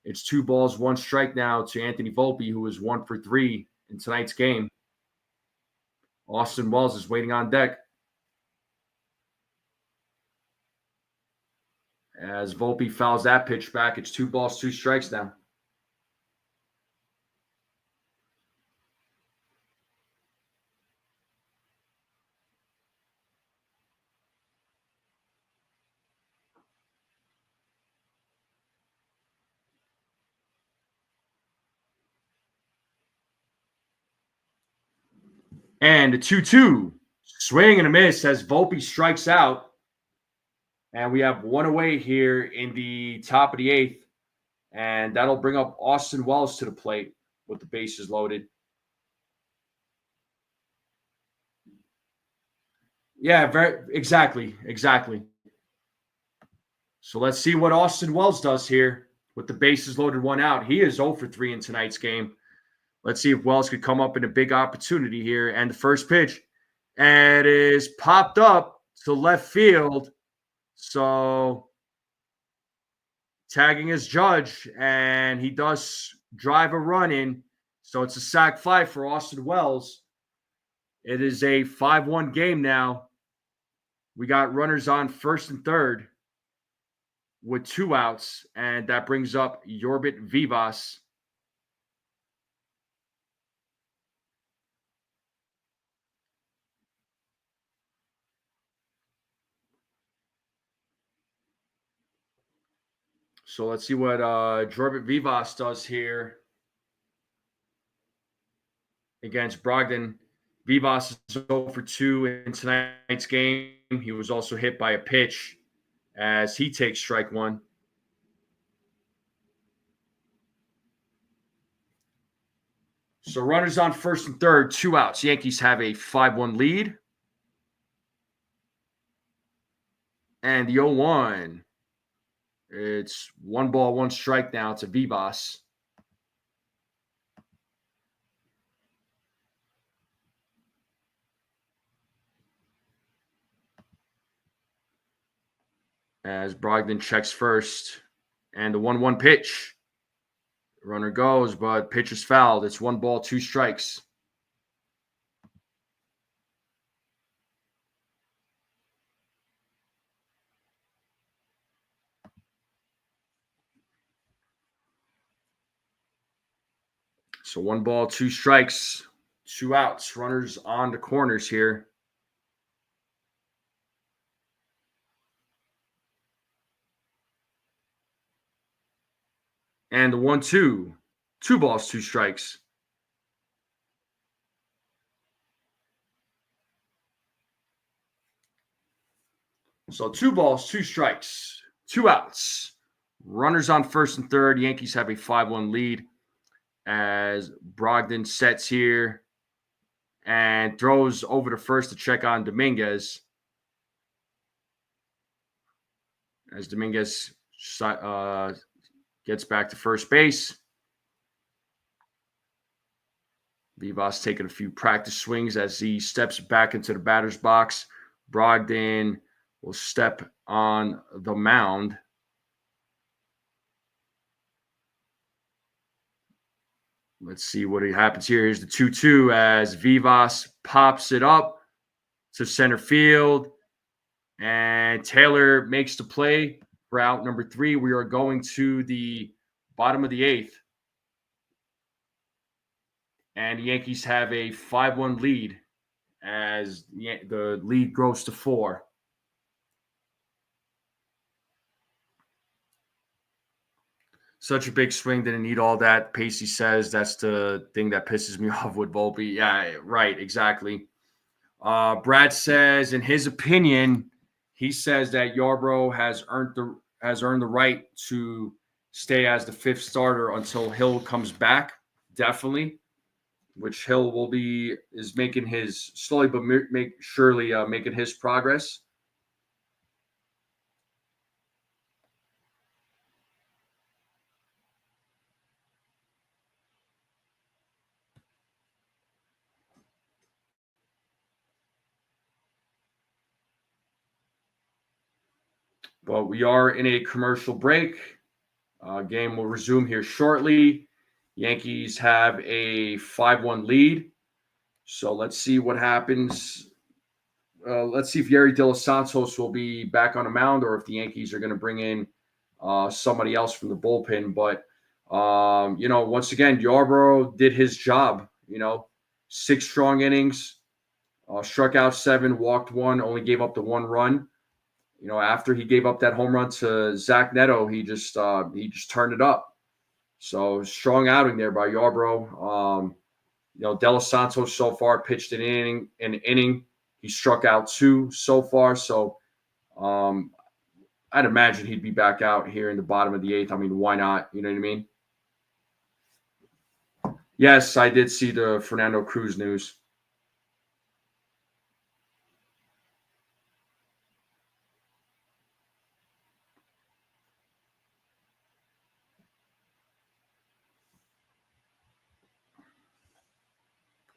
It's 2 balls, 1 strike now to Anthony Volpe, who is 1 for 3 in tonight's game. Austin Wells is waiting on deck. As Volpe fouls that pitch back, it's 2 balls, 2 strikes now. And a 2-2. Swing and a miss as Volpe strikes out. And we have 1 away here in the top of the 8th. And that'll bring up Austin Wells to the plate with the bases loaded. Yeah, exactly. So let's see what Austin Wells does here with the bases loaded, 1 out. He is 0 for 3 in tonight's game. Let's see if Wells could come up in a big opportunity here. And the first pitch, and it is popped up to left field. So tagging his Judge, and he does drive a run in. So it's a sac fly for Austin Wells. It is a 5-1 game now. We got runners on first and third with 2 outs, and that brings up Yorbit Vivas. So let's see what Yorbit Vivas does here against Brogdon. Vivas is 0 for 2 in tonight's game. He was also hit by a pitch as he takes strike 1. So runners on first and third, 2 outs. Yankees have a 5-1 lead. And the 0-1. It's 1 ball, 1 strike now to Vivas. As Brogdon checks first. And the 1-1 pitch. Runner goes, but pitch is fouled. It's 1 ball, 2 strikes. So 1 ball, 2 strikes, 2 outs. Runners on the corners here. And the 1-2. 2 balls, 2 strikes. So 2 balls, 2 strikes, 2 outs. Runners on first and third. Yankees have a 5-1 lead as Brogdon sets here and throws over to first to check on Dominguez. As Dominguez gets back to first base. Vivas taking a few practice swings as he steps back into the batter's box. Brogdon will step on the mound. Let's see what happens here. Here's the 2-2 as Vivas pops it up to center field. And Taylor makes the play for out number 3. We are going to the bottom of the 8th. And the Yankees have a 5-1 lead as the lead grows to 4. Such a big swing, didn't need all that. Pacey says that's the thing that pisses me off with Volpe. Yeah, right, exactly. Brad says, in his opinion, he says that Yarbrough has earned the right to stay as the 5th starter until Hill comes back. Definitely, which Hill is making his slowly but surely making his progress. But we are in a commercial break. Game will resume here shortly. Yankees have a 5-1 lead. So let's see what happens. Let's see if Yariel De Los Santos will be back on the mound or if the Yankees are going to bring in somebody else from the bullpen. But, once again, Yarbrough did his job. 6 strong innings, struck out 7, walked 1, only gave up the 1 run. After he gave up that home run to Zach Neto, he just turned it up. So strong outing there by Yarbrough. De Los Santos so far pitched an inning. He struck out 2 so far. So I'd imagine he'd be back out here in the bottom of the 8th. I mean, why not? You know what I mean? Yes, I did see the Fernando Cruz news.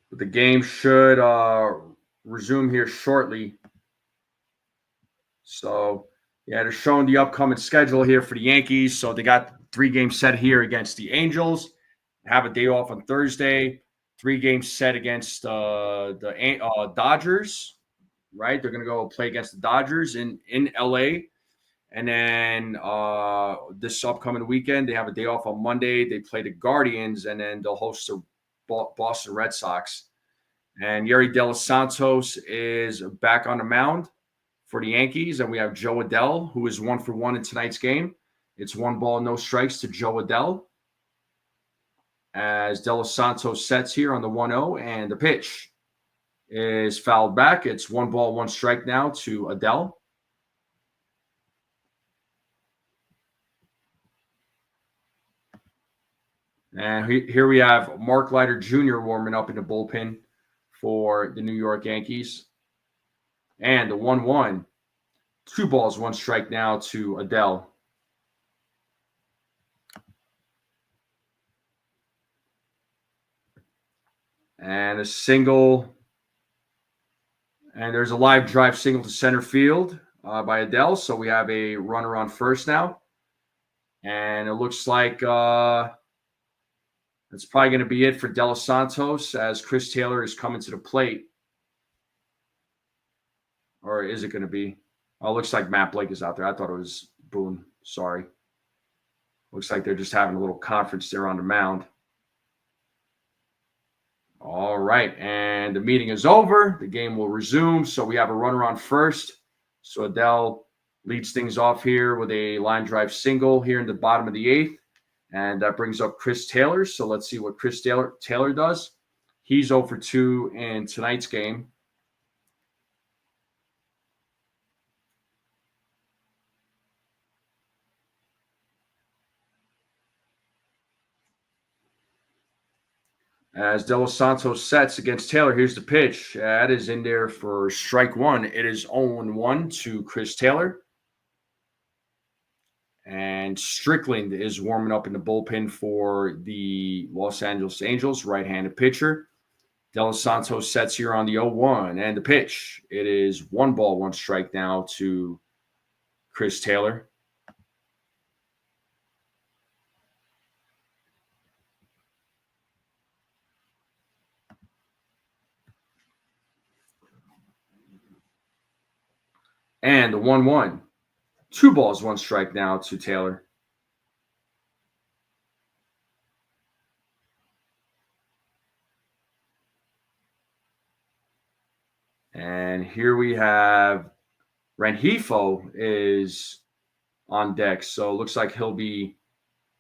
But the game should resume here shortly. So, yeah, they're showing the upcoming schedule here for the Yankees. So they got 3 games set here against the Angels. Have a day off on Thursday. 3 games set against the Dodgers, right? They're going to go play against the Dodgers in L.A. And then this upcoming weekend, they have a day off on Monday. They play the Guardians, and then they'll host the Boston Red Sox. And Yariel De Los Santos is back on the mound for the Yankees. And we have Joe Adell, who is 1 for 1 in tonight's game. It's 1 ball, no strikes to Joe Adell. As De Los Santos sets here on the 1-0, and the pitch is fouled back. It's 1 ball, 1 strike now to Adell. And here we have Mark Leiter Jr. warming up in the bullpen for the New York Yankees. And the 1-1, 2 balls, 1 strike now to Adell. And a single. And there's a live drive single to center field by Adell. So we have a runner on first now. And it looks like that's probably going to be it for De Los Santos as Chris Taylor is coming to the plate. Or is it going to be? Oh, it looks like Matt Blake is out there. I thought it was Boone. Sorry. Looks like they're just having a little conference there on the mound. All right, and the meeting is over. The game will resume. So we have a runner on first. So Adele leads things off here with a line drive single here in the bottom of the eighth. And that brings up Chris Taylor. So let's see what Chris Taylor does. He's 0 for 2 in tonight's game. As De Los Santos sets against Taylor, here's the pitch. That is in there for strike one. It is 0-1 to Chris Taylor. And Strickland is warming up in the bullpen for the Los Angeles Angels, right-handed pitcher. De Los Santos sets here on the 0-1, and the pitch. It is 1 ball, 1 strike now to Chris Taylor. And the 1-1. 2 balls, 1 strike now to Taylor. And here we have Rengifo is on deck. So it looks like he'll be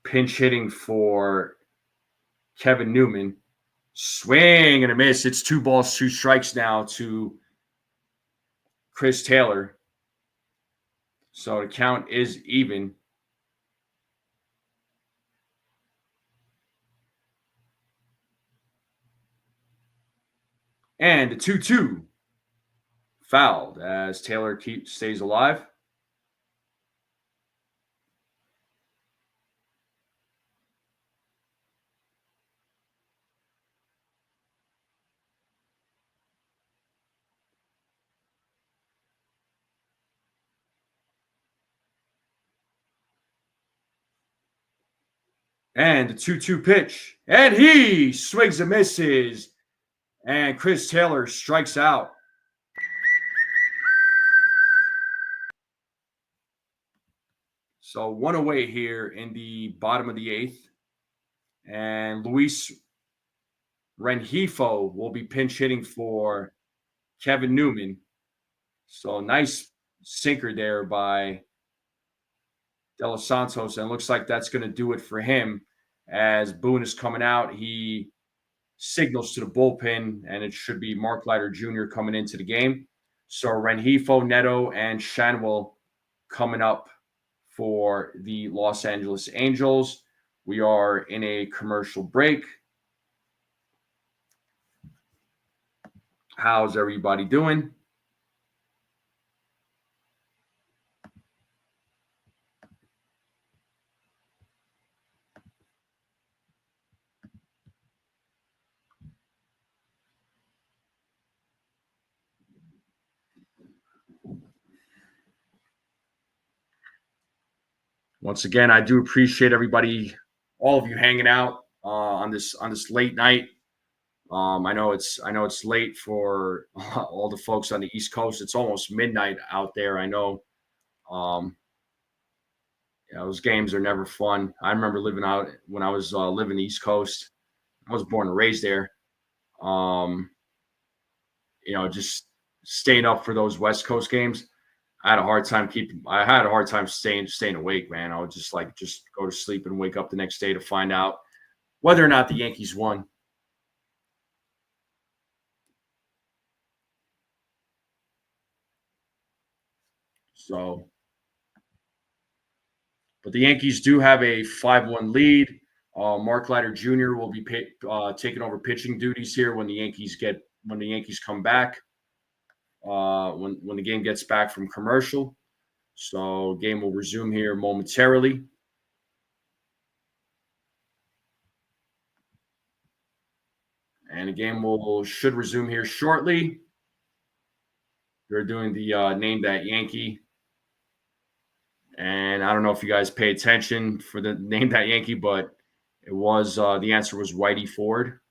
pinch hitting for Kevin Newman. Swing and a miss. It's 2 balls, 2 strikes now to Chris Taylor. So the count is even. And the 2-2 fouled as Taylor stays alive. And the 2-2 pitch. And he swings and misses. And Chris Taylor strikes out. So 1 away here in the bottom of the eighth. And Luis Rengifo will be pinch hitting for Kevin Newman. So nice sinker there by De Los Santos. And looks like that's going to do it for him. As Boone is coming out, he signals to the bullpen, and it should be Mark Leiter Jr. coming into the game. So Rengifo, Neto, and Shanwell coming up for the Los Angeles Angels. We are in a commercial break. How's everybody doing? Once again, I do appreciate everybody, all of you hanging out on this late night. I know it's late for all the folks on the East Coast. It's almost midnight out there. I know. Yeah, those games are never fun. I remember living out when I was living the East Coast. I was born and raised there. Um, just staying up for those West Coast games. I had a hard time staying awake, man. I would just go to sleep and wake up the next day to find out whether or not the Yankees won. So, but the Yankees do have a 5-1 lead. Mark Leiter Jr. will be taking over pitching duties here when the Yankees come back. When the game gets back from commercial. So game will resume here momentarily. And the game should resume here shortly. They're doing the Name That Yankee. And I don't know if you guys pay attention for the Name That Yankee, but it was the answer was Whitey Ford.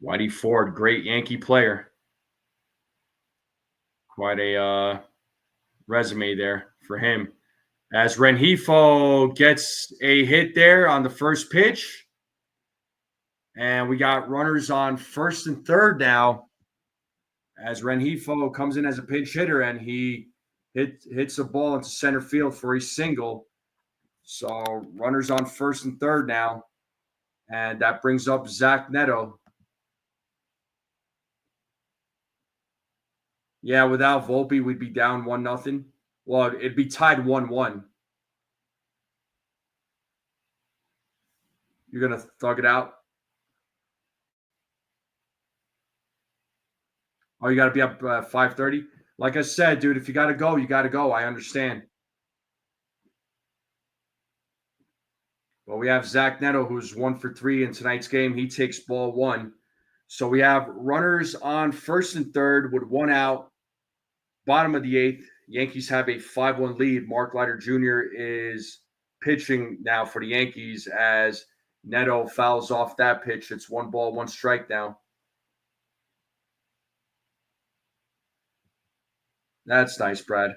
Whitey Ford, great Yankee player. Quite a resume there for him. As Rengifo gets a hit there on the first pitch. And we got runners on first and third now. As Rengifo comes in as a pinch hitter and he hits a ball into center field for a single. So runners on first and third now. And that brings up Zach Neto. Yeah, without Volpe, we'd be down 1-0. Well, it'd be tied 1-1. You're going to thug it out? Oh, you got to be up 5:30? Like I said, dude, if you got to go, you got to go. I understand. Well, we have Zach Neto, who's 1 for 3 in tonight's game. He takes ball 1. So we have runners on first and third with 1 out. Bottom of the 8th, Yankees have a 5-1 lead. Mark Leiter Jr. is pitching now for the Yankees as Neto fouls off that pitch. It's 1 ball, 1 strike now. That's nice, Brad.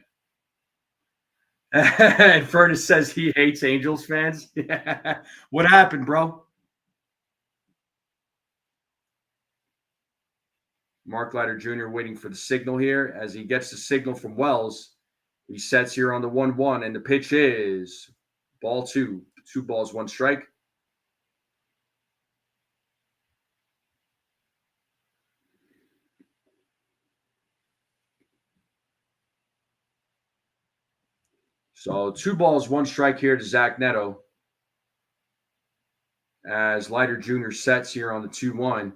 And Furnace says he hates Angels fans. What happened, bro? Mark Leiter Jr. waiting for the signal here. As he gets the signal from Wells, he sets here on the 1-1, and the pitch is ball 2. 2 balls, 1 strike. So 2 balls, 1 strike here to Zach Neto. As Leiter Jr. sets here on the 2-1.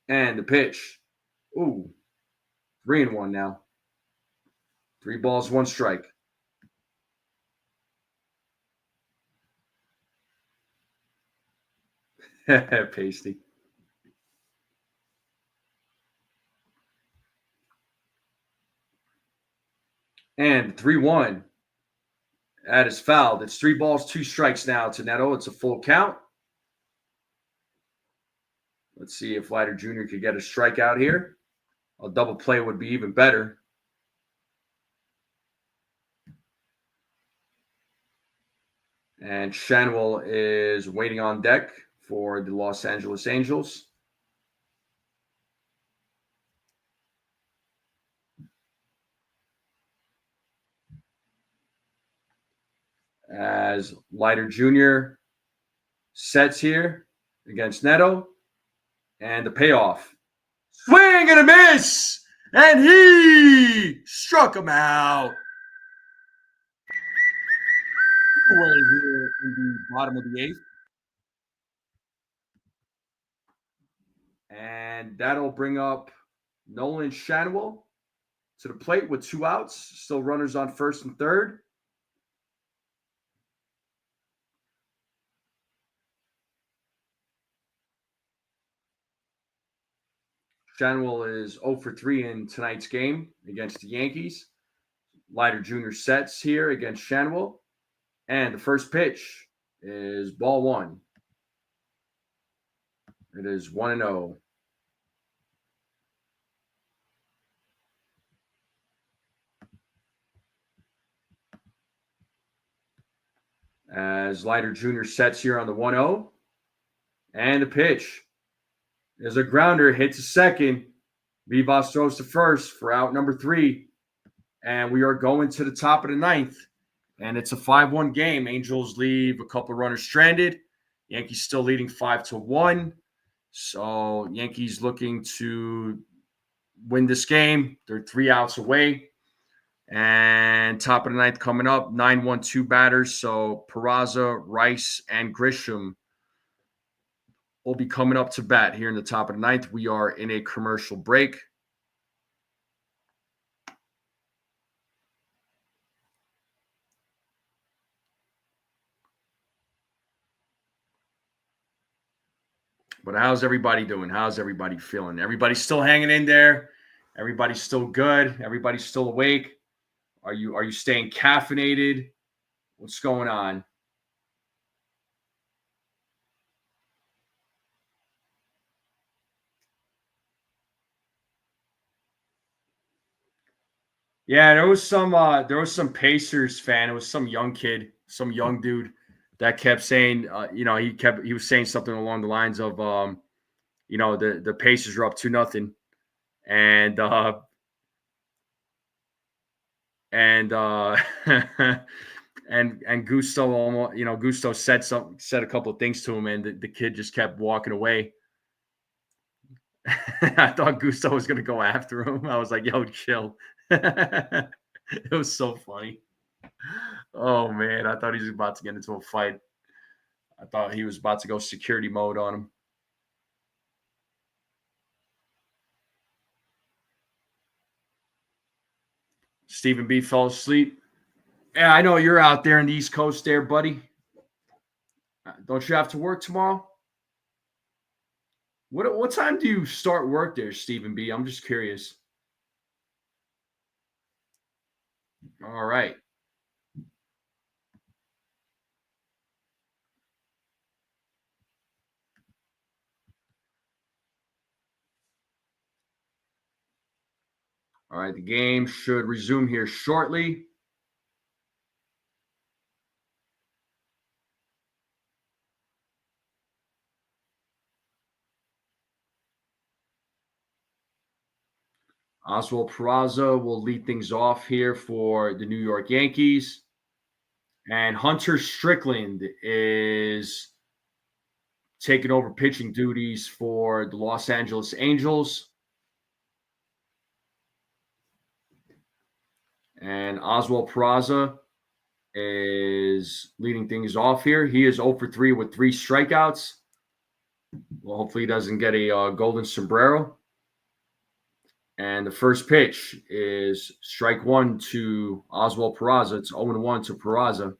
And the pitch. Ooh, 3-1 now. 3 balls, 1 strike. Pasty. And 3-1. That is fouled. It's 3 balls, 2 strikes now to Neto. It's a full count. Let's see if Leiter Jr. could get a strikeout here. A double play would be even better. And Shanwell is waiting on deck for the Los Angeles Angels. As Leiter Jr. sets here against Neto. And the payoff. Swing and a miss! And he struck him out. Away here in the bottom of the 8th. And that'll bring up Nolan Shanwell to the plate with 2 outs. Still runners on first and third. Shanwell is 0 for 3 in tonight's game against the Yankees. Leiter Jr. sets here against Shanwell. And the first pitch is ball 1. It is 1-0. As Leiter Jr. sets here on the 1-0. And the pitch is a grounder, hits a second. Vivas throws to first for out number 3. And we are going to the top of the 9th. And it's a 5-1 game. Angels leave a couple of runners stranded. Yankees still leading 5-1. So Yankees looking to win this game. They're 3 outs away. And top of the 9th coming up, 9-1-2 batters. So Peraza, Rice, and Grisham will be coming up to bat here in the top of the 9th. We are in a commercial break. But how's everybody doing? How's everybody feeling? Everybody's still hanging in there. Everybody's still good. Everybody's still awake. Are you staying caffeinated? What's going on? Yeah, there was some Pacers fan. It was some young kid, some young dude that kept saying, he was saying something along the lines of, the Pacers are up 2-0, and and and Gusto almost, Gusto said a couple of things to him, and the kid just kept walking away. I thought Gusto was gonna go after him. I was like, "Yo, chill." It was so funny. Oh man, I thought he was about to get into a fight. I thought he was about to go security mode on him. Stephen B fell asleep. Yeah, I know you're out there in the East Coast there, buddy. Don't you have to work tomorrow? What time do you start work there, Stephen B? I'm just curious. All right. All right. The game should resume here shortly. Oswald Peraza will lead things off here for the New York Yankees. And Hunter Strickland is taking over pitching duties for the Los Angeles Angels. And Oswald Peraza is leading things off here. He is 0 for 3 with 3 strikeouts. Well, hopefully he doesn't get a golden sombrero. And the first pitch is strike one to Oswald Peraza. It's 0-1 to Peraza.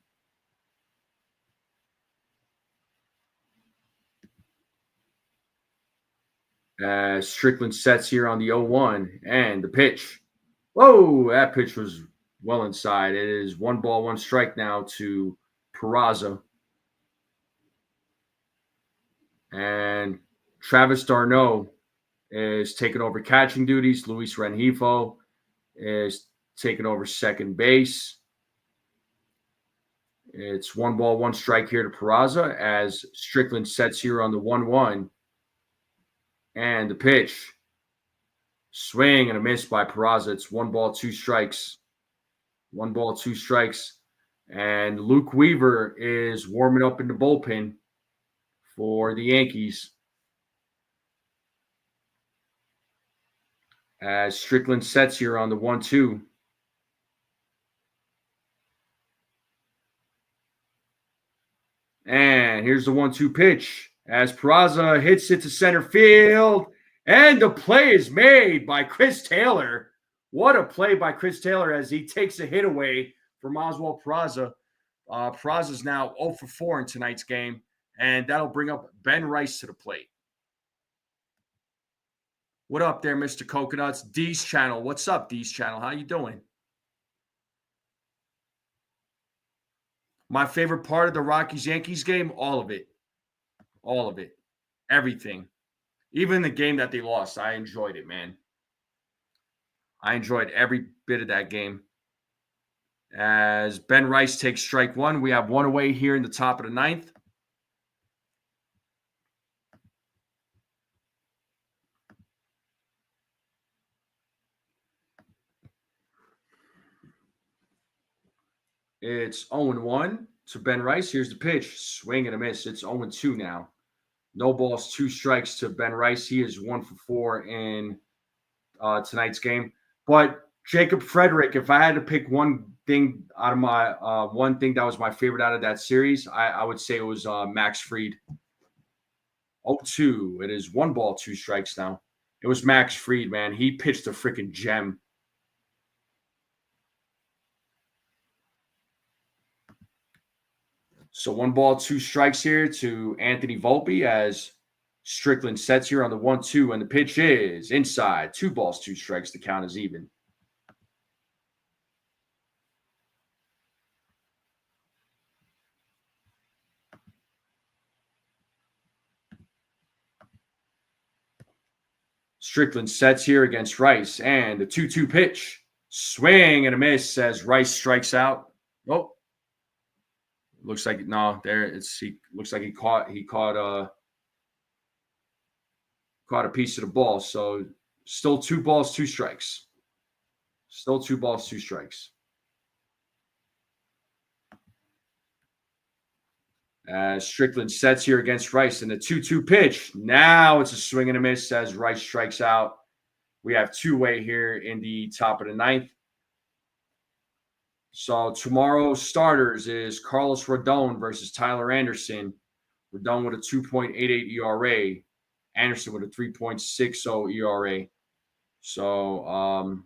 Strickland sets here on the 0-1, and the pitch. Whoa, that pitch was well inside. It is 1 ball, 1 strike now to Peraza. And Travis d'Arnaud is taking over catching duties. Luis Rengifo is taking over second base. It's 1 ball, 1 strike here to Peraza as Strickland sets here on the 1-1. And the pitch. Swing and a miss by Peraza. It's 1 ball, 2 strikes. 1 ball, 2 strikes. And Luke Weaver is warming up in the bullpen for the Yankees. As Strickland sets here on the 1-2. And here's the 1-2 pitch as Peraza hits it to center field. And the play is made by Chris Taylor. What a play by Chris Taylor as he takes a hit away from Oswald Peraza. Peraza's now 0 for 4 in tonight's game, and that'll bring up Ben Rice to the plate. What up there, Mr. Coconuts? D's channel. What's up, D's channel? How you doing? My favorite part of the Rockies-Yankees game? All of it. All of it. Everything. Even the game that they lost, I enjoyed it, man. I enjoyed every bit of that game. As Ben Rice takes strike one, we have 1 away here in the top of the 9th. It's 0-1 to Ben Rice. Here's the pitch. Swing and a miss. It's 0-2 now. No balls, 2 strikes to Ben Rice. He is 1 for 4 in tonight's game. But Jacob Frederick, if I had to pick one thing out of my one thing that was my favorite out of that series, I would say it was Max Fried. 0-2. It is 1 ball, 2 strikes now. It was Max Fried, man. He pitched a freaking gem. So 1 ball, 2 strikes here to Anthony Volpe as Strickland sets here on the 1-2, and the pitch is inside. 2 balls, 2 strikes. The count is even. Strickland sets here against Rice, and the 2-2 pitch. Swing and a miss as Rice strikes out. Oh, looks like no. There it's. He looks like he caught a piece of the ball. So still 2 balls, 2 strikes. Still 2 balls, 2 strikes. As Strickland sets here against Rice in the 2-2 pitch. Now it's a swing and a miss as Rice strikes out. We have 2-way here in the top of the 9th. So tomorrow's starters is Carlos Rodon versus Tyler Anderson. Rodon with a 2.88 ERA. Anderson with a 3.60 ERA. So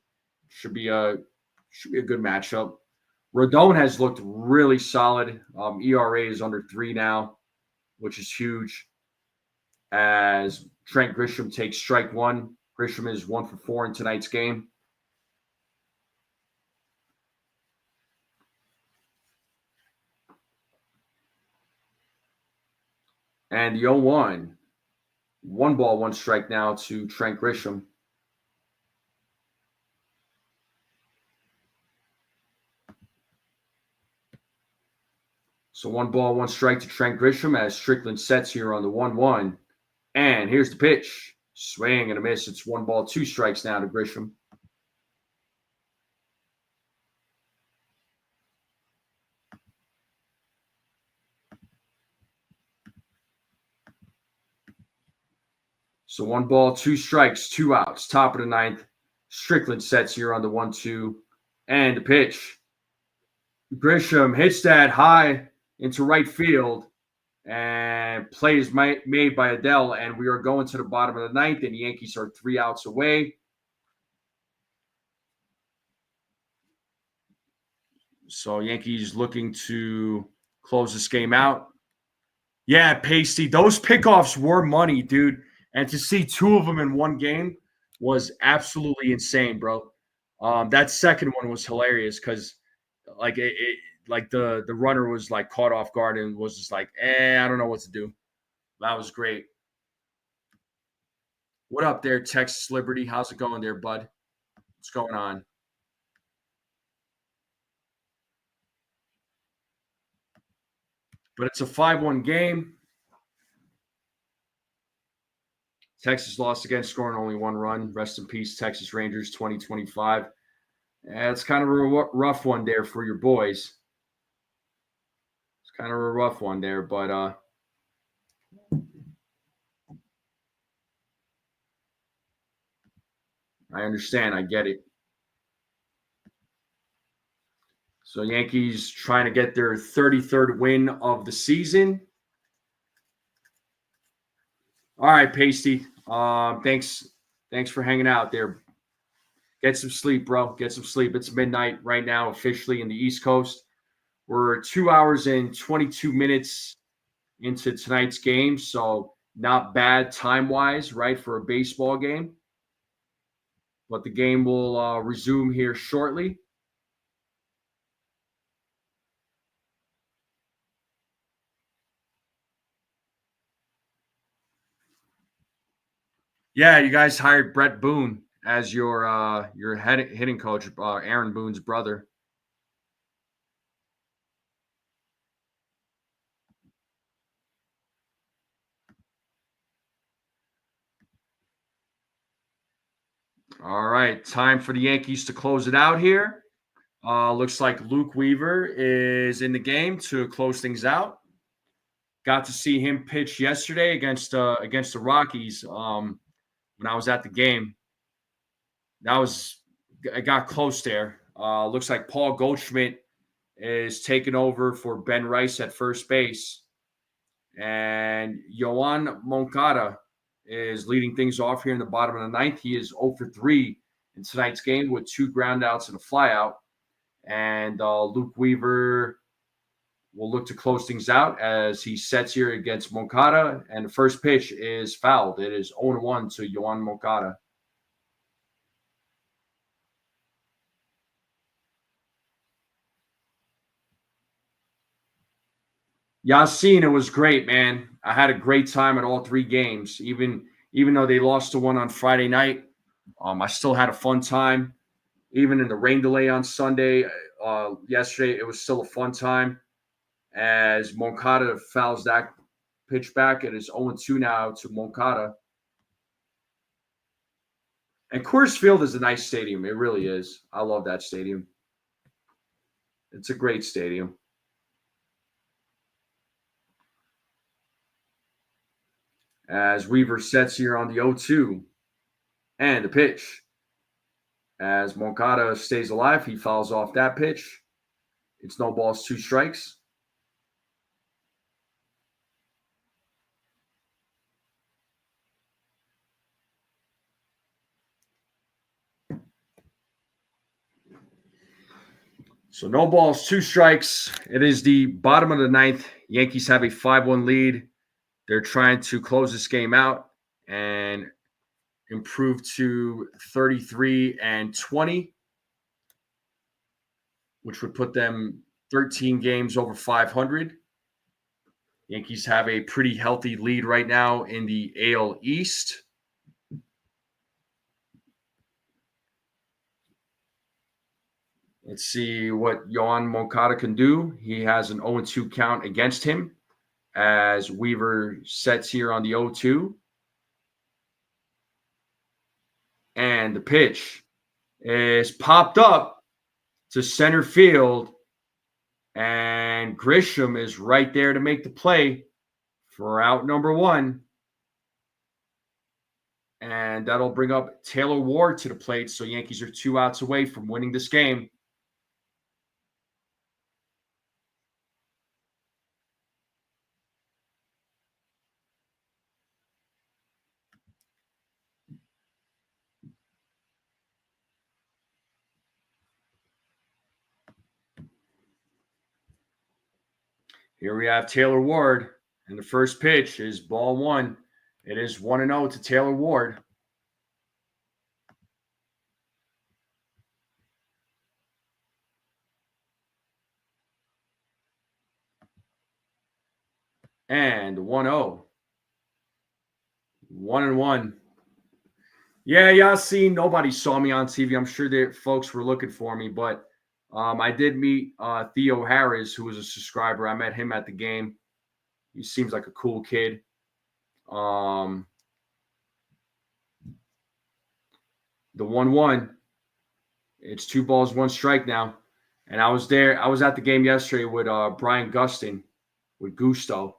should be a good matchup. Rodon has looked really solid. ERA is under 3 now, which is huge. As Trent Grisham takes strike 1. Grisham is 1 for 4 in tonight's game. And the 0-1. 1 ball, 1 strike now to Trent Grisham. So 1 ball, 1 strike to Trent Grisham as Strickland sets here on the 1-1. And here's the pitch. Swing and a miss. It's 1 ball, 2 strikes now to Grisham. So 1 ball, 2 strikes, 2 outs. Top of the 9th. Strickland sets here on the 1-2. And the pitch. Grisham hits that high into right field. And play is made by Adele. And we are going to the bottom of the 9th. And the Yankees are 3 outs away. So Yankees looking to close this game out. Yeah, Pasty. Those pickoffs were money, dude. And to see 2 of them in one game was absolutely insane, bro. That second one was hilarious because, like, the runner was like caught off guard and was just like, I don't know what to do. That was great. What up there, Texas Liberty? How's it going there, bud? What's going on? But it's a 5-1 game. Texas lost again, scoring only 1 run. Rest in peace, Texas Rangers 2025. It's kind of a rough one there for your boys. It's kind of a rough one there, but I understand. I get it. So Yankees trying to get their 33rd win of the season. All right, Pasty. Thanks for hanging out there. Get some sleep, bro. Get some sleep. It's midnight right now, officially in the East Coast. We're 2 hours and 22 minutes into tonight's game, so not bad time-wise, right, for a baseball game. But the game will resume here shortly. Yeah, you guys hired Brett Boone as your hitting coach, Aaron Boone's brother. All right, time for the Yankees to close it out here. Looks like Luke Weaver is in the game to close things out. Got to see him pitch yesterday against the Rockies when I was at the game. It got close there. Looks like Paul Goldschmidt is taking over for Ben Rice at first base. And Yoan Moncada is leading things off here in the bottom of the 9th. He is 0 for 3 in tonight's game with 2 groundouts and a flyout. And Luke Weaver will look to close things out as he sets here against Moncada. And the first pitch is fouled. It is 0-1 to Yoan Moncada. Yasin, it was great, man. I had a great time at all 3 games. Even though they lost to one on Friday night, I still had a fun time. even in the rain delay on Sunday. Yesterday, it was still a fun time as Moncada fouls that pitch back. It is 0-2 now to Moncada. And Coors Field is a nice stadium. It really is. I love that stadium. It's a great stadium. As Weaver sets here on the 0-2. And the pitch. As Moncada stays alive, he fouls off that pitch. It's no balls, 2 strikes. So no balls, 2 strikes. It is the bottom of the ninth. Yankees have a 5-1 lead. They're trying to close this game out and improve to 33-20, which would put them 13 games over 500. Yankees have a pretty healthy lead right now in the AL East. Let's see what Yohan Moncada can do. He has an 0-2 count against him as Weaver sets here on the 0-2. And the pitch is popped up to center field. And Grisham is right there to make the play for out number 1. And that'll bring up Taylor Ward to the plate. So Yankees are 2 outs away from winning this game. Here we have Taylor Ward, and the first pitch is ball 1. It is 1-0 to Taylor Ward. And 1-0. 1-1. Yeah, y'all seen. Nobody saw me on TV. I'm sure that folks were looking for me, but I did meet Theo Harris, who was a subscriber. I met him at the game. He seems like a cool kid. The 1-1. It's 2 balls, 1 strike now. And I was there. I was at the game yesterday with Brian Gustin, with Gusto.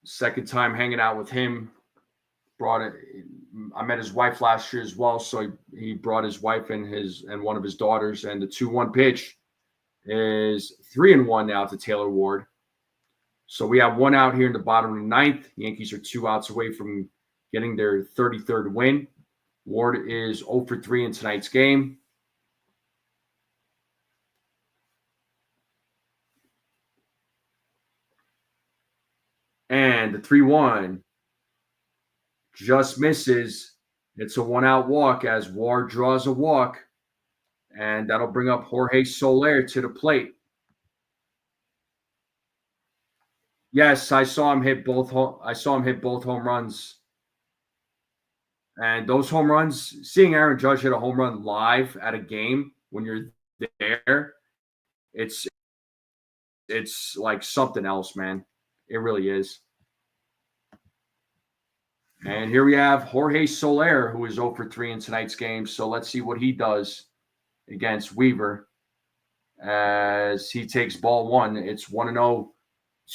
Second time hanging out with him. I met his wife last year as well, so he brought his wife and one of his daughters. And the 2-1 pitch is 3-1 now to Taylor Ward. So we have 1 out here in the bottom of the ninth. The Yankees are 2 outs away from getting their 33rd win. Ward is 0 for 3 in tonight's game. And the 3-1 just misses. It's a 1-out walk as Ward draws a walk. And that'll bring up Jorge Soler to the plate. Yes, I saw him hit both home runs. And those home runs, seeing Aaron Judge hit a home run live at a game when you're there, it's like something else, man. It really is. And here we have Jorge Soler, who is 0 for 3 in tonight's game. So let's see what he does against Weaver as he takes ball 1. It's 1-0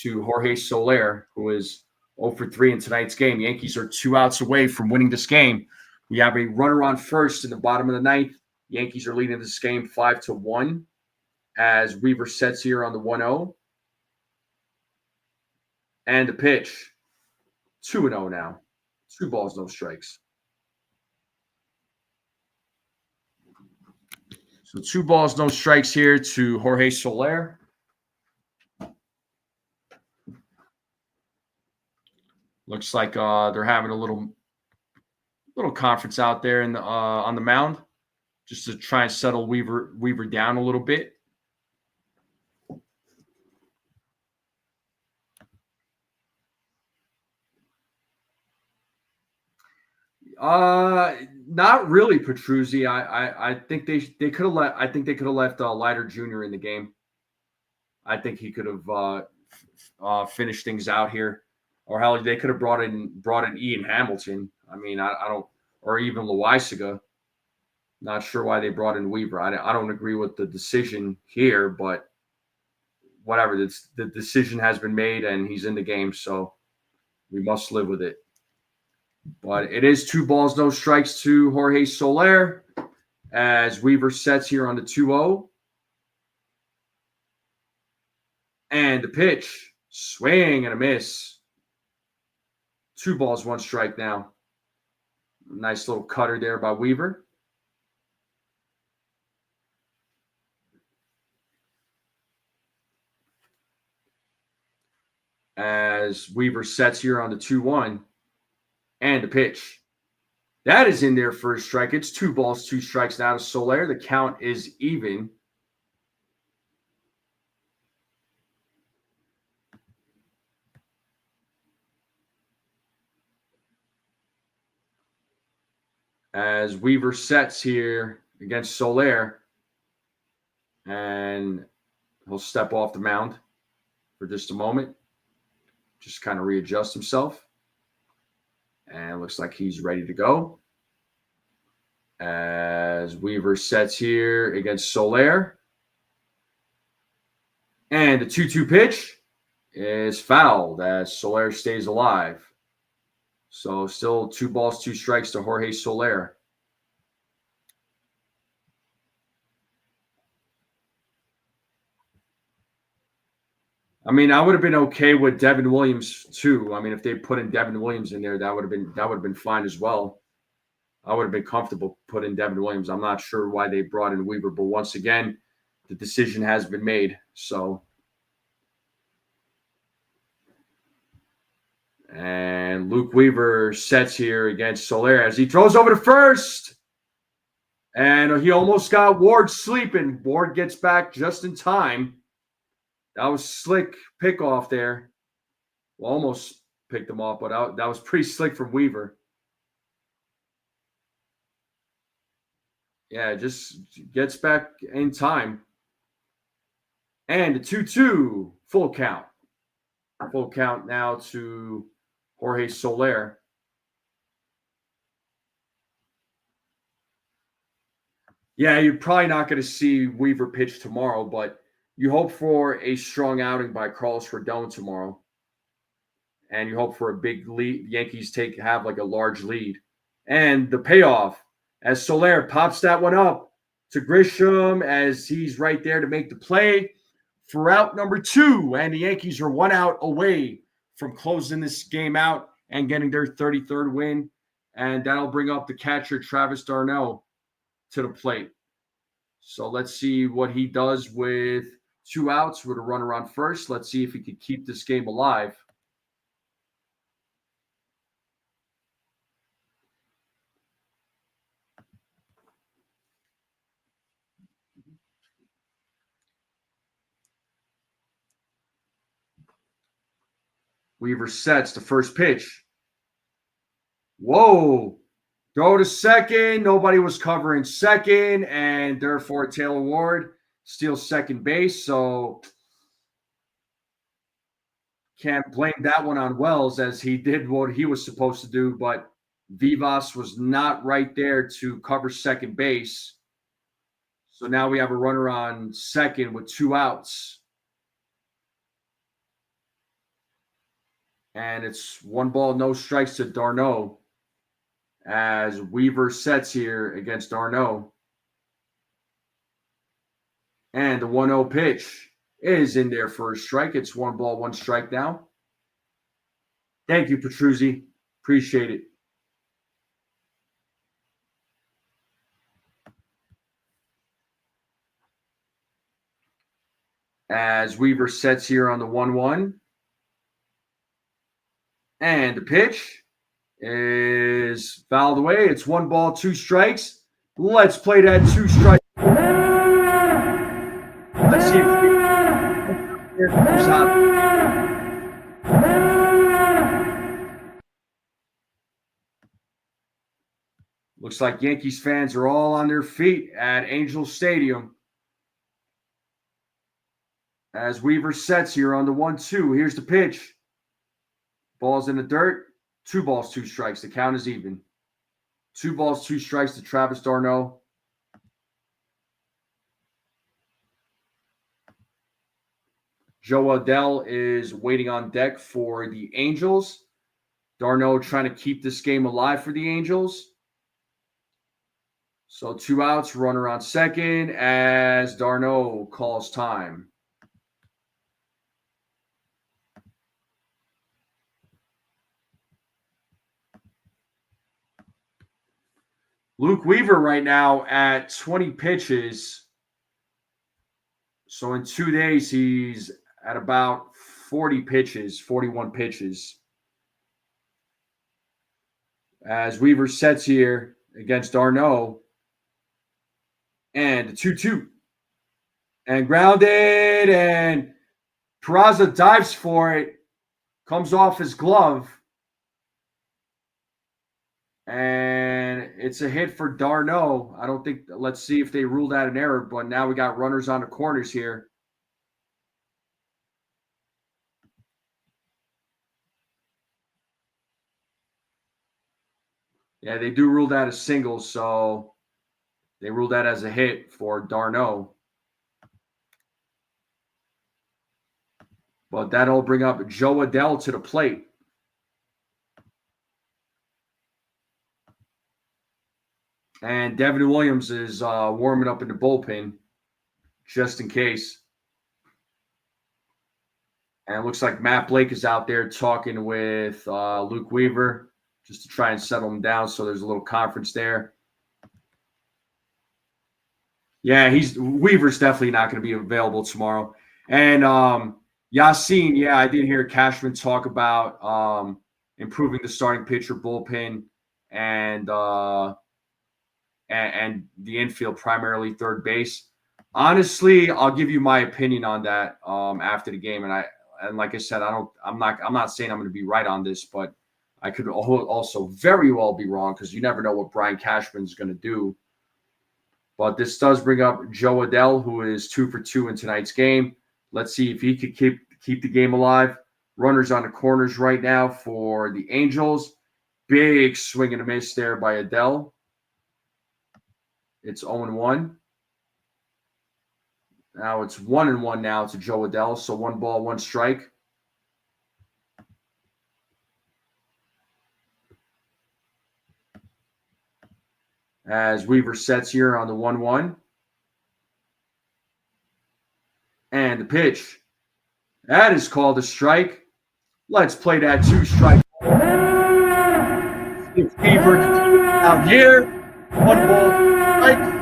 to Jorge Soler, who is 0 for 3 in tonight's game. Yankees are 2 outs away from winning this game. We have a runner on first in the bottom of the ninth. Yankees are leading this game 5-1 as Weaver sets here on the 1-0. And the pitch, 2-0 now. 2 balls, no strikes. So 2 balls, no strikes here to Jorge Soler. Looks like they're having a little conference out there in the on the mound, just to try and settle Weaver down a little bit. Not really, Petruzzi. I think they could have let. I think they could have left Leiter Jr. in the game. I think he could have finished things out here, or hell, they could have brought in Ian Hamilton. I mean, I don't, or even Loisaga. Not sure why they brought in Weaver. I don't agree with the decision here, but whatever. The decision has been made, and he's in the game, so we must live with it. But it is 2 balls, no strikes to Jorge Soler as Weaver sets here on the 2-0. And the pitch, swing and a miss. 2 balls, 1 strike now. Nice little cutter there by Weaver. As Weaver sets here on the 2-1. And the pitch. That is in there for a strike. It's 2 balls, 2 strikes now to Soler. The count is even. As Weaver sets here against Soler. And he'll step off the mound for just a moment. Just kind of readjust himself. And it looks like he's ready to go. As Weaver sets here against Soler. And the 2-2 pitch is fouled as Soler stays alive. So still 2 balls, 2 strikes to Jorge Soler. I mean, I would have been okay with Devin Williams too. I mean, if they put in Devin Williams in there, that would have been fine as well. I would have been comfortable putting Devin Williams. I'm not sure why they brought in Weaver, but once again, the decision has been made. So, and Luke Weaver sets here against Soler as he throws over to first. And he almost got Ward sleeping. Ward gets back just in time. That was slick pickoff there. Well, almost picked him off, but that was pretty slick from Weaver. Yeah, just gets back in time. And the 2-2, full count. Full count now to Jorge Soler. Yeah, you're probably not going to see Weaver pitch tomorrow, but you hope for a strong outing by Carlos Rodon tomorrow. And you hope for a big lead. Yankees have like a large lead. And the payoff as Soler pops that one up to Grisham as he's right there to make the play for out number 2. And the Yankees are 1 out away from closing this game out and getting their 33rd win. And that'll bring up the catcher, Travis d'Arnaud, to the plate. So let's see what he does with 2 outs with a runner on first. Let's see if he can keep this game alive. Weaver sets the first pitch. Whoa. Go to second. Nobody was covering second, and therefore Taylor Ward steals second base. So can't blame that one on Wells as he did what he was supposed to do, but Vivas was not right there to cover second base. So now we have a runner on second with 2 outs. And it's 1 ball, no strikes to d'Arnaud as Weaver sets here against d'Arnaud. And the 1-0 pitch is in there for a strike. It's 1 ball, 1 strike now. Thank you, Petruzzi. Appreciate it. As Weaver sets here on the 1-1. And the pitch is fouled away. It's 1 ball, 2 strikes. Let's play that 2 strike. Let's see if Looks like Yankees fans are all on their feet at Angel Stadium. As Weaver sets here on the 1-2. Here's the pitch. Ball's in the dirt. 2 balls, 2 strikes. The count is even. 2 balls, 2 strikes to Travis d'Arnaud. Joba is waiting on deck for the Angels. d'Arnaud trying to keep this game alive for the Angels. So 2 outs, runner on second as d'Arnaud calls time. Luke Weaver right now at 20 pitches. So in 2 days, he's at about 40 pitches, 41 pitches. As Weaver sets here against d'Arnaud. And 2-2. And grounded. And Peraza dives for it. Comes off his glove. And it's a hit for d'Arnaud. I don't think, let's see if they ruled that an error, but now we got runners on the corners here. Yeah, they do rule that as singles, so they ruled that as a hit for d'Arnaud. But that'll bring up Joba to the plate. And Devin Williams is warming up in the bullpen just in case. And it looks like Matt Blake is out there talking with Luke Weaver just to try and settle him down. So there's a little conference there. Yeah, Weaver's definitely not going to be available tomorrow. And Yassin, yeah, I did hear Cashman talk about improving the starting pitcher bullpen and the infield, primarily third base. Honestly, I'll give you my opinion on that after the game. And like I said, I'm not saying I'm going to be right on this, but I could also very well be wrong because you never know what Brian Cashman's going to do. But this does bring up Joba, who is 2 for 2 in tonight's game. Let's see if he could keep the game alive. Runners on the corners right now for the Angels. Big swing and a miss there by Adele. It's 0-1. Now it's 1-1 now to Joba, so 1 ball, 1 strike. As Weaver sets here on the 1-1. And the pitch. That is called a strike. Let's play that 2-strike. If Weaver out here. 1 ball, strike.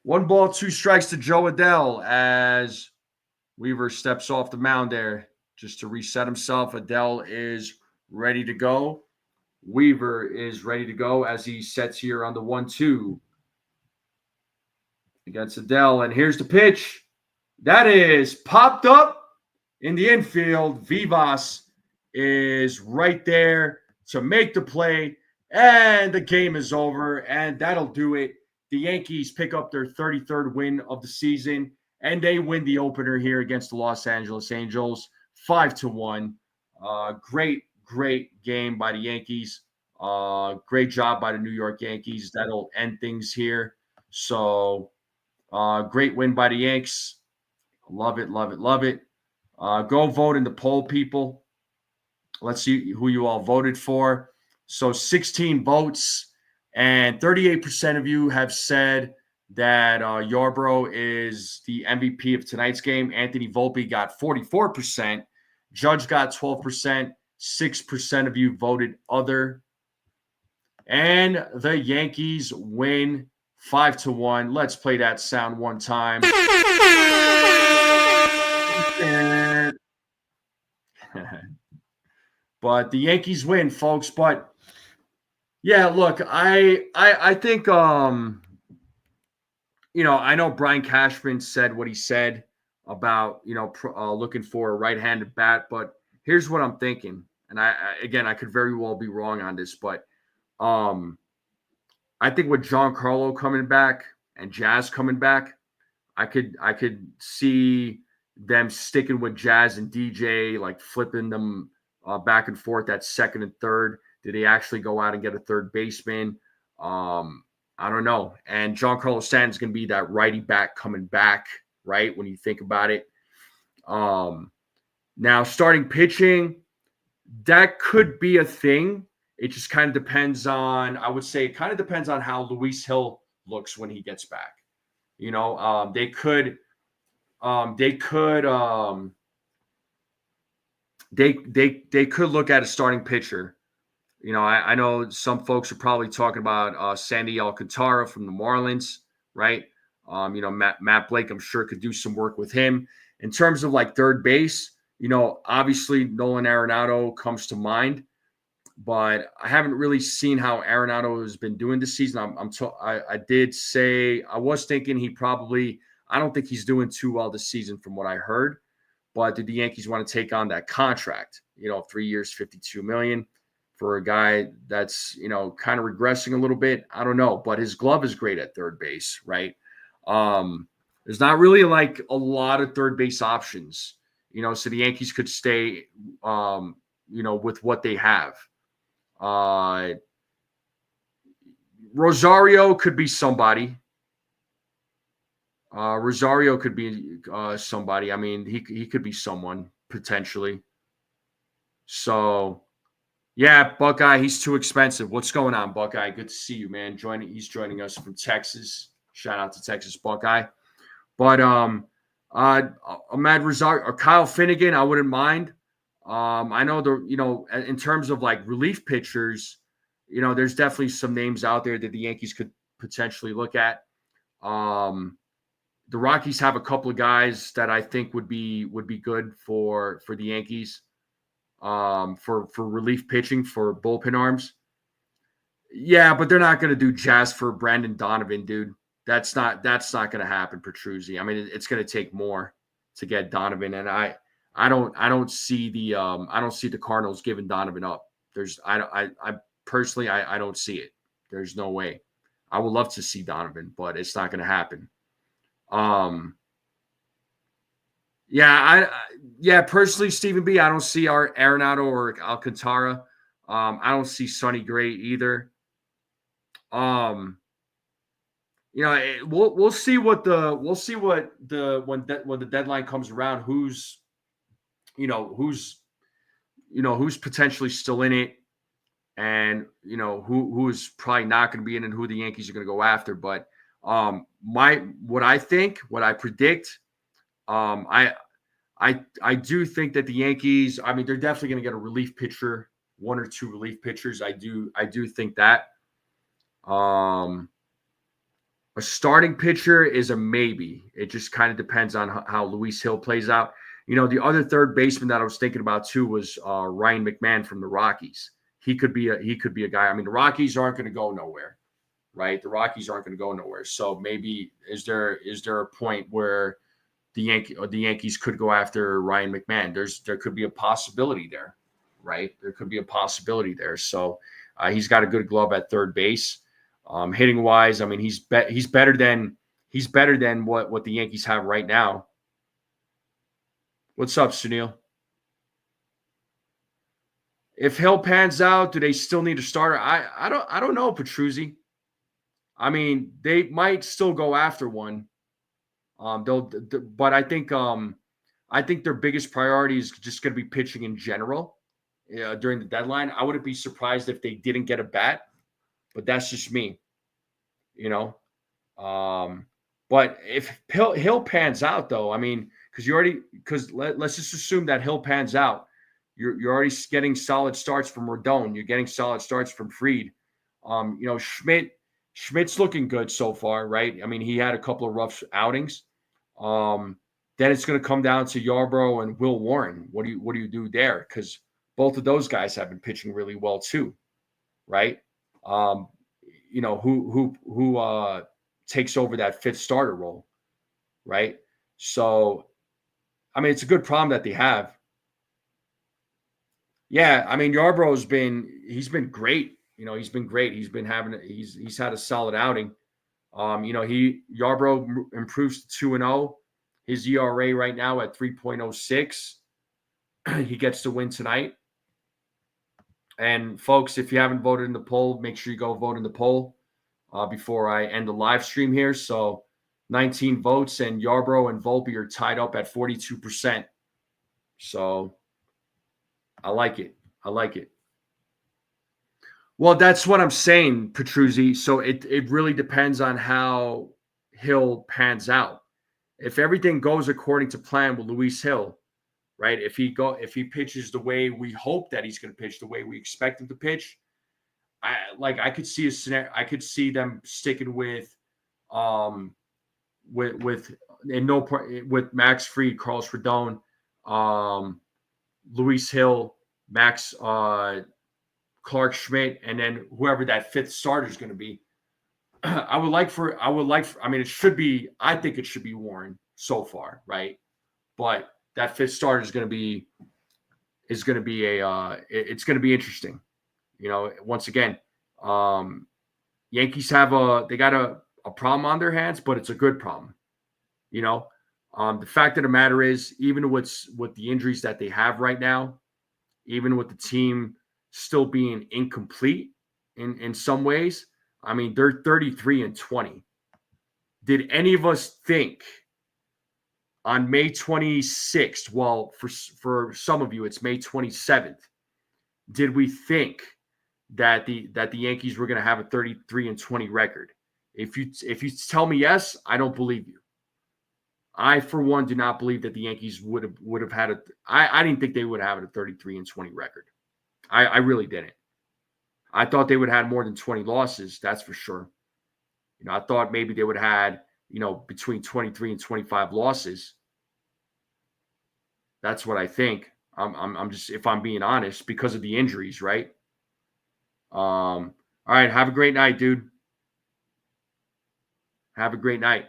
One ball, 2 strikes to Joba as Weaver steps off the mound there just to reset himself. Adele is ready to go. Weaver is ready to go as he sets here on the 1-2 against Adele. And here's the pitch. That is popped up in the infield. Vivas is right there to make the play. And the game is over. And that'll do it. The Yankees pick up their 33rd win of the season. And they win the opener here against the Los Angeles Angels. 5-1. Great game by the Yankees. Great job by the New York Yankees. That'll end things here. So, great win by the Yanks. Love it. Go vote in the poll, people. Let's see who you all voted for. So, 16 votes, and 38% of you have said that Yarbrough is the MVP of tonight's game. Anthony Volpe got 44%. Judge got 12%. 6% of you voted other. And the Yankees win 5-1. Let's play that sound one time. But the Yankees win, folks. But yeah, look, I think I know Brian Cashman said what he said about looking for a right-handed bat, but here's what I'm thinking. and I could very well be wrong on this, but I think with Giancarlo coming back and Jazz coming back, I could see them sticking with Jazz and DJ, like flipping them back and forth at second and third. Did they actually go out and get a third baseman? I don't know. And Giancarlo Stanton's going to be that righty back coming back, right? When you think about it. Now, starting pitching, that could be a thing. It just kind of depends on, I would say, it kind of depends on how Luis Hill looks when he gets back. You know, they could look at a starting pitcher. You know, I know some folks are probably talking about Sandy Alcantara from the Marlins, right? You know, Matt Blake, I'm sure, could do some work with him. In terms of like third base, you know, obviously Nolan Arenado comes to mind, but I haven't really seen how Arenado has been doing this season. I did say I was thinking I don't think he's doing too well this season from what I heard. But did the Yankees want to take on that contract? You know, 3 years, $52 million for a guy that's, you know, kind of regressing a little bit. I don't know, but his glove is great at third base, right? There's not really like a lot of third base options, you know, so the Yankees could stay, you know, with what they have. Rosario could be somebody. Rosario could be somebody. I mean, he could be someone potentially. So, yeah, Buckeye, he's too expensive. What's going on, Buckeye? Good to see you, man. He's joining us from Texas. Shout out to Texas Buckeye. But Ahmad Rosario or Kyle Finnegan, I wouldn't mind. I know you know, in terms of like relief pitchers, you know, there's definitely some names out there that the Yankees could potentially look at. The Rockies have a couple of guys that I think would be good for the Yankees, for relief pitching, for bullpen arms. Yeah, but they're not going to do Jazz for Brandon Donovan, dude. That's not going to happen, Petruzzi. I mean, it's going to take more to get Donovan, and I don't see the Cardinals giving Donovan up. I personally don't see it. There's no way. I would love to see Donovan, but it's not going to happen. Personally, Stephen B, I don't see our Arenado or Alcantara. I don't see Sonny Gray either. You know, we'll see when the deadline comes around, who's potentially still in it, and you know who is probably not going to be in, and who the Yankees are going to go after. But what I predict, I do think that the Yankees, I mean, they're definitely going to get a relief pitcher, one or two relief pitchers. I do think that. A starting pitcher is a maybe. It just kind of depends on how Luis Hill plays out. You know, the other third baseman that I was thinking about too was Ryan McMahon from the Rockies. He could be a guy. I mean, the Rockies aren't going to go nowhere, right? The Rockies aren't going to go nowhere. So maybe is there a point where the Yankees could go after Ryan McMahon? There could be a possibility there, right? There could be a possibility there. So he's got a good glove at third base. Hitting wise, I mean, he's better than what the Yankees have right now. What's up, Sunil? If Hill pans out, do they still need a starter? I don't know, Petruzzi. I mean, they might still go after one. But I think their biggest priority is just going to be pitching in general during the deadline. I wouldn't be surprised if they didn't get a bat, but that's just me, you know. But if Hill pans out, though, I mean, because let's just assume that Hill pans out, you're already getting solid starts from Rodon. You're getting solid starts from Fried. You know, Schmidt's looking good so far, right? I mean, he had a couple of rough outings. Then it's going to come down to Yarbrough and Will Warren. What do you do there? Because both of those guys have been pitching really well too, right? You know, who takes over that fifth starter role, right? So, I mean, it's a good problem that they have. Yeah, I mean Yarbrough's he's been great. He's been great. He's had a solid outing. Yarbrough improves to 2-0. His ERA right now at 3.06. He gets to win tonight. And folks, if you haven't voted in the poll, make sure you go vote in the poll before I end the live stream here. So 19 votes, and Yarbrough and Volpe are tied up at 42%. So I like it. I like it. Well, that's what I'm saying, Petruzzi. So it really depends on how Hill pans out. If everything goes according to plan with Luis Hill, right? If he pitches the way we hope that he's going to pitch, the way we expect him to pitch, I could see a scenario. I could see them sticking with in no part with Max Fried, Carlos Rodon, Luis Hill, Max Clark Schmidt, and then whoever that fifth starter is going to be. I mean, it should be. I think it should be Warren so far, right? But that fifth starter is going to be it's going to be interesting. Once again, Yankees they got a problem on their hands, but it's a good problem. The fact of the matter is, even with the injuries that they have right now, even with the team still being incomplete in some ways, I mean, they're 33-20. Did any of us think on May 26th, well, for some of you, it's May 27th, did we think that the Yankees were going to have a 33-20 record? If you tell me yes, I don't believe you. I, for one, do not believe that the Yankees would have had I didn't think they would have a 33-20 record. I really didn't. I thought they would have had more than 20 losses. That's for sure. I thought maybe they would have had, between 23 and 25 losses. That's what I think. I'm just, if I'm being honest, because of the injuries, right? All right. Have a great night, dude. Have a great night.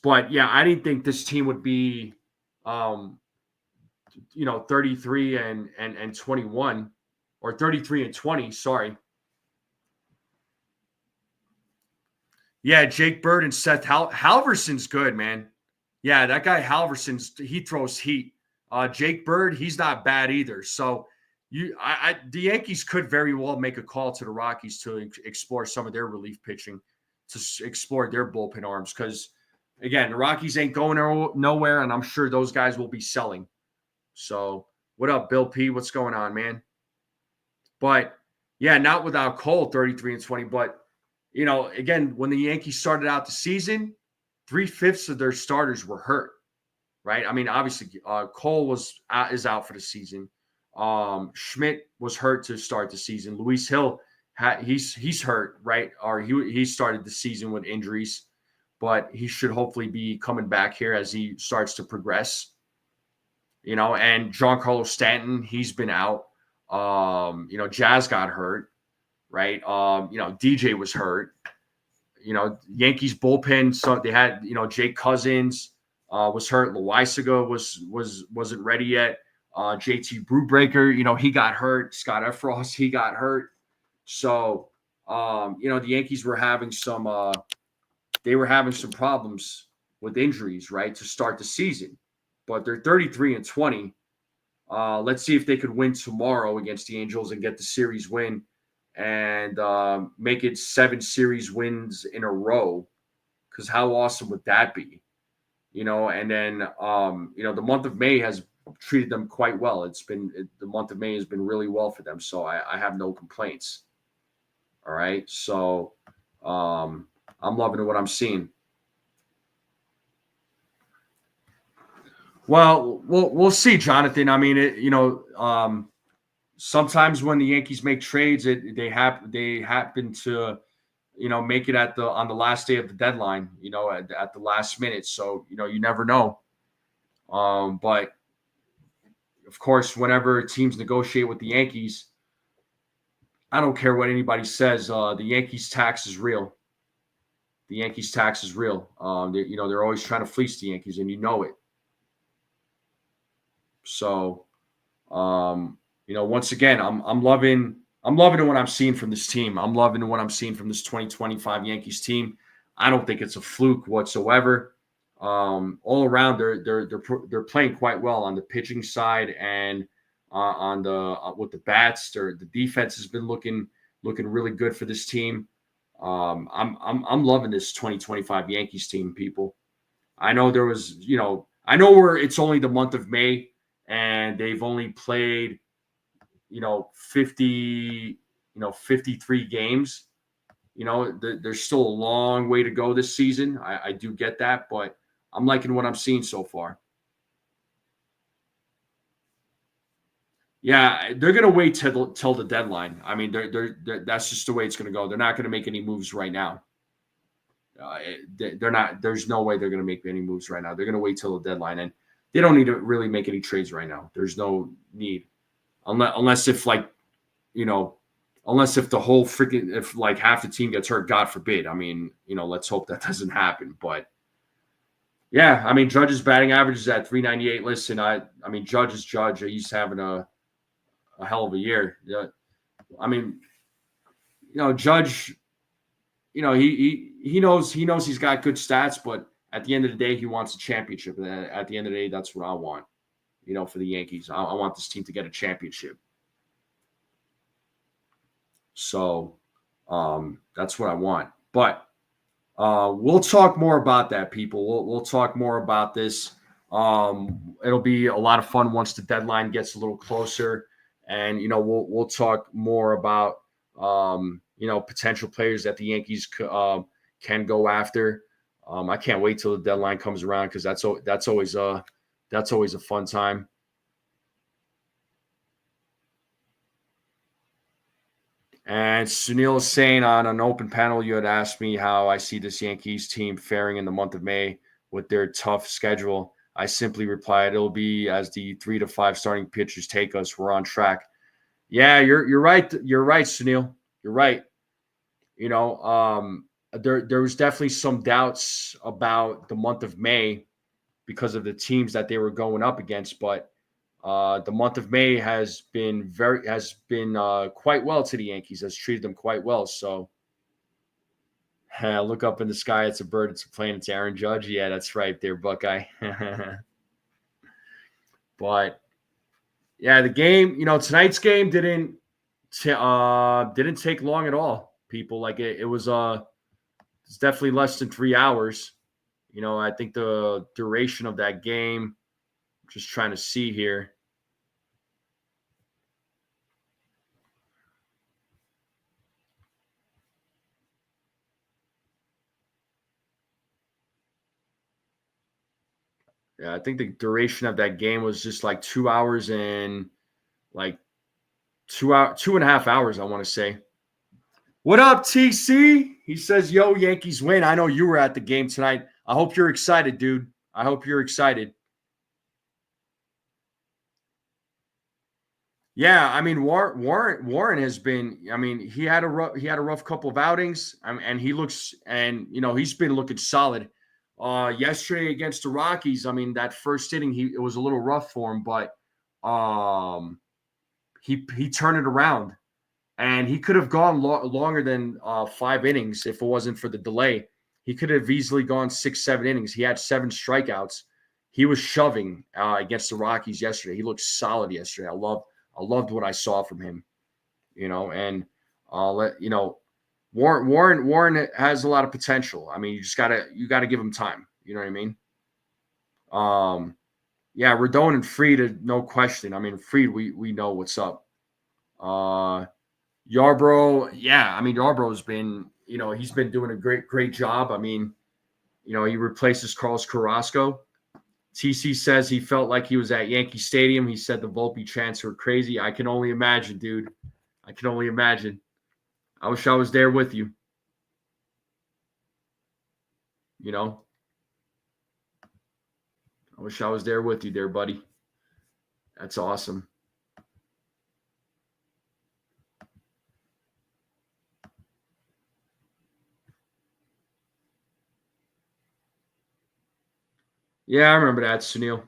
But yeah, I didn't think this team would be, 33 and 21, or 33-20. Sorry. Yeah, Jake Bird and Seth Halverson's good, man. Yeah, that guy he throws heat. Jake Bird, he's not bad either. So the Yankees could very well make a call to the Rockies to explore some of their relief pitching, to explore their bullpen arms, because again, the Rockies ain't going nowhere, and I'm sure those guys will be selling. So what up, Bill P? What's going on, man? But yeah, not without Cole, 33-20. But again, when the Yankees started out the season, 3/5 of their starters were hurt. Right? I mean, obviously, Cole is out for the season. Schmidt was hurt to start the season. Luis Hill, he's hurt, right? Or he started the season with injuries, but he should hopefully be coming back here as he starts to progress. And Giancarlo Stanton, he's been out. Jazz got hurt, right? DJ was hurt. Yankees bullpen, so they had, Jake Cousins was hurt. Loaisaga wasn't ready yet. JT Brubaker, he got hurt. Scott Efros, he got hurt. So, the Yankees were having some problems with injuries, right, to start the season. But they're 33-20. Let's see if they could win tomorrow against the Angels and get the series win and make it 7 series wins in a row. Because how awesome would that be? And then, the month of May has treated them quite well. The month of May has been really well for them. So I have no complaints. All right. So I'm loving what I'm seeing. Well, we'll see, Jonathan. I mean, sometimes when the Yankees make trades, they happen to, make it on the last day of the deadline, at the last minute. So, you never know. But of course, whenever teams negotiate with the Yankees, I don't care what anybody says. The Yankees tax is real. The Yankees tax is real. They're always trying to fleece the Yankees, and it. So, Once again, I'm loving what I'm seeing from this team. I'm loving what I'm seeing from this 2025 Yankees team. I don't think it's a fluke whatsoever. All around, they're playing quite well on the pitching side and on the with the bats. The defense has been looking really good for this team. I'm loving this 2025 Yankees team, people. I know there was, I know it's only the month of May and they've only played 50, 53 games. There's still a long way to go this season. I do get that, but I'm liking what I'm seeing so far. Yeah, they're going to wait till the deadline. I mean, that's just the way it's going to go. They're not going to make any moves right now. They're not. There's no way they're going to make any moves right now. They're going to wait till the deadline, and they don't need to really make any trades right now. There's no need, unless if the whole freaking if like half the team gets hurt, God forbid. I mean, let's hope that doesn't happen. But yeah, I mean, Judge's batting average is at 398. Listen, I mean, Judge is Judge. He's having a hell of a year. Yeah, I mean, Judge. He knows he's got good stats, but at the end of the day, he wants a championship. And at the end of the day, that's what I want. For the Yankees, I want this team to get a championship. So that's what I want. But we'll talk more about that, people. We'll talk more about this. It'll be a lot of fun once the deadline gets a little closer, and we'll talk more about potential players that the Yankees can go after. I can't wait till the deadline comes around because that's always a fun time. And Sunil is saying on an open panel, you had asked me how I see this Yankees team faring in the month of May with their tough schedule. I simply replied, it'll be as the 3 to 5 starting pitchers take us. We're on track. Yeah, you're right. You're right, Sunil. You're right. There was definitely some doubts about the month of May because of the teams that they were going up against, but the month of May has been quite well to the Yankees. Has treated them quite well. So look up in the sky. It's a bird. It's a plane. It's Aaron Judge. Yeah, that's right there, Buckeye. But yeah, the game. Tonight's game didn't take long at all. People it was it's definitely less than 3 hours. I think the duration of that game. Just trying to see here. Yeah, I think the duration of that game was just like 2 hours and like 2.5 hours, I want to say. What up, TC? He says, yo, Yankees win. I know you were at the game tonight. I hope you're excited, dude. I hope you're excited. Yeah, I mean Warren has been. I mean he had a rough couple of outings, and he's been looking solid. Yesterday against the Rockies, I mean that first inning it was a little rough for him, but he turned it around, and he could have gone longer than 5 innings if it wasn't for the delay. He could have easily gone 6-7 innings. He had 7 strikeouts. He was shoving against the Rockies yesterday. He looked solid yesterday. I loved what I saw from him, and Warren has a lot of potential. I mean, you gotta give him time. You know what I mean? Yeah, Rodon and Fried, no question. I mean, Fried, we know what's up. Yarbrough, yeah, I mean, Yarbrough's been, he's been doing a great job. I mean, he replaces Carlos Carrasco. TC says he felt like he was at Yankee Stadium. He said the Volpe chants were crazy. I can only imagine, dude. I can only imagine. I wish I was there with you. I wish I was there with you there, buddy. That's awesome. Yeah, I remember that, Sunil.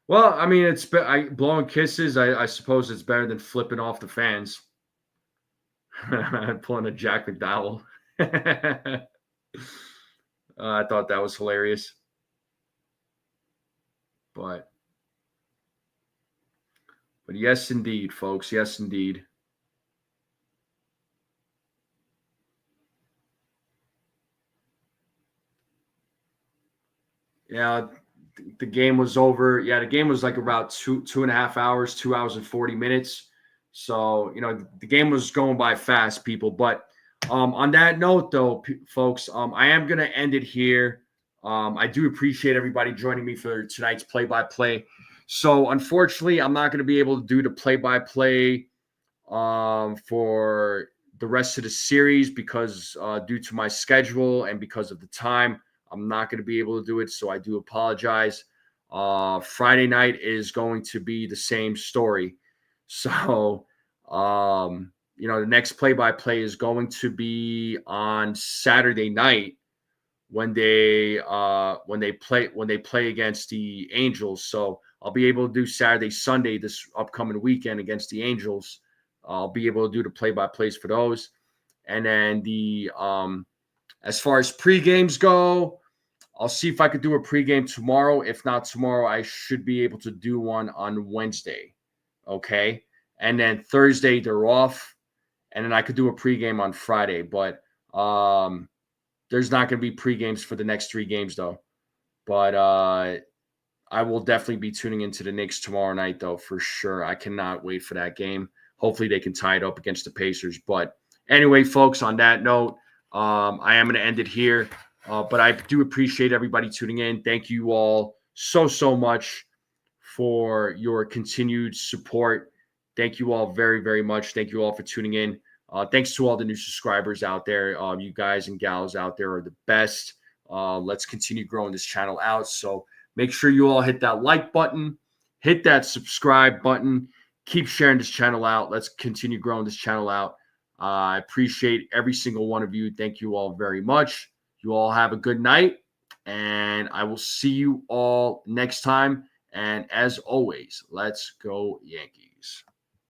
Well, I mean, blowing kisses. I suppose it's better than flipping off the fans. Pulling a Jack McDowell. I thought that was hilarious. But yes, indeed, folks. Yes, indeed. Yeah, the game was over. Yeah, the game was like about 2.5 hours, 2 hours and 40 minutes. So, the game was going by fast, people. But on that note, though, folks, I am going to end it here. I do appreciate everybody joining me for tonight's play-by-play. So, unfortunately, I'm not going to be able to do the play-by-play for the rest of the series because due to my schedule and because of the time, I'm not going to be able to do it. So I do apologize. Friday night is going to be the same story. So, the next play-by-play is going to be on Saturday night when they play against the Angels. So I'll be able to do Saturday, Sunday this upcoming weekend against the Angels. I'll be able to do the play-by-plays for those. And then as far as pre-games go, I'll see if I could do a pregame tomorrow. If not tomorrow, I should be able to do one on Wednesday. Okay. And then Thursday, they're off. And then I could do a pregame on Friday. But there's not going to be pregames for the next 3 games, though. But I will definitely be tuning into the Knicks tomorrow night, though, for sure. I cannot wait for that game. Hopefully they can tie it up against the Pacers. But anyway, folks, on that note, I am going to end it here. But I do appreciate everybody tuning in. Thank you all so much for your continued support. Thank you all very, very much. Thank you all for tuning in. Thanks to all the new subscribers out there. You guys and gals out there are the best. Let's continue growing this channel out. So make sure you all hit that like button, hit that subscribe button. Keep sharing this channel out. Let's continue growing this channel out. I appreciate every single one of you. Thank you all very much. You all have a good night, and I will see you all next time. And as always, let's go Yankees.